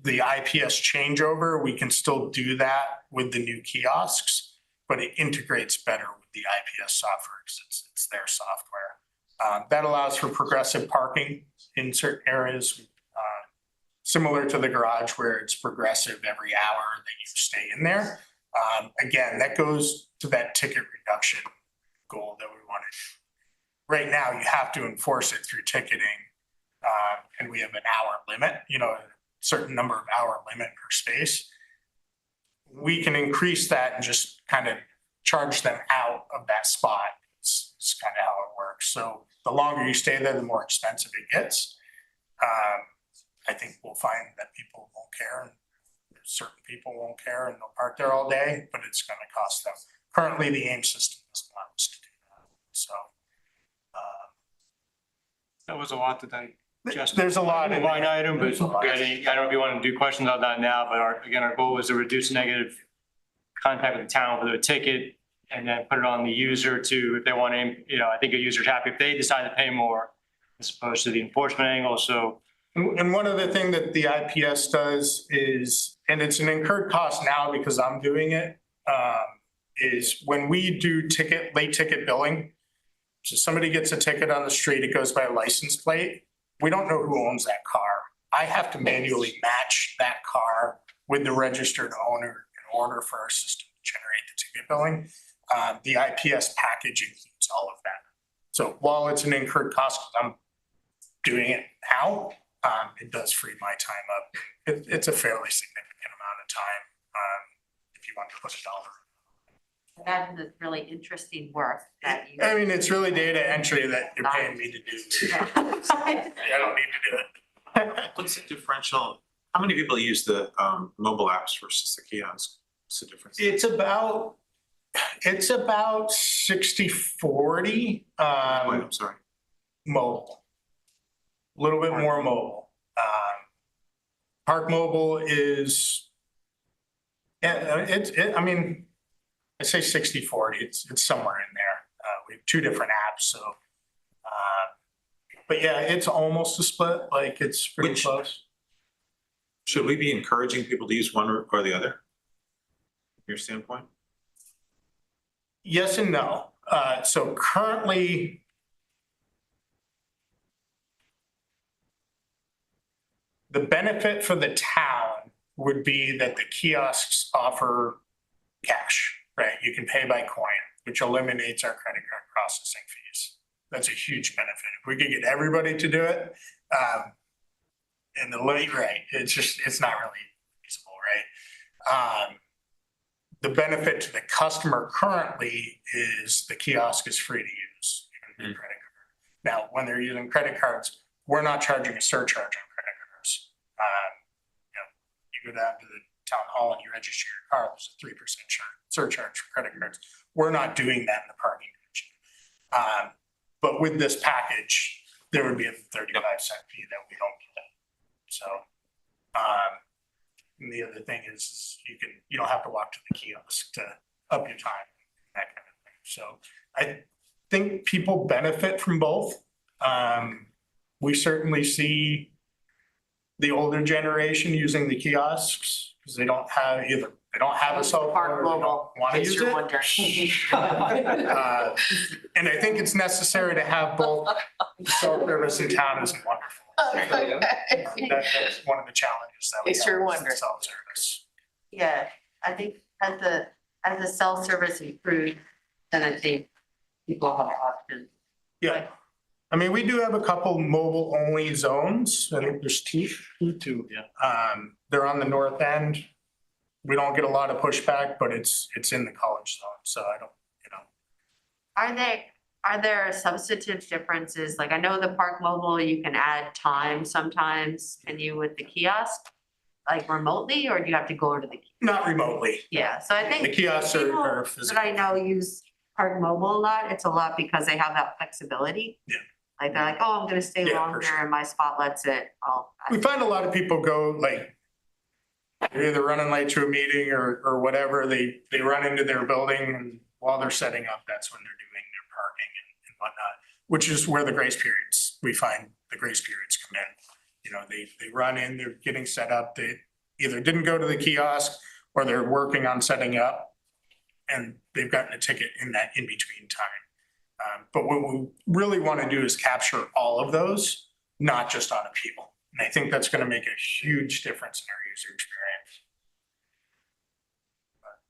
the IPS changeover. We can still do that with the new kiosks, but it integrates better with the IPS software because it's their software. That allows for progressive parking in certain areas, similar to the garage where it's progressive every hour that you stay in there. Again, that goes to that ticket reduction goal that we want to do. Right now, you have to enforce it through ticketing, and we have an hour limit, a certain number of hour limit per space. We can increase that and just kind of charge them out of that spot. It's kind of how it works. So the longer you stay there, the more expensive it gets. I think we'll find that people won't care, and certain people won't care, and they'll park there all day, but it's going to cost them. Currently, the AIM system doesn't allow us to do that. So that was a lot to digest. There's a lot in line item, but I don't know if you want to do questions on that now, but our goal was to reduce negative contact with the town with a ticket and then put it on the user to, if they want to, I think a user's happy if they decide to pay more as opposed to the enforcement angle. So. And one other thing that the IPS does is, and it's an incurred cost now because I'm doing it, is when we do late ticket billing, so somebody gets a ticket on the street, it goes by a license plate. We don't know who owns that car. I have to manually match that car with the registered owner in order for our system to generate the ticket billing. The IPS package includes all of that. So while it's an incurred cost, I'm doing it now, it does free my time up. It's a fairly significant amount of time if you want to put a dollar. That is really interesting work that you. I mean, it's really data entry that you're paying me to do. I don't need to do it. What's the differential? How many people use the mobile apps versus the kiosk? What's the difference? It's about 60-40. I'm sorry. Mobile. A little bit more mobile. Park Mobile is, I mean, I say 60-40. It's somewhere in there. We have two different apps, so. But yeah, it's almost a split. Like it's pretty close. Should we be encouraging people to use one or the other? From your standpoint? Yes and no. So currently, The benefit for the town would be that the kiosks offer cash, right? You can pay by coin, which eliminates our credit card processing fees. That's a huge benefit. If we could get everybody to do it, and the late rate, it's not really feasible, right? The benefit to the customer currently is the kiosk is free to use, even the credit card. Now, when they're using credit cards, we're not charging a surcharge on credit cards. You go down to the town hall and you register your car, there's a 3% surcharge for credit cards. We're not doing that in the parking division. But with this package, there would be a 35-cent fee that we don't get. So, and the other thing is you don't have to walk to the kiosk to up your time, that kind of thing. So I think people benefit from both. We certainly see the older generation using the kiosks because they don't have a cell phone or they don't want to use it. And I think it's necessary to have both. Self-service in town is wonderful. That's one of the challenges that we have with self-service. Yeah, I think as the self-service improves, then I think people have options. Yeah. I mean, we do have a couple mobile-only zones. I think there's two. Yeah. They're on the north end. We don't get a lot of pushback, but it's in the college zone, so I don't, Are there substantive differences? Like I know the Park Mobile, you can add time sometimes. Can you with the kiosk, like remotely, or do you have to go to the? Not remotely. Yeah, so I think The kiosks are physical. that I know use Park Mobile a lot. It's a lot because they have that flexibility. Yeah. Like they're like, oh, I'm gonna stay Yeah, longer for sure. and my spot lets it. We find a lot of people go like, they're either running late to a meeting or whatever, they run into their building and while they're setting up, that's when they're doing their parking and whatnot, which is where the grace periods, we find the grace periods come in. They run in, they're getting set up, they either didn't go to the kiosk or they're working on setting up and they've gotten a ticket in that in-between time. But what we really want to do is capture all of those, not just on appeal. And I think that's going to make a huge difference in our user experience.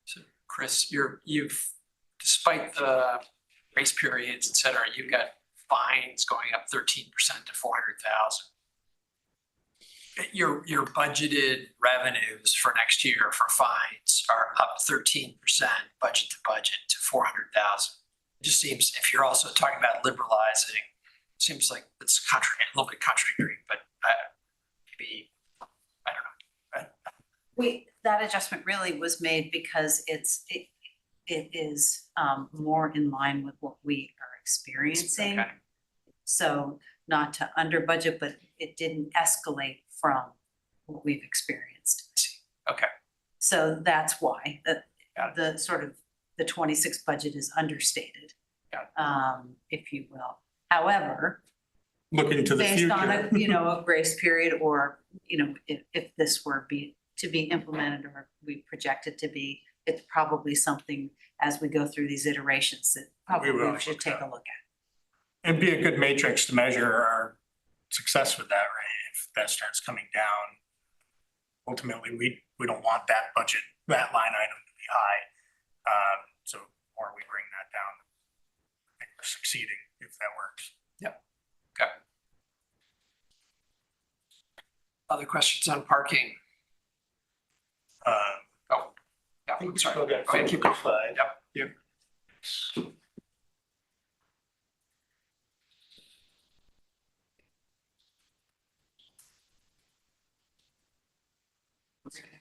So Chris, you've, despite the grace periods, et cetera, you've got fines going up 13% to 400,000. Your budgeted revenues for next year for fines are up 13% budget to budget to 400,000. It just seems, if you're also talking about liberalizing, seems like it's a little bit contradictory, but maybe, I don't know. That adjustment really was made because it is more in line with what we are experiencing. Okay. So not to under budget, but it didn't escalate from what we've experienced. Okay. So that's why the sort of the 26 budget is understated, if you will. However, looking to the based on future. a grace period, or if this were to be implemented or we project it to be, it's probably something as we go through these iterations that probably we should take a look at. It'd be a good matrix to measure our success with that, right? If that starts coming down, ultimately we don't want that budget, that line item to be high. So the more we bring that down, I think we're succeeding if that works. Yep. Okay. Other questions on parking? I'm sorry. Go ahead, keep going. Yep.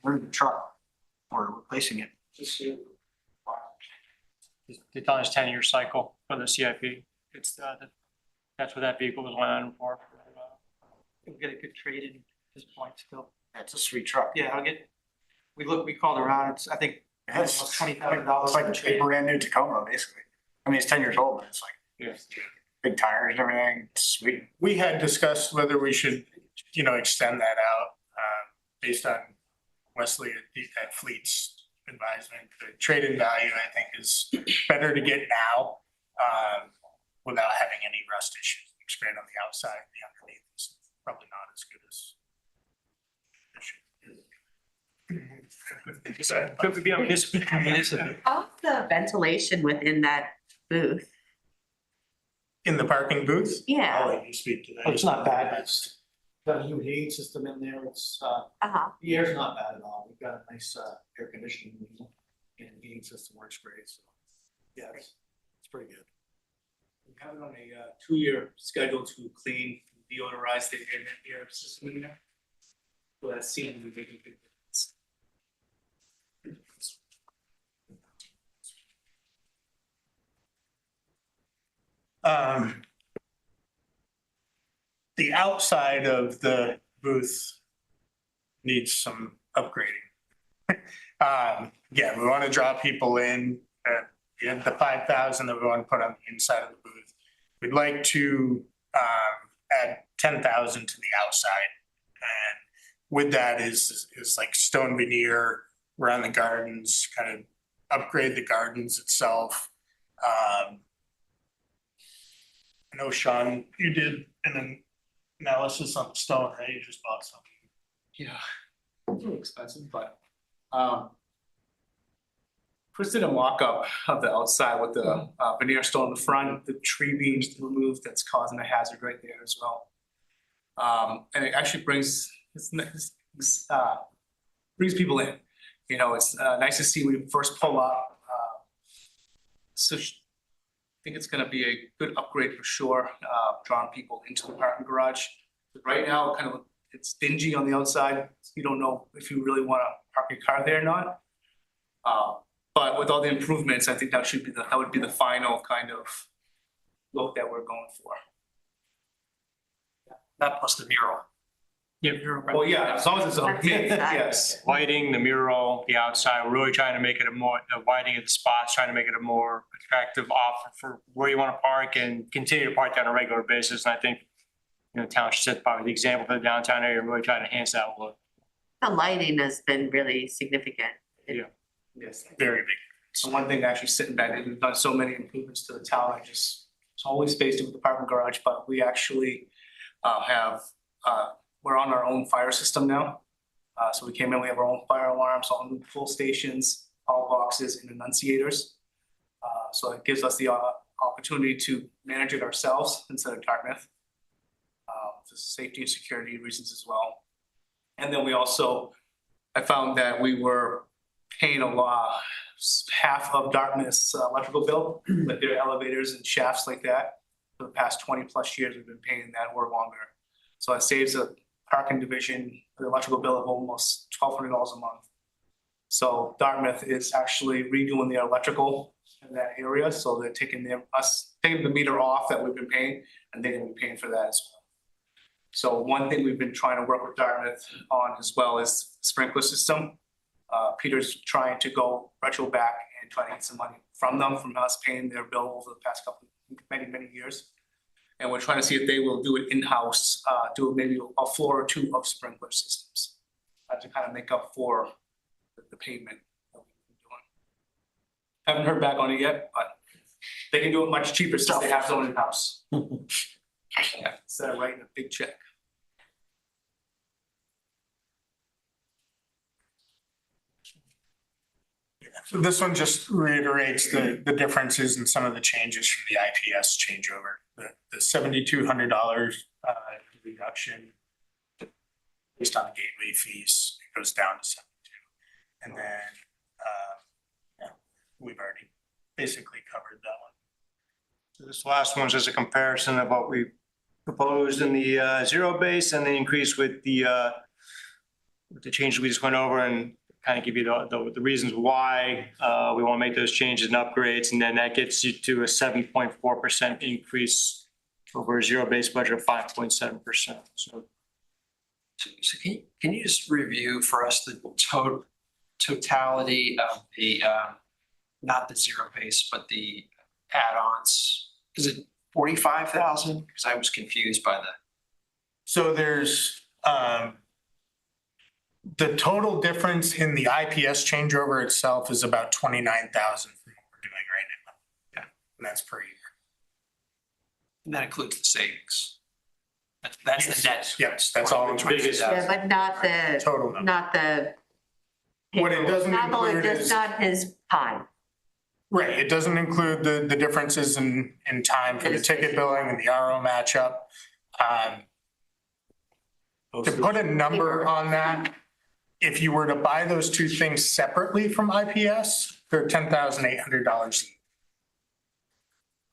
Where's the truck? We're replacing it. They're telling us 10-year cycle for the CIP. It's that's what that vehicle was line item for. We'll get a good trade in at this point still. That's a sweet truck. Yeah, we called around, it's, I think, It's almost $20,000. It's like a brand new Tacoma, basically. I mean, it's 10 years old, but it's like big tires and everything. It's sweet. We had discussed whether we should, extend that out based on Wesley at Fleet's advisement. The trade-in value, I think, is better to get now without having any rust issues. Straight on the outside, the underneath is probably not as good as Could be on this. How's the ventilation within that booth? In the parking booth? Yeah. I'll let you speak to that. It's not bad. It's got a new heating system in there. It's, Uh-huh. the air's not bad at all. We've got a nice, air conditioning unit, and the heating system works great, so. Yeah, it's pretty good. We have it on a 2-year schedule to clean, deodorize the air system in there. So that's seen to be making big difference. The outside of the booth needs some upgrading. Yeah, we want to draw people in, get the 5,000 that we want to put on the inside of the booth. We'd like to add 10,000 to the outside. And with that is like stone veneer around the gardens, kind of upgrade the gardens itself. I know, Sean, you did an analysis on the stone, right? You just bought some. Yeah, it's a little expensive, but Chris did a mock-up of the outside with the veneer stone in the front, the tree beams removed that's causing a hazard right there as well. And it actually brings people in. You know, it's nice to see when you first pull up. So I think it's gonna be a good upgrade for sure, drawing people into the parking garage. But right now, it's dingy on the outside. You don't know if you really wanna park your car there or not. But with all the improvements, I think that would be the final kind of look that we're going for. That plus the mural. Well, yeah, as long as it's on, yes. Lighting, the mural, the outside, we're really trying to make it a widening of the spots, trying to make it a more attractive offer for where you want to park and continue to park there on a regular basis. And I think, town should set probably the example for the downtown area, really trying to enhance that look. The lighting has been really significant. Yeah. Yes. Very big. So one thing actually sitting back, we've done so many improvements to the town, it's always spaced with the parking garage, but we actually we're on our own fire system now. So we came in, we have our own fire alarms, all new pull stations, all boxes and enunciators. So it gives us the opportunity to manage it ourselves instead of Dartmouth. For safety and security reasons as well. And then we also, I found that we were paying half of Dartmouth's electrical bill with their elevators and shafts like that. For the past 20 plus years, we've been paying that or longer. So it saves a parking division the electrical bill of almost $1,200 a month. So Dartmouth is actually redoing their electrical in that area. So they're taking the meter off that we've been paying, and they're gonna be paying for that as well. So one thing we've been trying to work with Dartmouth on as well is sprinkler system. Peter's trying to go retro back and try to get some money from us paying their bill over the past many years. And we're trying to see if they will do it in-house, do maybe a floor or two of sprinkler systems to kind of make up for the pavement that we've been doing. Haven't heard back on it yet, but they can do it much cheaper since they have someone in-house. Yeah, instead of writing a big check. So this one just reiterates the differences in some of the changes from the IPS changeover. The $7,200 reduction based on the gateway fees, it goes down to 72. And then we've already basically covered that one. So this last one's just a comparison of what we proposed in the zero base and the increase with the changes we just went over, and kind of give you the reasons why we want to make those changes and upgrades, and then that gets you to a 7.4% increase over a zero-based budget of 5.7%. So can you just review for us the totality of the not the zero base, but the add-ons? Is it 45,000? Because I was confused by the. So there's the total difference in the IPS changeover itself is about 29,000 from what we're doing right now. Yeah, and that's per year. And that includes the savings. That's the net. Yes, that's all. Yeah, but not the total number. not the What it doesn't include It's is, not his time. right, it doesn't include the differences in time for the ticket billing and the RO matchup. To put a number on that, if you were to buy those two things separately from IPS, they're $10,800 each.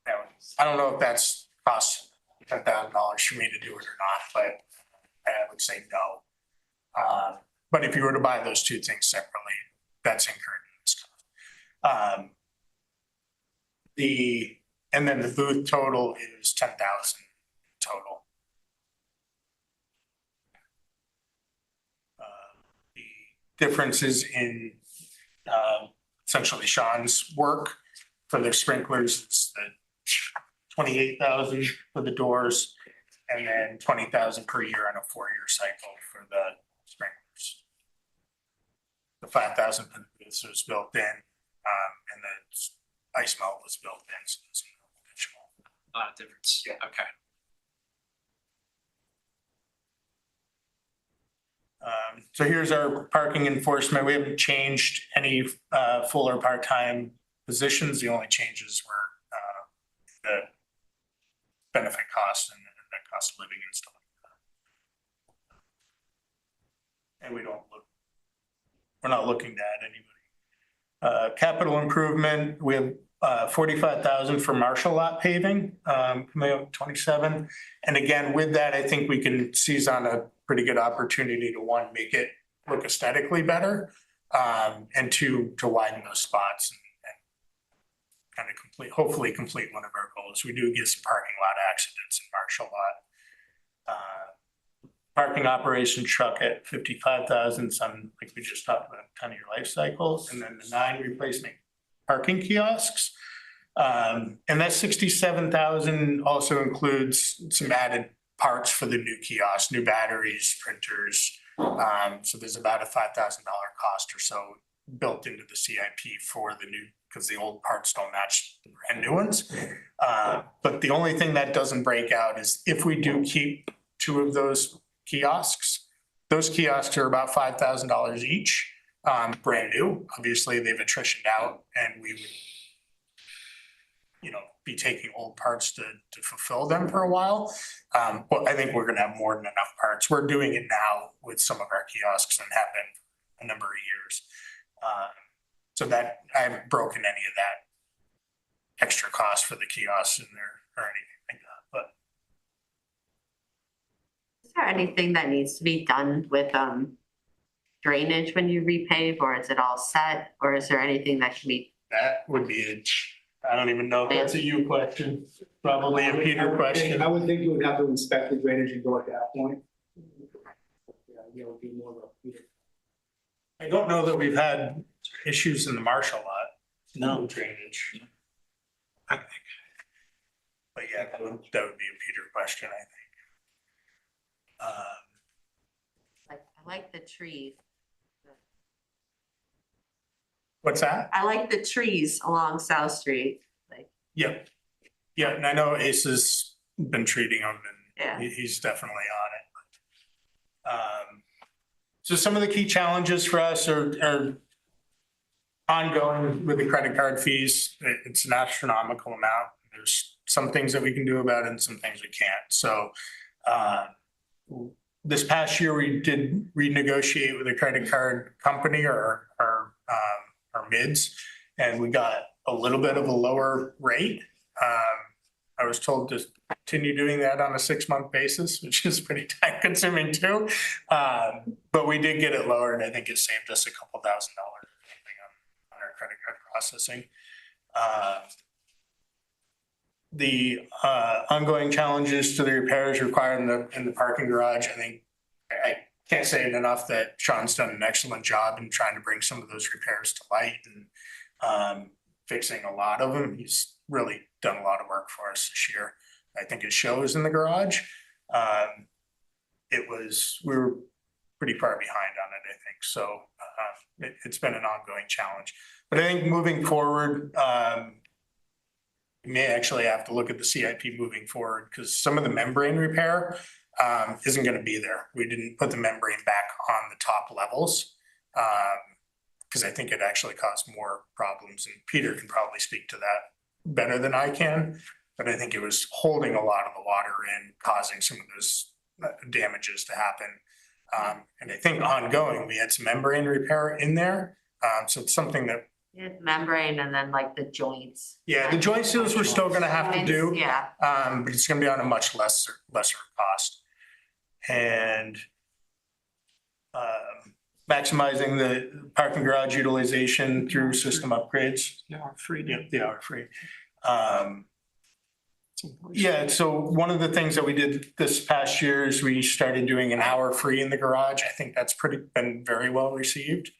Now, I don't know if that's cost $10,000 for me to do it or not, but I would say no. But if you were to buy those two things separately, that's incurred in this cost. And then the booth total is 10,000 total. The differences in essentially Sean's work for the sprinklers is the 28,000 for the doors, and then 20,000 per year on a 4-year cycle for the sprinklers. The 5,000 for the booths was built in, and the ice melt was built in, so there's no additional. A lot of difference. Yeah. Okay. So here's our parking enforcement. We haven't changed any full or part-time positions. The only changes were the benefit costs and the cost of living and stuff like that. And we're not looking to add anybody. Capital improvement, we have 45,000 for marshal lot paving, coming up 27. And again, with that, I think we can seize on a pretty good opportunity to, one, make it look aesthetically better, and two, to widen those spots and kind of hopefully complete one of our goals. We do get some parking lot accidents in marshal lot. Parking operation truck at 55,000, some, like we just talked about, 10-year life cycle, and then the 9 replacement parking kiosks. And that 67,000 also includes some added parts for the new kiosks, new batteries, printers. So there's about a $5,000 cost or so built into the CIP for the new, because the old parts don't match the brand new ones. But the only thing that doesn't break out is if we do keep 2 of those kiosks are about $5,000 each, brand new. Obviously, they've attritioned out, and we would, be taking old parts to fulfill them for a while. But I think we're going to have more than enough parts. We're doing it now with some of our kiosks and have been a number of years. So that I haven't broken any of that extra cost for the kiosks in there or anything like that. But Is there anything that needs to be done with drainage when you repave, or is it all set, or is there anything that can be? that would be it. I don't even know if that's a you question, probably a Peter question. I would think you would have to inspect the drainage and go at that point. Yeah, would be more of a Peter. I don't know that we've had issues in the marshal lot. No drainage. I think. But yeah, that would be a Peter question, I think. I like the trees. What's that? I like the trees along South Street. Yep. Yeah, and I know Ace has been treating them, Yeah. and he's definitely on it. So some of the key challenges for us are ongoing with the credit card fees. It's an astronomical amount. There's some things that we can do about it and some things we can't. So this past year, we did renegotiate with a credit card company or our mids, and we got a little bit of a lower rate. I was told to continue doing that on a 6-month basis, which is pretty time consuming too. But we did get it lower, and I think it saved us a couple $1,000 on our credit card processing. The ongoing challenges to the repairs required in the parking garage, I think I can't say it enough that Sean's done an excellent job in trying to bring some of those repairs to light and fixing a lot of them. He's really done a lot of work for us this year. I think it shows in the garage. We were pretty far behind on it, I think. So it's been an ongoing challenge. But I think moving forward, we may actually have to look at the CIP moving forward, because some of the membrane repair isn't going to be there. We didn't put the membrane back on the top levels. because I think it actually caused more problems, and Peter can probably speak to that better than I can. But I think it was holding a lot of the water in, causing some of those damages to happen. And I think ongoing, we had some membrane repair in there. So it's something that, It's membrane and then like the joints. yeah, the joint seals we're still gonna have to do. Yeah. But it's gonna be on a much lesser cost. And maximizing the parking garage utilization through system upgrades. Free. Yeah, they are free. Yeah, so one of the things that we did this past year is we started doing an hour free in the garage. I think that's been very well received.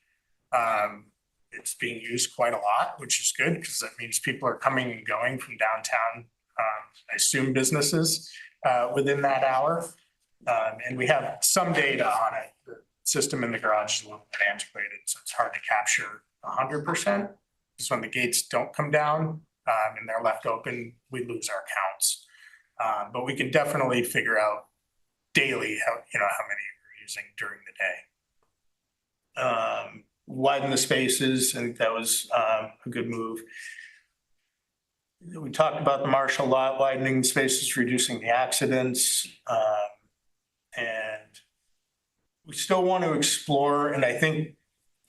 It's being used quite a lot, which is good because that means people are coming and going from downtown, I assume businesses, within that hour. And we have some data on it. The system in the garage is a little bit antiquated, so it's hard to capture 100%. Because when the gates don't come down, and they're left open, we lose our counts. But we can definitely figure out daily how many we're using during the day. Widen the spaces, I think that was a good move. We talked about the Marshall lot, widening spaces, reducing the accidents. And we still want to explore, and I think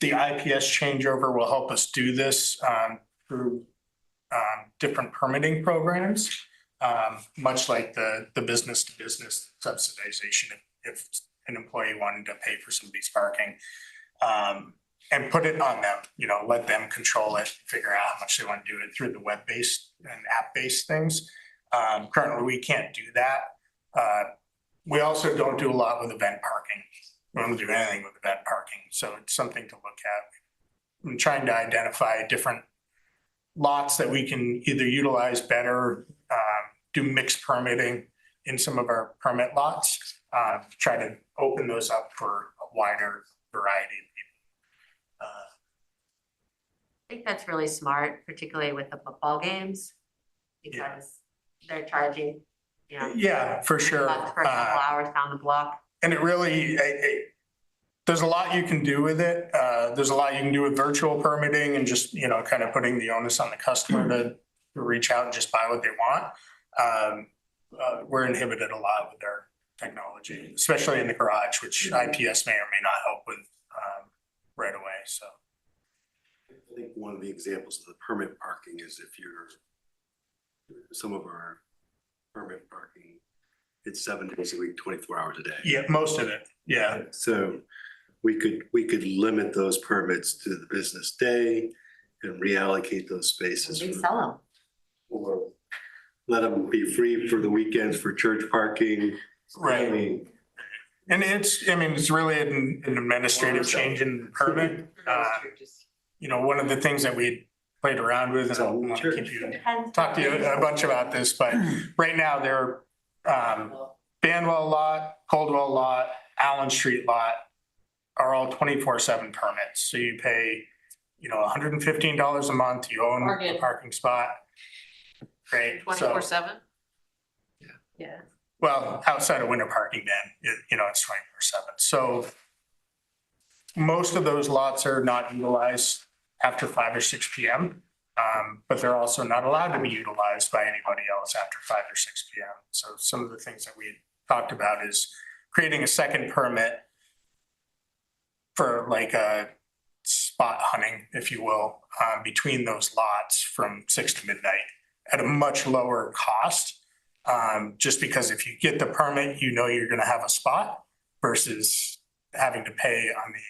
the IPS changeover will help us do this through different permitting programs, much like the business to business subsidization if an employee wanted to pay for somebody's parking, and put it on them, let them control it, figure out how much they want to do it through the web-based and app-based things. Currently, we can't do that. We also don't do a lot with event parking. We don't do anything with event parking. So it's something to look at. I'm trying to identify different lots that we can either utilize better, do mixed permitting in some of our permit lots, try to open those up for a wider variety of people. I think that's really smart, particularly with the football games, because they're charging, Yeah, for sure. for a couple hours down the block. And it really, there's a lot you can do with it. There's a lot you can do with virtual permitting and just, kind of putting the onus on the customer to reach out and just buy what they want. We're inhibited a lot with our technology, especially in the garage, which IPS may or may not help with right away, so. I think one of the examples of the permit parking is some of our permit parking, it's 7 days a week, 24 hours a day. Yeah, most of it, yeah. So we could limit those permits to the business day and reallocate those spaces. Resell them. Or let them be free for the weekends for church parking. Right. And it's really an administrative change in the permit. One of the things that we played around with, and I don't want to keep you, talk to you a bunch about this, but right now they're Banwell lot, Coldwell lot, Allen Street lot are all 24/7 permits. So you pay, $115 a month, you own a parking spot. Great. 24/7? Yeah. Well, outside of winter parking then, it's 24/7. So most of those lots are not utilized after 5 or 6 p.m. But they're also not allowed to be utilized by anybody else after 5 or 6 p.m. So some of the things that we talked about is creating a second permit for like a spot hunting, if you will, between those lots from 6 to midnight at a much lower cost. Just because if you get the permit, you're going to have a spot versus having to pay on the,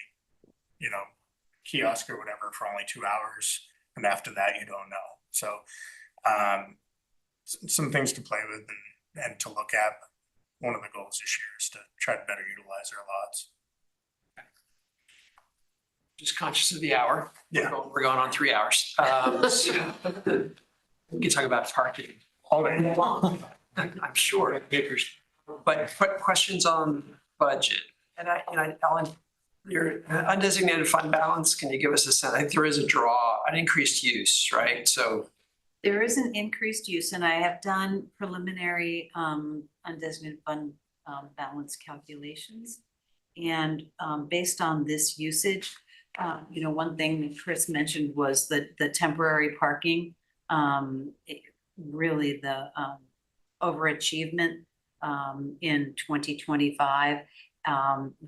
kiosk or whatever for only 2 hours. And after that, you don't know. So some things to play with and to look at. One of the goals this year is to try to better utilize our lots. Just conscious of the hour. Yeah. We're going on 3 hours. We can talk about parking all day. I'm sure. But questions on budget? And Ellen, your undesignated fund balance, can you give us a sense? I think there is an increased use, right? So there is an increased use, and I have done preliminary undesignated fund balance calculations. And based on this usage, One thing that Chris mentioned was the temporary parking. Really the overachievement in 2025.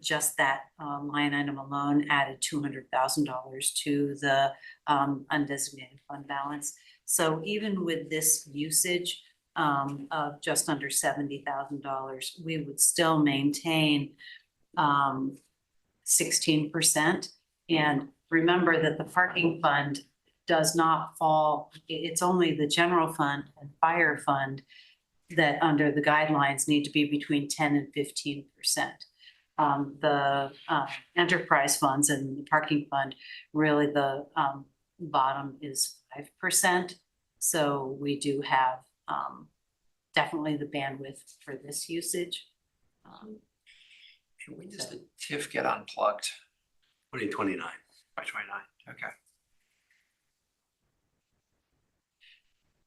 Just that line item alone added $200,000 to the undesignated fund balance. So even with this usage of just under $70,000, we would still maintain 16%. And remember that the parking fund does not fall, it's only the general fund and fire fund that under the guidelines need to be between 10 and 15%. The enterprise funds and the parking fund, really the bottom is 5%. So we do have definitely the bandwidth for this usage. When does the TIF get unplugged? 2029. By 29, okay.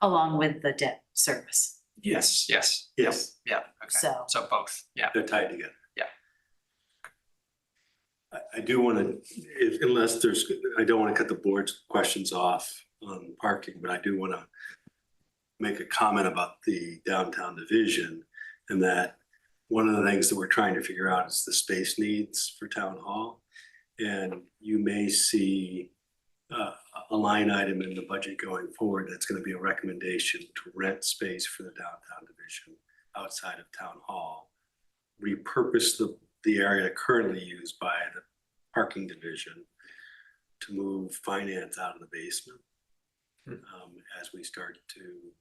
Along with the debt service. Yes. Yes. Yeah, okay. So Both, yeah. They're tied together. Yeah. I do want to, unless there's, I don't want to cut the board's questions off on parking, but I do want to make a comment about the downtown division, and that one of the things that we're trying to figure out is the space needs for town hall. And you may see a line item in the budget going forward that's going to be a recommendation to rent space for the downtown division outside of town hall, repurpose the area currently used by the parking division to move finance out of the basement as we start to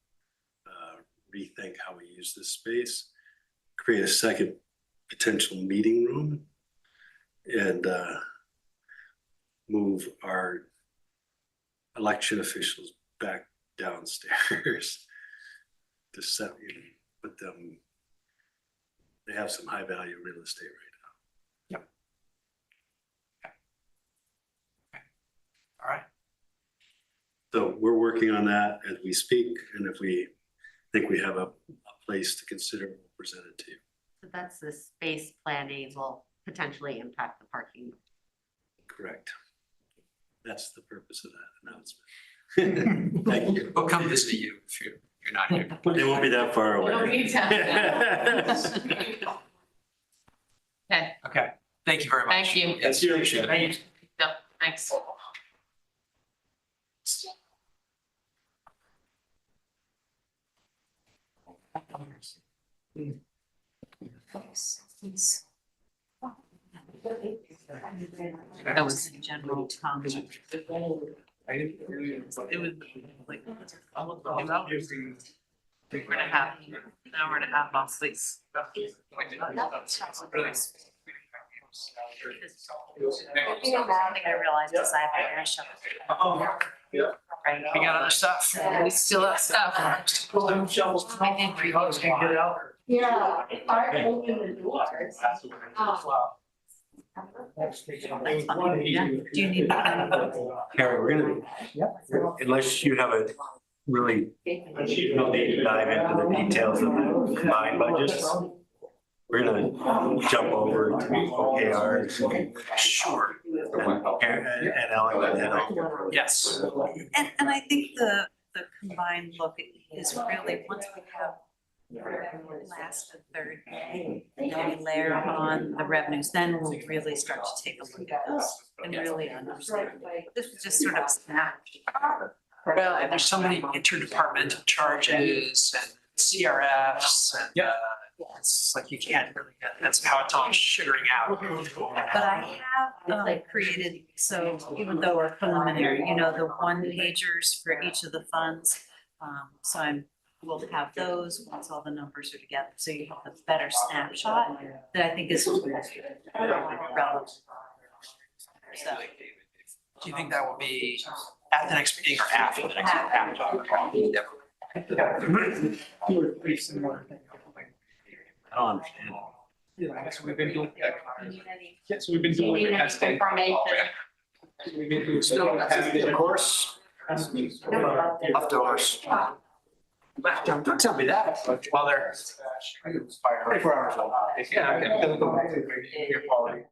rethink how we use this space, create a second potential meeting room, and move our election officials back downstairs to set, put them, they have some high value real estate right now. Yep. Okay. All right. So we're working on that as we speak, and if we think we have a place to consider, we'll present it to you. So that's the space planning will potentially impact the parking. Correct. That's the purpose of that announcement. Thank you. We'll come visit you if you're not here. They won't be that far away. Okay, Okay, thank you very much. thank you. Yes, appreciate it. Thank you. Yep, thanks. that was in general comment. It was like, we're gonna have, now we're gonna have lost lease. I think I realized is I have a show. We got other stuff. We still have stuff. I did preview. Yeah, if I open the doors. Do you need? Karen, we're gonna, unless you have a really deep dive into the details of the combined budgets, we're gonna jump over to OKRs. Sure. And Ellen can head over. Yes. And I think the combined look is really, once we have last and third, and then we layer on the revenues, then we'll really start to take a look at this and really understand. This was just sort of snapped. Well, and there's so many interdepartmental charges and CRFs and it's like you can't really get, that's how it's all sugaring out. But I have created, so even though we're preliminary, the one pagers for each of the funds. So we'll have those once all the numbers are together, so you have a better snapshot that I think is relevant. So Do you think that will be at the next meeting or after the next meeting? I don't understand. Yeah, so we've been doing. So we've been Do you doing. need any information? We've been doing. Of course. Leftovers. Don't tell me that. Well, they're 24 hours old. Yeah, okay. Your quality.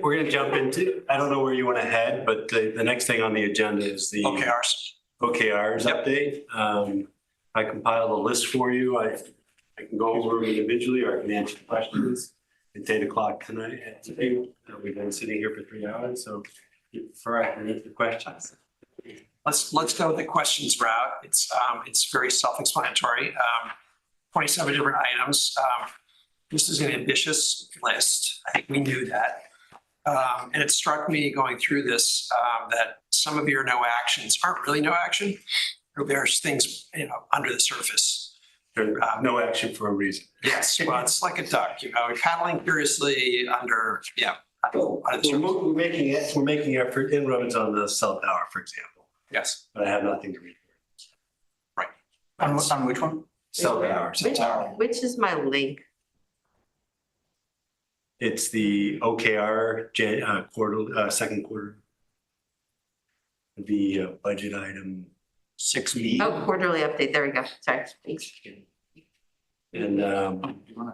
We're gonna jump into, I don't know where you want to head, but the next thing on the agenda is the OKRs update. I compiled a list for you. I can go over them individually or I can answer questions. It's 8 o'clock tonight. We've been sitting here for 3 hours, so before I can answer the questions. Let's go with the questions route. It's very self-explanatory. 27 different items. This is an ambitious list. I think we knew that. And it struck me going through this that some of your no actions aren't really no action. There's things, under the surface. No action for a reason. Yes, well, it's like a duck, paddling curiously under, We're making effort inroads on the cell tower, for example. Yes. But I have nothing to report. Right. On which one? Cell tower. Which is my link? It's the OKR second quarter. The budget item 6B. Oh, quarterly update. There we go. Sorry. Thanks. And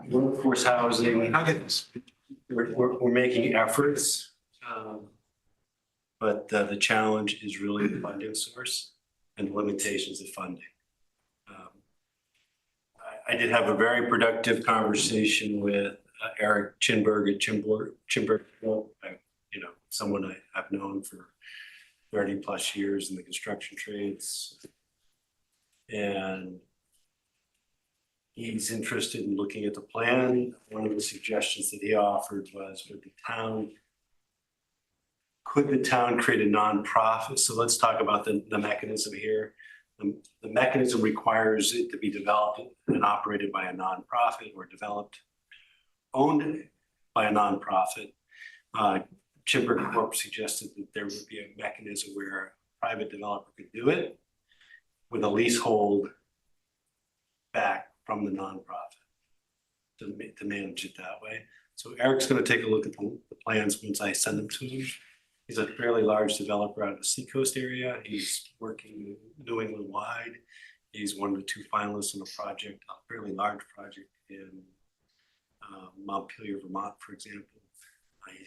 workforce housing. We're making efforts. But the challenge is really the funding source and the limitations of funding. I did have a very productive conversation with Eric Chinberg at Chinberg, someone I've known for 30 plus years in the construction trades. And he's interested in looking at the plan. One of the suggestions that he offered was could the town create a nonprofit? So let's talk about the mechanism here. The mechanism requires it to be developed and operated by a nonprofit or owned by a nonprofit. Chimber Corp suggested that there would be a mechanism where a private developer could do it with a leasehold back from the nonprofit to manage it that way. So Eric's going to take a look at the plans once I send them to him. He's a fairly large developer out of the Seacoast area. He's working New England wide. He's one of the 2 finalists in a fairly large project in Montpelier, Vermont, for example.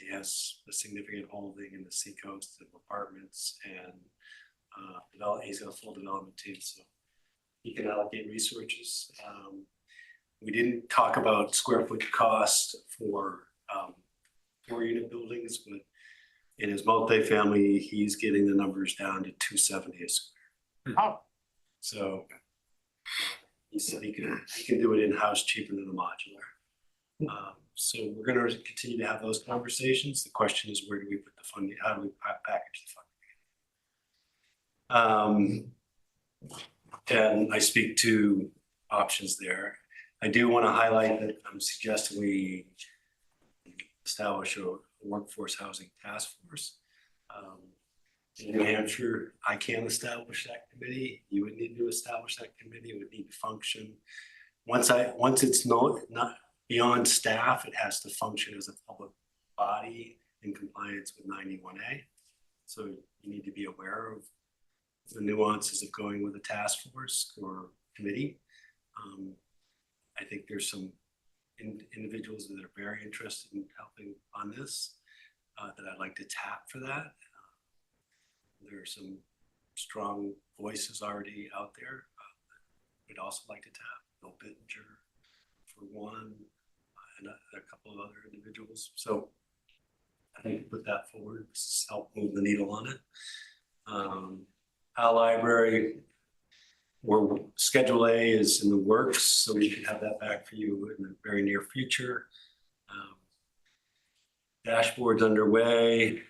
He has a significant holding in the Seacoast of apartments and he's got a full development team, so he can allocate resources. We didn't talk about square foot cost for 4-unit buildings, but in his multifamily, he's getting the numbers down to $270 a square. Oh. So he said he can do it in-house cheaper than the modular. So we're going to continue to have those conversations. The question is, where do we put the funding? How do we package the funding? And I speak to options there. I do want to highlight that I'm suggesting we establish a workforce housing task force. In New Hampshire, I can establish that committee. You would need to establish that committee. It would need to function. Once it's not beyond staff, it has to function as a public body in compliance with 91A. So you need to be aware of the nuances of going with a task force or committee. I think there's some individuals that are very interested in helping on this that I'd like to tap for that. There are some strong voices already out there that we'd also like to tap. Bill Bittinger for one, and a couple of other individuals. So I think put that forward, help move the needle on it. Our library, where Schedule A is in the works, so we can have that back for you in the very near future. Dashboard's underway.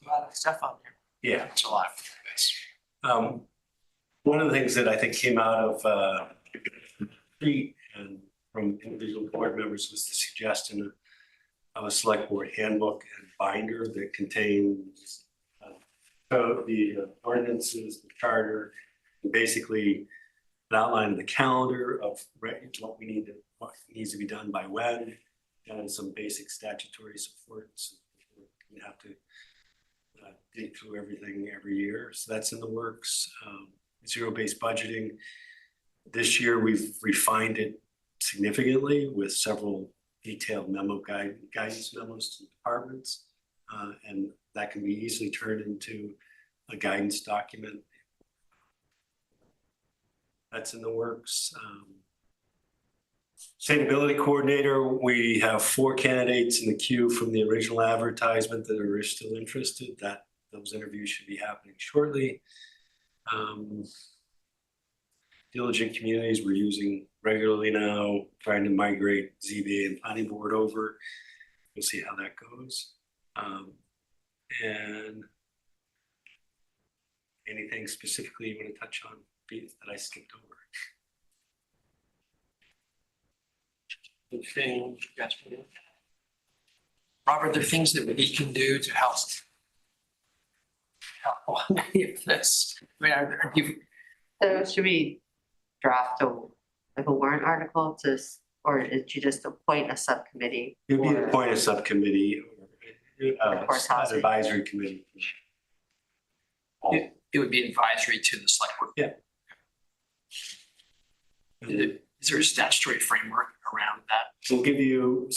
A lot of stuff on there. Yeah. It's a lot. One of the things that I think came out of and from individual board members was the suggestion of a select board handbook and binder that contains the ordinances, the charter, and basically an outline of the calendar of what needs to be done by when, and some basic statutory support. So we have to dig through everything every year. So that's in the works. Zero-based budgeting. This year, we've refined it significantly with several detailed guidance memos to departments. And that can be easily turned into a guidance document. That's in the works. Sustainability coordinator, we have 4 candidates in the queue from the original advertisement that are still interested. Those interviews should be happening shortly. Diligent communities we're using regularly now, trying to migrate ZBA and planning board over. We'll see how that goes. And anything specifically you want to touch on that I skipped over? Robert, there are things that we can do to help on any of this. I mean, So should we draft a warrant article or did you just appoint a subcommittee? You'd be appoint a subcommittee or an advisory committee. It would be advisory to the select board. Yeah. Is there a statutory framework around that? We'll give you,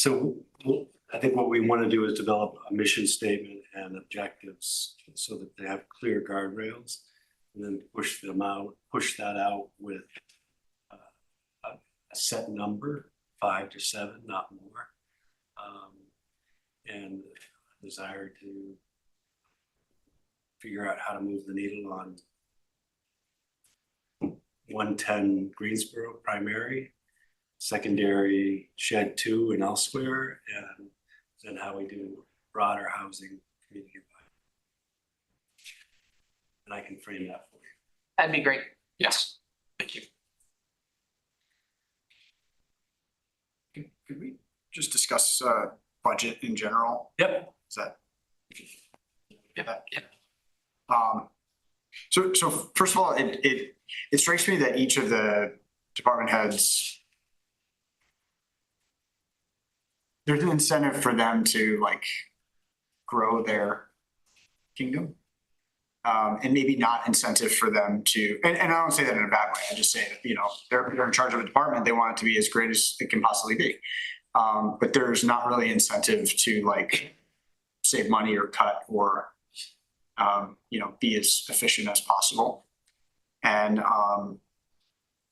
I think what we want to do is develop a mission statement and objectives so that they have clear guardrails, and then push that out with a set number, 5 to 7, not more. And a desire to figure out how to move the needle on 110 Greensboro primary, secondary Shed 2 and elsewhere, and then how we do broader housing community. And I can frame that for you. That'd be great. Yes. Thank you. Could we just discuss budget in general? Yep. Is that? Yep. So first of all, it strikes me that each of the department heads, there's an incentive for them to like grow their kingdom. And maybe not incentive for them to, and I don't say that in a bad way. I just say that, they're in charge of a department. They want it to be as great as it can possibly be. But there's not really incentive to like save money or cut or, be as efficient as possible. And I'm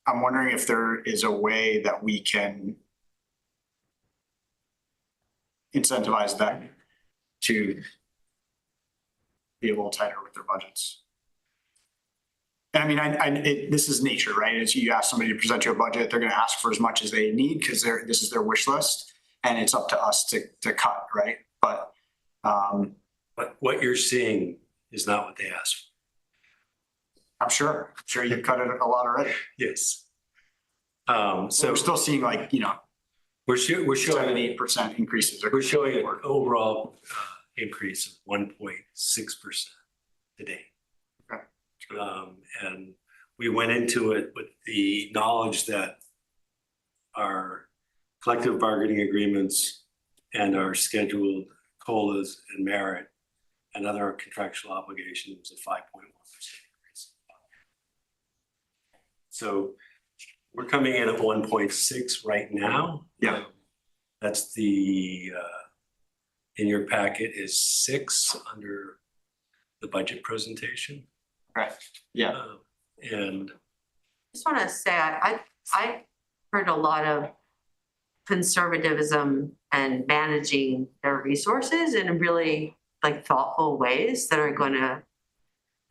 wondering if there is a way that we can incentivize them to be a little tighter with their budgets. And I mean, this is nature, right? As you ask somebody to present you a budget, they're going to ask for as much as they need because this is their wish list, and it's up to us to cut, right? But what you're seeing is not what they asked for. I'm sure you've cut it a lot already. Yes. So we're still seeing like, we're showing 7-8% increases. We're showing an overall increase of 1.6% today. Okay. And we went into it with the knowledge that our collective bargaining agreements and our scheduled COLAs and merit and other contractual obligations was a 5.1% increase. So we're coming in at 1.6 right now. Yeah. That's the in your packet is 6 under the budget presentation. Right. Yeah. And Just want to say, I heard a lot of conservatism and managing their resources in really like thoughtful ways that are going to,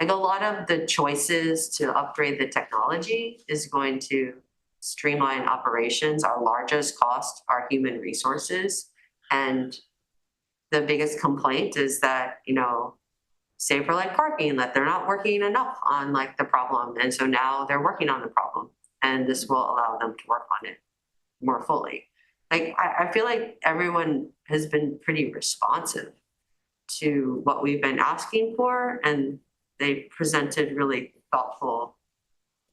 like a lot of the choices to upgrade the technology is going to streamline operations. Our largest cost are human resources. And the biggest complaint is that, say for like parking, that they're not working enough on like the problem. And so now they're working on the problem, and this will allow them to work on it more fully. Like, I feel like everyone has been pretty responsive to what we've been asking for, and they presented really thoughtful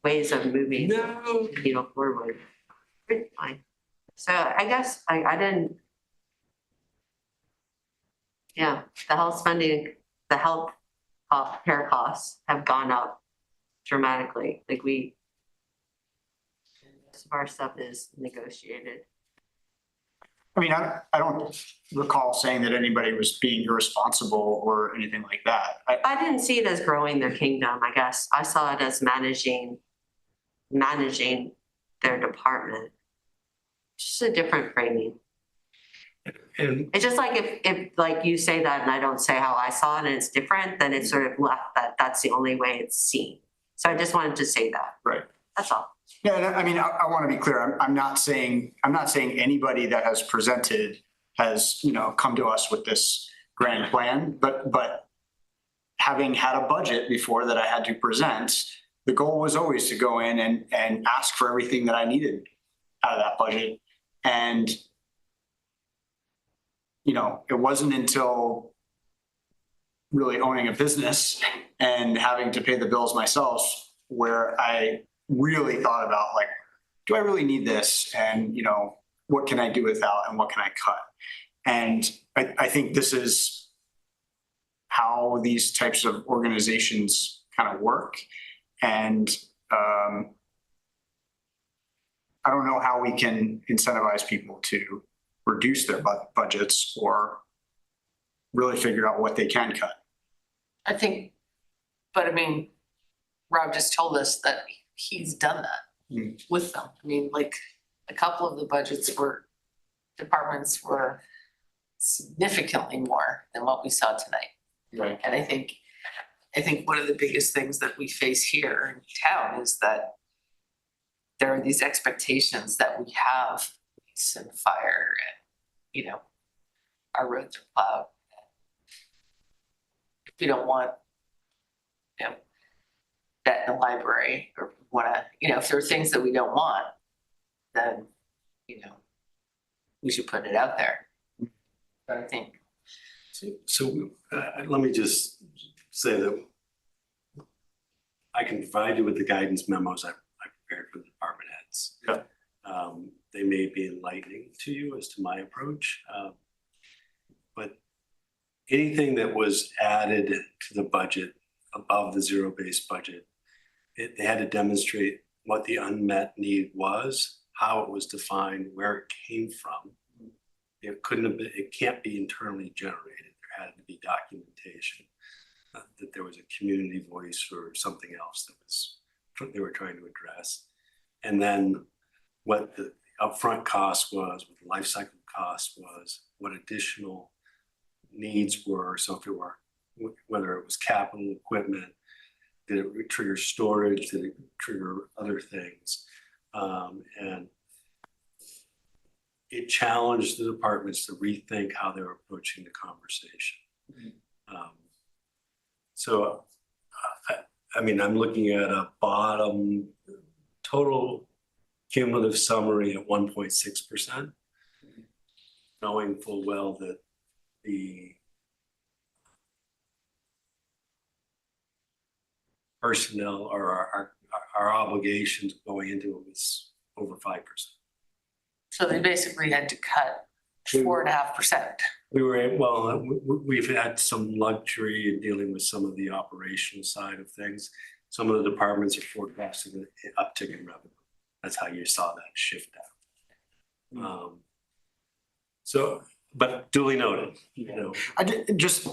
ways of moving forward. Pretty fine. So I guess I didn't. Yeah, the health repair costs have gone up dramatically, like most of our stuff is negotiated. I mean, I don't recall saying that anybody was being irresponsible or anything like that. I didn't see it as growing their kingdom, I guess. I saw it as managing their department. Just a different framing. And It's just like if like you say that and I don't say how I saw it and it's different, then it's sort of left that that's the only way it's seen. So I just wanted to say that. Right. That's all. Yeah, and I mean, I want to be clear. I'm not saying anybody that has presented has, come to us with this grand plan, but having had a budget before that I had to present, the goal was always to go in and ask for everything that I needed out of that budget. And, it wasn't until really owning a business and having to pay the bills myself where I really thought about, like, do I really need this? And, what can I do without and what can I cut? And I think this is how these types of organizations kind of work. And I don't know how we can incentivize people to reduce their budgets or really figure out what they can cut. I think, but I mean, Rob just told us that he's done that with them. I mean, like, a couple of the departments were significantly more than what we saw tonight. Right. And I think one of the biggest things that we face here in town is that there are these expectations that we have police and fire and, our roads are plowed. If we don't want, that in the library, or wanna, if there are things that we don't want, then, we should put it out there. But I think. so let me just say that I can provide you with the guidance memos I prepared for the department heads. Yeah. They may be enlightening to you as to my approach, but anything that was added to the budget above the zero-based budget, they had to demonstrate what the unmet need was, how it was defined, where it came from. It can't be internally generated. There had to be documentation that there was a community voice or something else that they were trying to address. And then what the upfront cost was, what the life cycle cost was, what additional needs were. So whether it was capital equipment, did it trigger storage, did it trigger other things? And it challenged the departments to rethink how they were approaching the conversation. So, I mean, I'm looking at a bottom total cumulative summary at 1.6%, knowing full well that the personnel or our obligations going into it was over 5%. So they basically had to cut 4.5%. We've had some luxury in dealing with some of the operational side of things. Some of the departments are forecasting an uptick in revenue. That's how you saw that shift out. But duly noted, I did just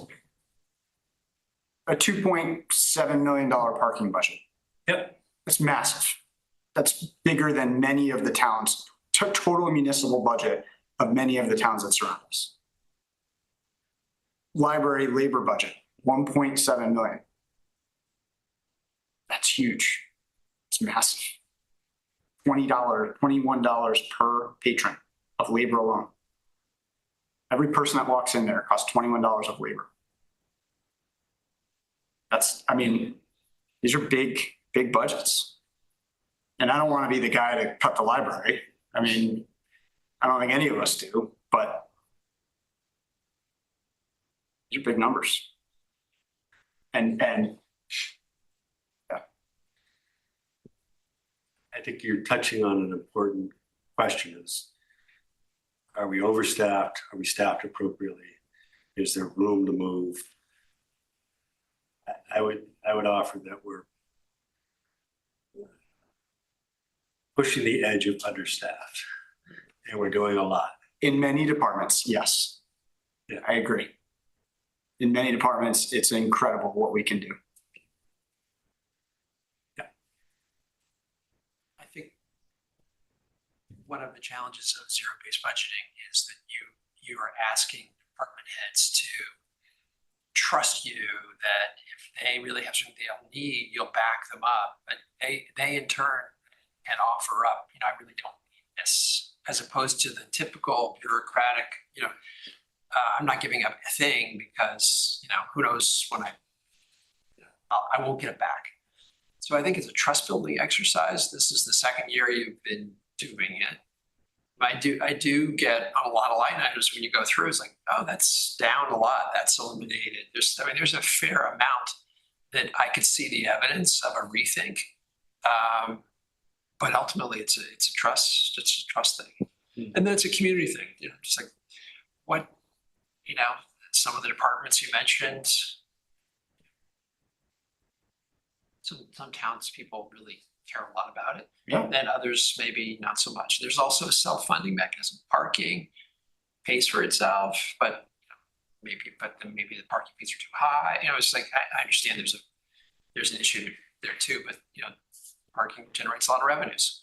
a $2.7 million parking budget. Yep. That's massive. That's bigger than many of the towns, total municipal budget of many of the towns that surround us. Library labor budget, 1.7 million. That's huge. It's massive. $21 per patron of labor alone. Every person that walks in there costs $21 of labor. These are big budgets. And I don't want to be the guy to cut the library. I don't think any of us do, but these are big numbers. And yeah. I think you're touching on an important question is, are we overstaffed? Are we staffed appropriately? Is there room to move? I would offer that we're pushing the edge of understaffed, and we're doing a lot. In many departments, yes. Yeah. I agree. In many departments, it's incredible what we can do. I think one of the challenges of zero-based budgeting is that you are asking department heads to trust you that if they really have something they'll need, you'll back them up. But they in turn can offer up, I really don't need this, as opposed to the typical bureaucratic, I'm not giving up a thing because, who knows when I won't get it back. So I think it's a trust building exercise. This is the second year you've been doing it. I do get on a lot of line items when you go through, it's like, oh, that's down a lot, that's eliminated. There's a fair amount that I could see the evidence of a rethink. But ultimately it's a trust thing. And then it's a community thing, just like what, some of the departments you mentioned, some townspeople really care a lot about it. Yeah. Then others maybe not so much. There's also a self-funding mechanism. Parking pays for itself, but maybe the parking fees are too high. It's like I understand there's an issue there too, but parking generates a lot of revenues.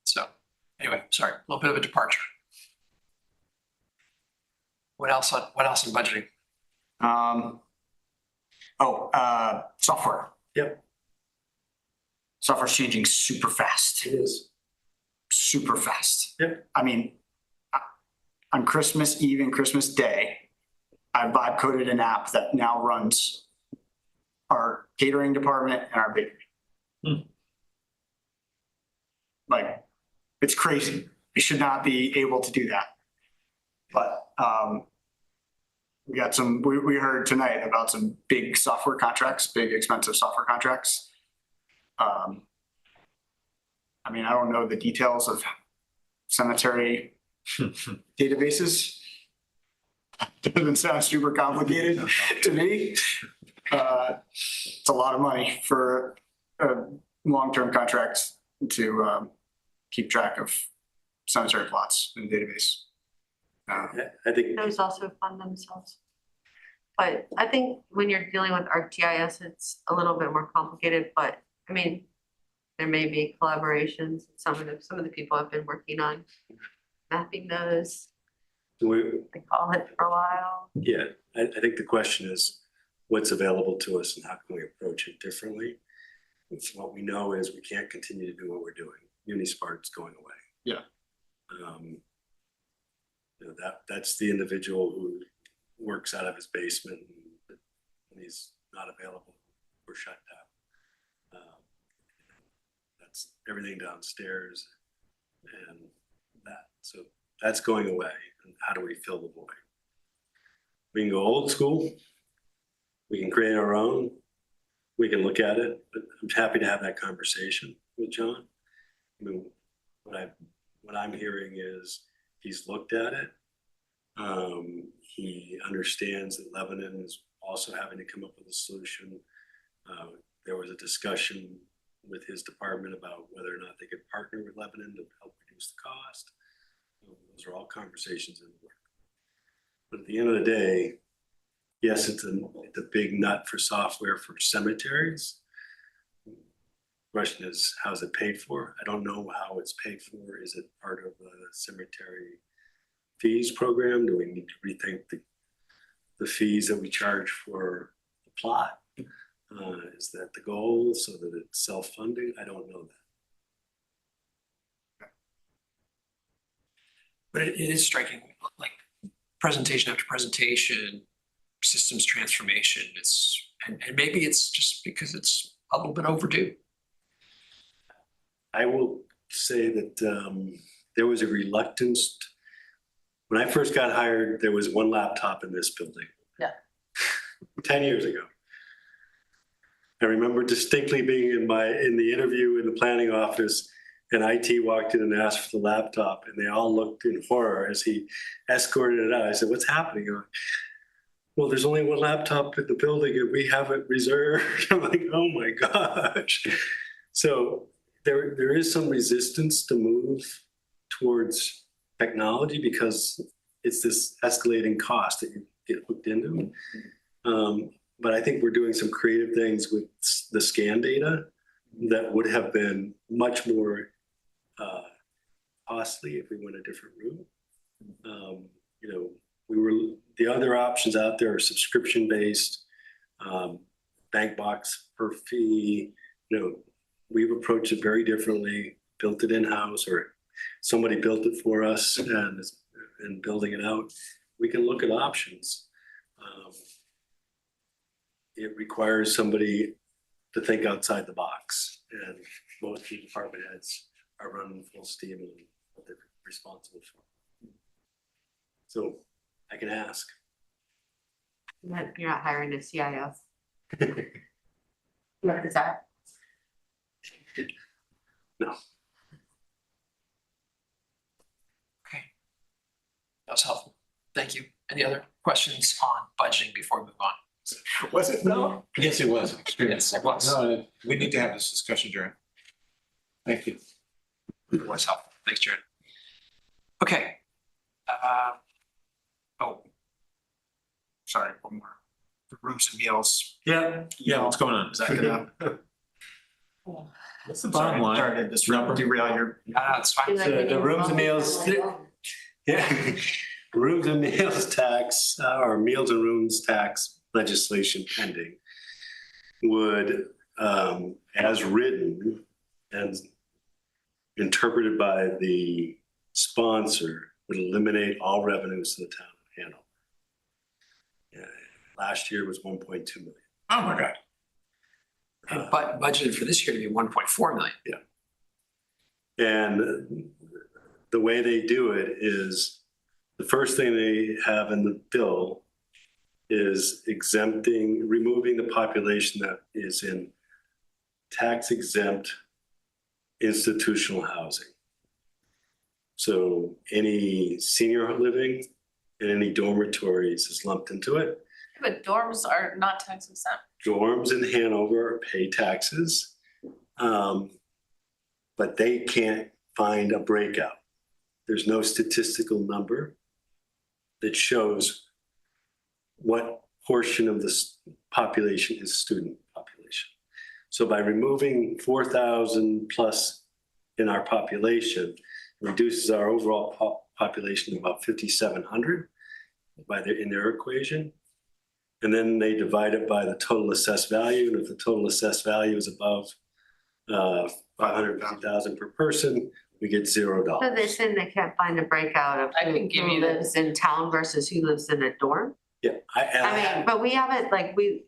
So anyway, sorry, a little bit of a departure. What else in budgeting? Software. Yep. Software's changing super fast. It is. Super fast. Yep. I mean, on Christmas Eve and Christmas Day, I vibe coded an app that now runs our catering department and our bakery. Like, it's crazy. It should not be able to do that. But we heard tonight about some big software contracts, big expensive software contracts. I don't know the details of cemetery databases. Doesn't sound super complicated to me. It's a lot of money for long-term contracts to keep track of cemetery plots in the database. I think Those also fund themselves. But I think when you're dealing with ArcGIS, it's a little bit more complicated, but there may be collaborations. Some of the people have been working on mapping those. They call it for a while. Yeah, I think the question is what's available to us and how can we approach it differently? It's what we know is we can't continue to do what we're doing. Unispart's going away. Yeah. That's the individual who works out of his basement and when he's not available, we're shut down. That's everything downstairs and that. So that's going away. And how do we fill the void? We can go old school. We can create our own. We can look at it, but I'm happy to have that conversation with John. What I'm hearing is he's looked at it. He understands that Lebanon is also having to come up with a solution. There was a discussion with his department about whether or not they could partner with Lebanon to help reduce the cost. Those are all conversations in the work. But at the end of the day, yes, it's a big nut for software for cemeteries. The question is, how is it paid for? I don't know how it's paid for. Is it part of the cemetery fees program? Do we need to rethink the fees that we charge for the plot? Is that the goal so that it's self-funding? I don't know that. But it is striking, like presentation after presentation, systems transformation. And maybe it's just because it's a little bit overdue. I will say that there was a reluctance. When I first got hired, there was one laptop in this building. Yeah. 10 years ago. I remember distinctly being in the interview in the planning office, and IT walked in and asked for the laptop, and they all looked in horror as he escorted it out. I said, "What's happening?" well, there's only one laptop in the building and we have it reserved. I'm like, oh my gosh. So there is some resistance to move towards technology because it's this escalating cost that you get hooked into. But I think we're doing some creative things with the scan data that would have been much more costly if we went a different route. The other options out there are subscription-based, bank box per fee. We've approached it very differently, built it in-house, or somebody built it for us and building it out. We can look at options. It requires somebody to think outside the box, and most of the department heads are running full steam and what they're responsible for. So I can ask. You're not hiring a CIO. What is that? No. Okay. That was helpful. Thank you. Any other questions on budgeting before we move on? Was it? No. Yes, it was. Yes, it was. No, we need to have this discussion, Jared. Thank you. It was helpful. Thanks, Jared. Okay. Sorry, one more. The rooms and meals. Yeah, what's going on? Is that gonna? What's the bottom line? Sorry to disrupt, derail your. It's fine. So the rooms and meals, yeah, rooms and meals tax, or meals and rooms tax legislation pending would, as written and interpreted by the sponsor, would eliminate all revenues to the town of Hanover. Last year was 1.2 million. Oh my God. But budgeted for this year to be 1.4 million. Yeah. And the way they do it is, the first thing they have in the bill is removing the population that is in tax exempt institutional housing. So any senior living and any dormitories is lumped into it. But dorms are not tax exempt. Dorms in Hanover pay taxes, but they can't find a breakout. There's no statistical number that shows what portion of the population is student population. So by removing 4,000 plus in our population, it reduces our overall population to about 5,700 in their equation. And then they divide it by the total assessed value. And if the total assessed value is above 550,000 per person, we get $0. So they're saying they can't find a breakout of I can give who you that. lives in town versus who lives in a dorm? Yeah. I mean, but we have it we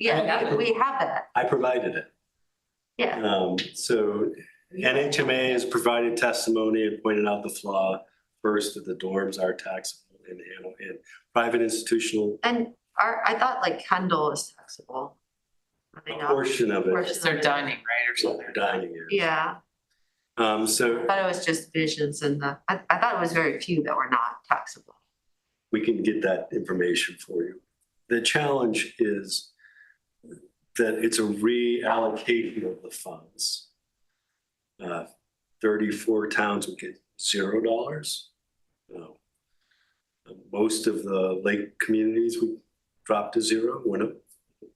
have that, I provided it. yeah. So NHMA has provided testimony and pointed out the flaw. First, that the dorms are taxable in Hanover, and private institutional, And I thought Kendall is taxable. Are they a not? portion of it, It's their dining, right, or something? their dining area. Yeah, So I thought it was just visions and I thought it was very few that were not taxable. we can get that information for you. The challenge is that it's a reallocation of the funds. 34 towns would get $0. Most of the lake communities would drop to zero.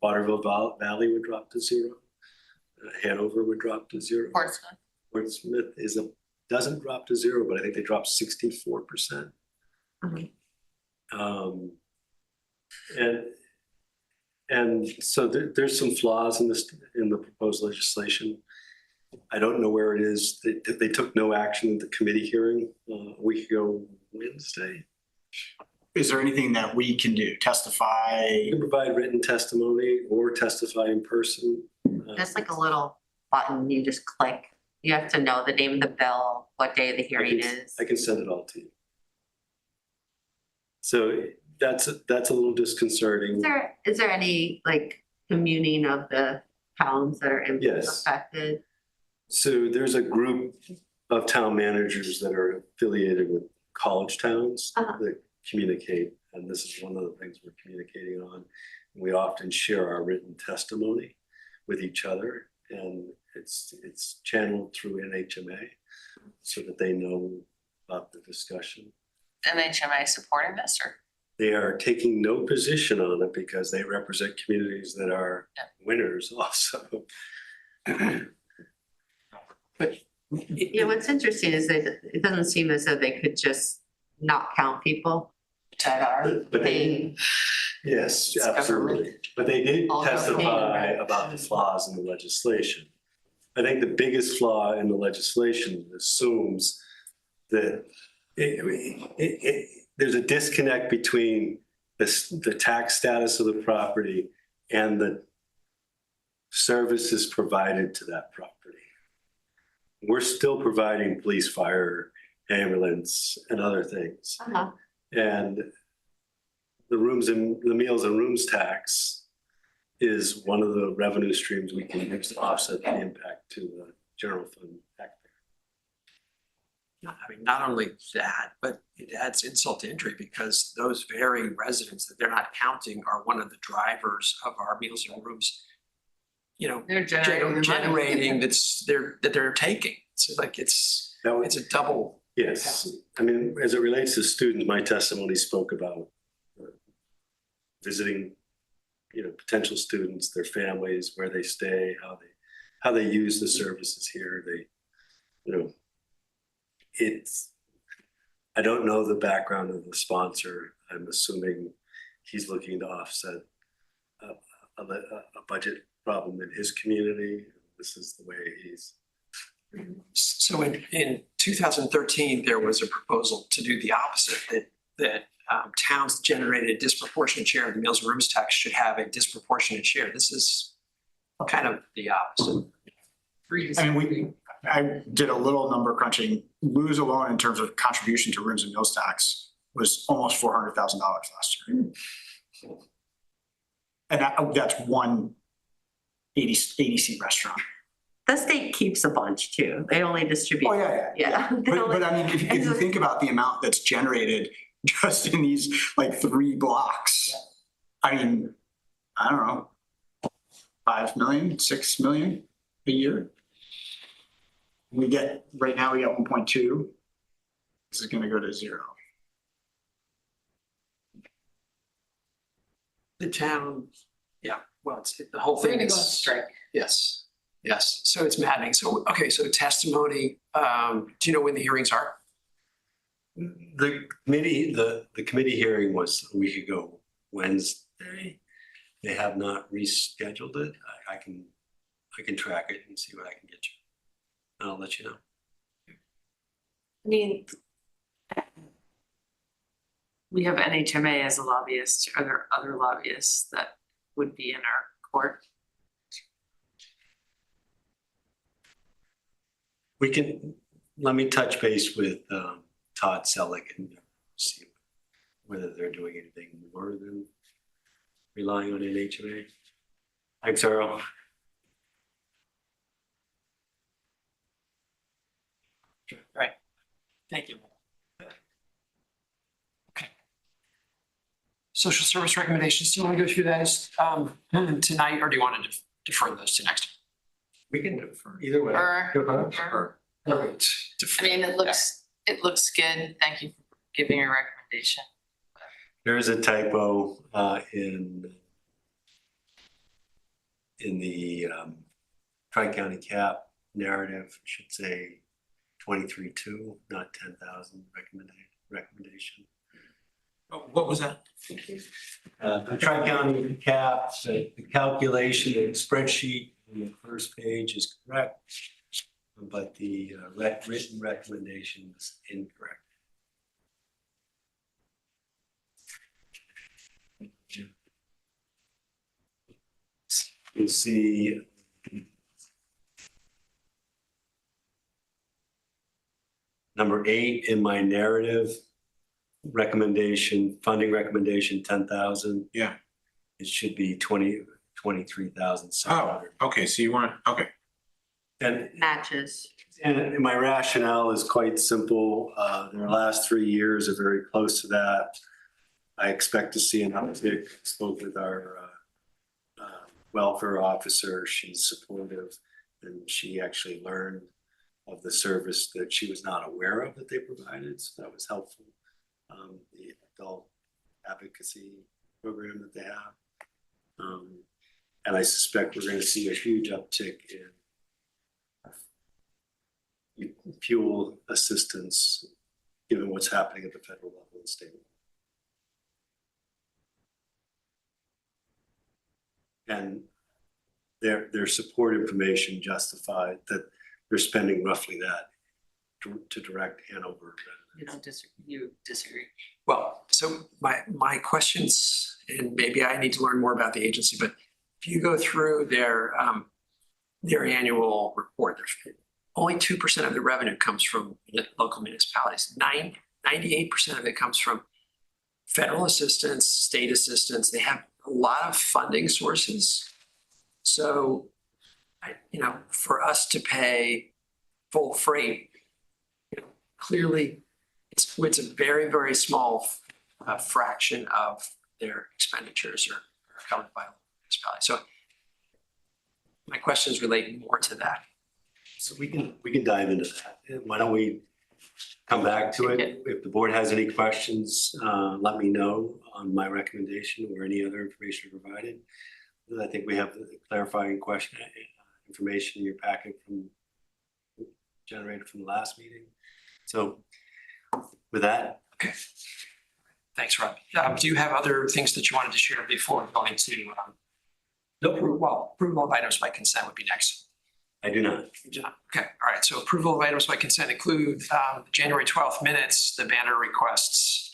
Waterville Valley would drop to zero. Hanover would drop to zero. Portsmouth. Portsmouth doesn't drop to zero, but I think they dropped 64%. And so there's some flaws in the proposed legislation. I don't know where it is. They took no action at the committee hearing a week ago Wednesday. Is there anything that we can do? Testify? You can provide written testimony or testify in person. There's a little button you just click. You have to know the name of the bill, what day the hearing is. I can send it all to you. So that's a little disconcerting. Is there any communing of the towns that are Yes. affected? So there's a group of town managers that are affiliated with college towns that communicate And this is one of the things we're communicating on. We often share our written testimony with each other, and it's channeled through NHMA so that they know about the discussion. NHMA supporting this, or? They are taking no position on it because they represent communities that are winners also. But Yeah, what's interesting is that it doesn't seem as though they could just not count people that are But paying. Yes, absolutely. But they did Also testify paying. about the flaws in the legislation. I think the biggest flaw in the legislation assumes that there's a disconnect between the tax status of the property and the services provided to that property. We're still providing police, fire, ambulance, and other things. Uh-huh. And the meals and rooms tax is one of the revenue streams we can use to offset the impact to the general fund taxpayer. I mean, not only that, but it adds insult to injury because those very residents that they're not counting are one of the drivers of our meals and rooms. You know, They're generating the money. generating that they're taking. So like it's a double. Yes, I mean, as it relates to students, my testimony spoke about visiting, potential students, their families, where they stay, how they use the services here. I don't know the background of the sponsor. I'm assuming he's looking to offset a budget problem in his community. This is the way he's. So in 2013, there was a proposal to do the opposite, that towns that generated a disproportionate share of the meals and rooms tax should have a disproportionate share. This is kind of the opposite. I mean, I did a little number crunching. Lose alone in terms of contribution to rooms and meals tax was almost $400,000 last year. And that's one 80 seat restaurant. The state keeps a bunch too. They only distribute. Oh, yeah. But I mean, if you think about the amount that's generated just in these like 3 blocks, I mean, I don't know, 5 million, 6 million a year. Right now we got 1.2. This is going to go to 0. The town, well, the whole thing We're gonna go on is. strike. Yes, so it's maddening. So, okay, so testimony, do you know when the hearings are? The committee hearing was a week ago, Wednesday. They have not rescheduled it. I can track it and see what I can get you. And I'll let you know. I mean, we have NHMA as a lobbyist. Are there other lobbyists that would be in our court? Let me touch base with Todd Selleck and see whether they're doing anything more than relying on NHMA. Thanks, Earl. Right. Thank you. Okay. Social service recommendations, do you want to go through those tonight, or do you want to defer those to next? We can defer either way. Or- Perfect. I mean, it looks good. Thank you for giving your recommendation. There is a typo in the Tri-County cap narrative. It should say 23.2, not 10,000 recommendation. What was that? The Tri-County cap, the calculation in the spreadsheet on the first page is correct, but the written recommendation is incorrect. You see number 8 in my narrative recommendation, funding recommendation, 10,000. Yeah. It should be 23,700. Oh, okay, so you want, okay. And Matches. And my rationale is quite simple. Their last 3 years are very close to that. I expect to see an uptick. Spoke with our welfare officer. She's supportive, and she actually learned of the service that she was not aware of that they provided, so that was helpful. The adult advocacy program that they have. And I suspect we're going to see a huge uptick in fuel assistance, given what's happening at the federal level and state level. And their support information justified that they're spending roughly that to direct Hanover. You don't disagree, you disagree. Well, so my questions, and maybe I need to learn more about the agency, but if you go through their annual report, there's only 2% of the revenue comes from local municipalities. 98% of it comes from federal assistance, state assistance. They have a lot of funding sources. So, for us to pay full freight, clearly it's a very, very small fraction of their expenditures are covered by municipality. So my questions relate more to that. So we can dive into that. Why don't we come back to it? If the board has any questions, let me know on my recommendation or any other information provided. I think we have the clarifying question information in your packet generated from the last meeting. So with that. Okay. Thanks, Rob. Do you have other things that you wanted to share before going to approval of items by consent would be next? I do not. You do not. Okay. All right. So approval of items by consent include January 12th minutes, the banner requests,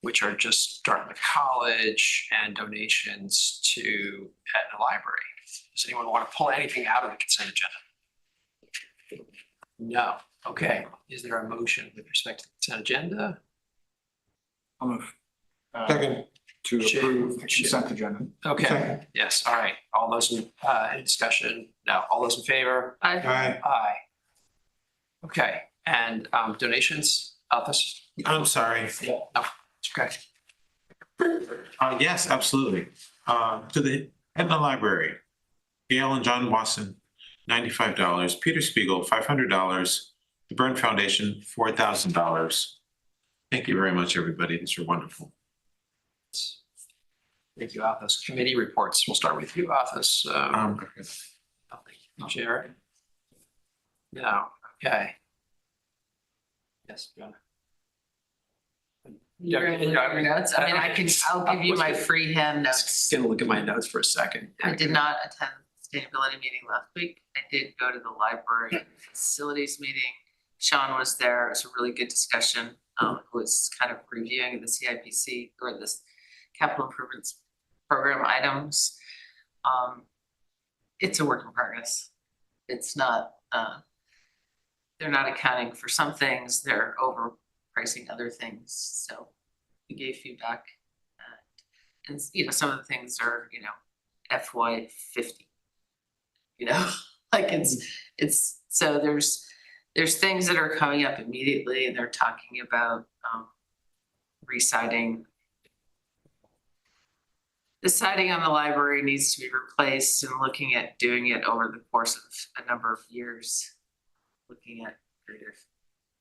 which are just Dartmouth College, and donations to Etna Library. Does anyone want to pull anything out of the consent agenda? No. Okay. Is there a motion with respect to the consent agenda? I'll move. Second. To approve the consent agenda. Okay. Second. Yes. All right. All those in any discussion? No. All those in favor? Aye. Aye. Okay. And donations, Alphys? I'm sorry. No. It's okay. Yes, absolutely. To the Etna Library, Gail and John Wasson, $95. Peter Spiegel, $500. The Byrne Foundation, $4,000. Thank you very much, everybody. These are wonderful. Thank you, Alphys. Committee reports. We'll start with you, Alphys. Jared? No. Okay. Yes, John. You're in your notes. I mean, I'll give you my freehand notes. Gonna look at my notes for a second. I did not attend the sustainability meeting last week. I did go to the library facilities meeting. Sean was there. It was a really good discussion. It was kind of reviewing the CIPC or this capital improvements program items. It's a work in progress. It's not, they're not accounting for some things. They're overpricing other things. So we gave feedback, and some of the things are, FY 50, like it's, so there's things that are coming up immediately, and they're talking about re-siding. The siding on the library needs to be replaced, and looking at doing it over the course of a number of years, looking at greater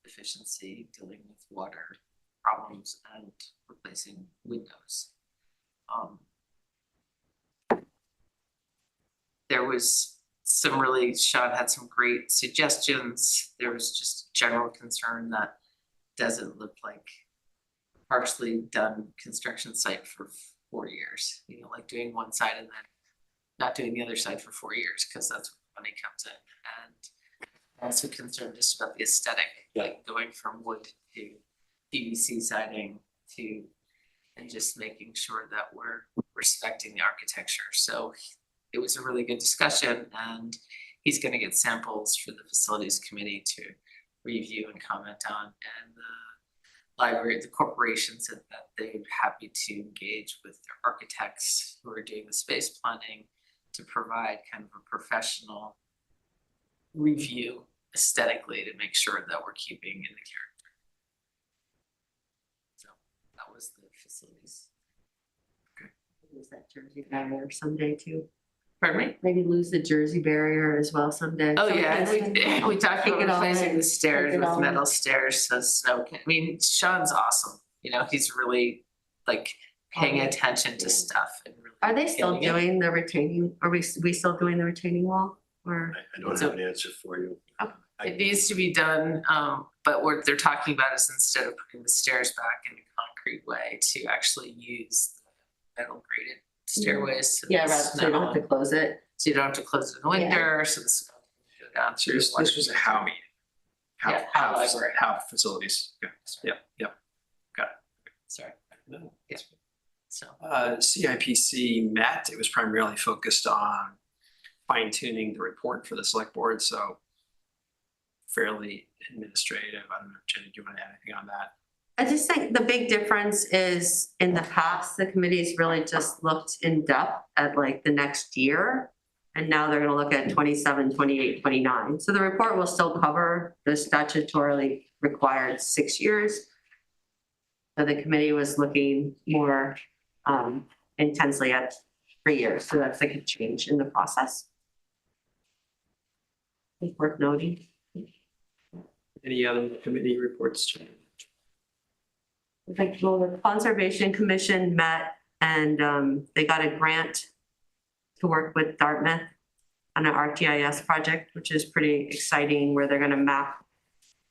efficiency, dealing with water problems, and replacing windows. There was Sean had some great suggestions. There was just general concern that doesn't look like a partially done construction site for 4 years, like doing one side and then not doing the other side for 4 years, because that's when money comes in. And also concerned just about the aesthetic, like going from wood to PVC siding and just making sure that we're respecting the architecture. So it was a really good discussion, and he's going to get samples for the facilities committee to review and comment on. And the library, the corporation said that they're happy to engage with their architects who are doing the space planning to provide kind of a professional review aesthetically to make sure that we're keeping in the character. So that was the facilities. Lose that Jersey barrier someday too. Pardon me? Maybe lose the Jersey barrier as well someday. Oh, Someone yeah, has and to we talked kick about it all replacing in, the stairs take it with all metal in. stairs, so snow can, I mean, Sean's awesome, you know, he's really like paying attention to stuff and really. Are they still getting it. doing the retaining, are we still doing the retaining wall or? I don't have an answer for you. It needs to be done, but what they're talking about is instead of putting the stairs back in a concrete way, to actually use the metal graded stairways. So Yeah, the rather, so you don't have to close it. So you don't have to close it in the winter, so the snow can go down through. This was a how meeting. Yeah, how library. How facilities. Yep. Got it. Sorry. Yeah. So. CIPC met, it was primarily focused on fine tuning the report for the select board, so fairly administrative. I don't know, Jenny, do you want to add anything on that? I just think the big difference is in the past, the committee's really just looked in depth at like the next year. And now they're gonna look at 27, 28, 29. So the report will still cover the statutorily required 6 years. So the committee was looking more intensely at 3 years. So that's like a change in the process. It's worth noting. Any other committee reports? Like, well, the Conservation Commission met and they got a grant to work with Dartmouth on an ArcGIS project, which is pretty exciting, where they're gonna map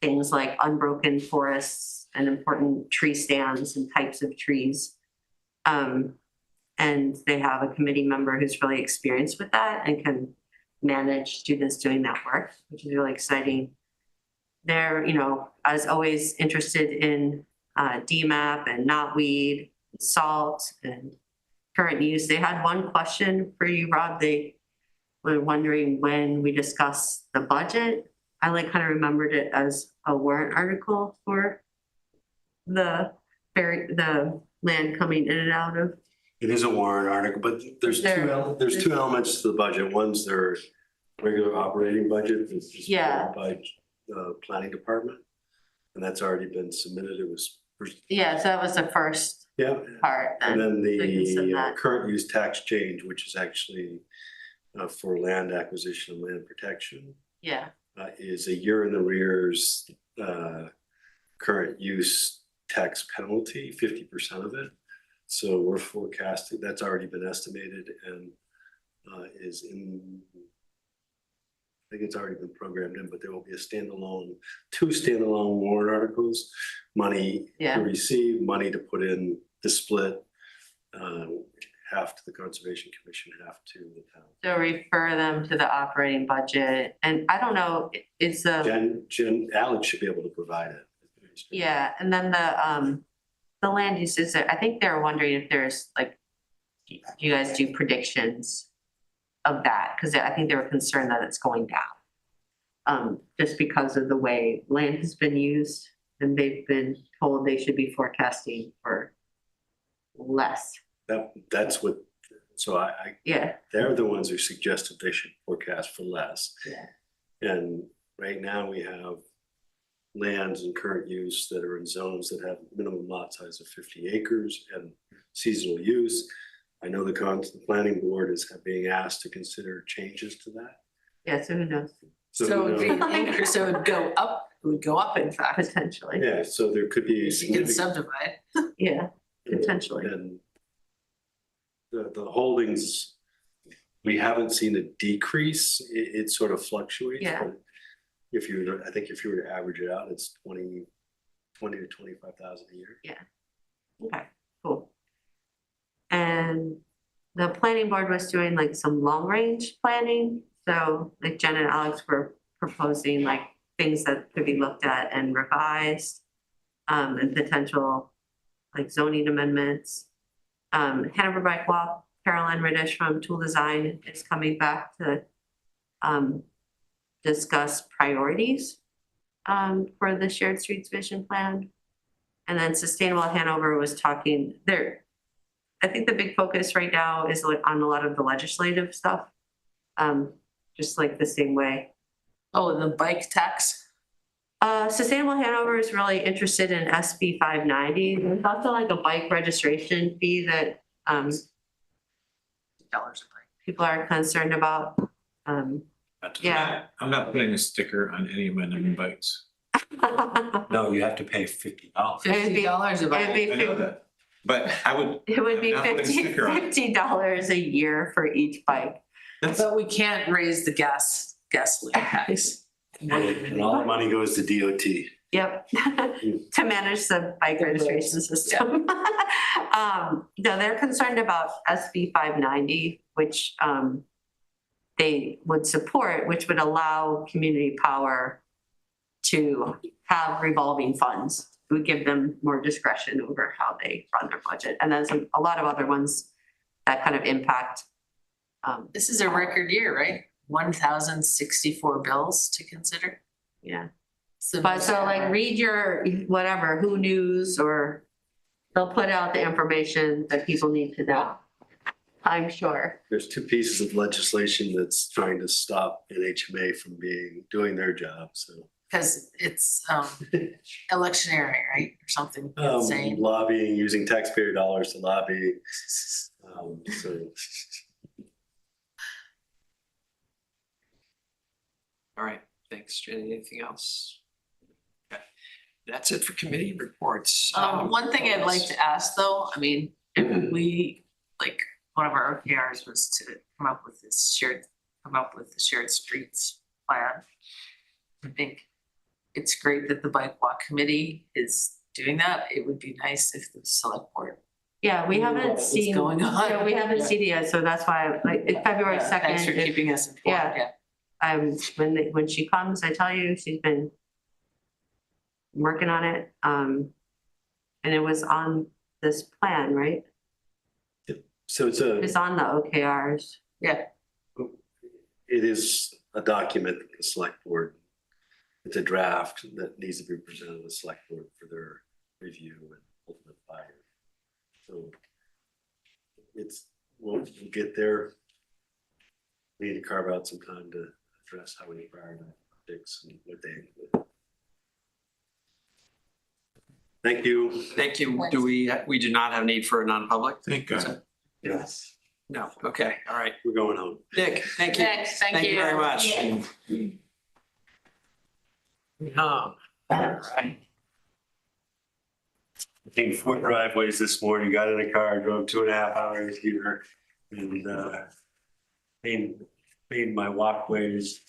things like unbroken forests and important tree stands and types of trees. And they have a committee member who's really experienced with that and can manage students doing that work, which is really exciting. They're, you know, as always, interested in DMAP and knotweed, salt, and current use. They had one question for you, Rob. They were wondering when we discussed the budget. I like kind of remembered it as a warrant article for the land coming in and out of. It is a warrant article, but there's two elements to the budget. One's their regular operating budget, that's just Yeah. by the planning department. And that's already been submitted. It was. Yeah, so that was the first Yeah. part. And then So you can send the that. current use tax change, which is actually for land acquisition and land protection, Yeah, is a year in arrears current use tax penalty, 50% of it. So we're forecasting, that's already been estimated and is in, I think it's already been programmed in, but there will be two standalone warrant articles, money Yeah. to receive, money to put in the split, half to the Conservation Commission, half to the town. so refer them to the operating budget. And I don't know, is the. Alex should be able to provide it. Yeah, and then the land uses, I think they're wondering if there's like, do you guys do predictions of that? Because I think they were concerned that it's going down. Just because of the way land has been used, and they've been told they should be forecasting for less. That's what, so Yeah, they're the ones who suggested they should forecast for less. yeah, And right now we have lands in current use that are in zones that have minimum lot size of 50 acres and seasonal use. I know the planning board is being asked to consider changes to that. yeah, so who knows? So it would be increase, so it would go up, it would go up in fact. Potentially, Yeah, so there could be. You can significant- subdivide. yeah, potentially. And the holdings, we haven't seen a decrease. It sort of fluctuates. Yeah. But I think if you were to average it out, it's 20 to 25,000 a year. Yeah. Okay, cool. And the planning board was doing like some long range planning. So like Jen and Alex were proposing like things that could be looked at and revised. And potential like zoning amendments. Hanover Bike Walk, Caroline Riddish from Tool Design is coming back to discuss priorities for the Shared Streets Vision Plan. And then Sustainable Hanover was talking there. I think the big focus right now is like on a lot of the legislative stuff. Just like the same way. Oh, and the bike tax? Sustainable Hanover is really interested in SB 590. There's also like a bike registration fee that people are concerned about. Yeah. I'm not putting a sticker on any of my new bikes. No, you have to pay $50. $50 a bike. It'd I be know that, but It would be I'm not putting a sticker on it. $50 a year for each bike. But we can't raise the gasoline tax. And all the money goes to DOT. Yep, to manage the bike registration system. No, they're concerned about SB 590, which they would support, which would allow community power to have revolving funds. It would give them more discretion over how they run their budget. And there's a lot of other ones that kind of impact. This is a record year, right? 1,064 bills to consider. Yeah. So But so like read your whatever, Who News, or they'll put out the information that people need to know. I'm sure. There's two pieces of legislation that's trying to stop NHMA from doing their job, so. because it's electioneering, right? Or something insane. Lobbying, using taxpayer dollars to lobby. So All right, thanks, Jenny. Anything else? Okay. That's it for committee reports. One thing I'd like to ask though, I mean, if we, like, one of our OKRs was to come up with the shared streets plan. I think it's great that the bike walk committee is doing that. It would be nice if the select board. Yeah, we haven't what's seen. going on. Yeah, we haven't seen it yet, so that's why, like, it's February Yeah, 2nd. Thanks for keeping us informed. Yeah. When she comes, I tell you, she's been working on it. And it was on this plan, right? So It's on the OKRs. Yeah. it is a document that the select board, it's a draft that needs to be presented to the select board for their review and ultimate fire. So we'll get there. We need to carve out some time to address how we prioritize projects and what they include. Thank you. Thank you. We do not have need for a non-public? Thank God. Yes. No, okay, all right. We're going home. Nick, thank you. Nick, thank you. Very much. All right. I think 4 driveways this morning, got in a car, drove 2.5 hours here and made my walkways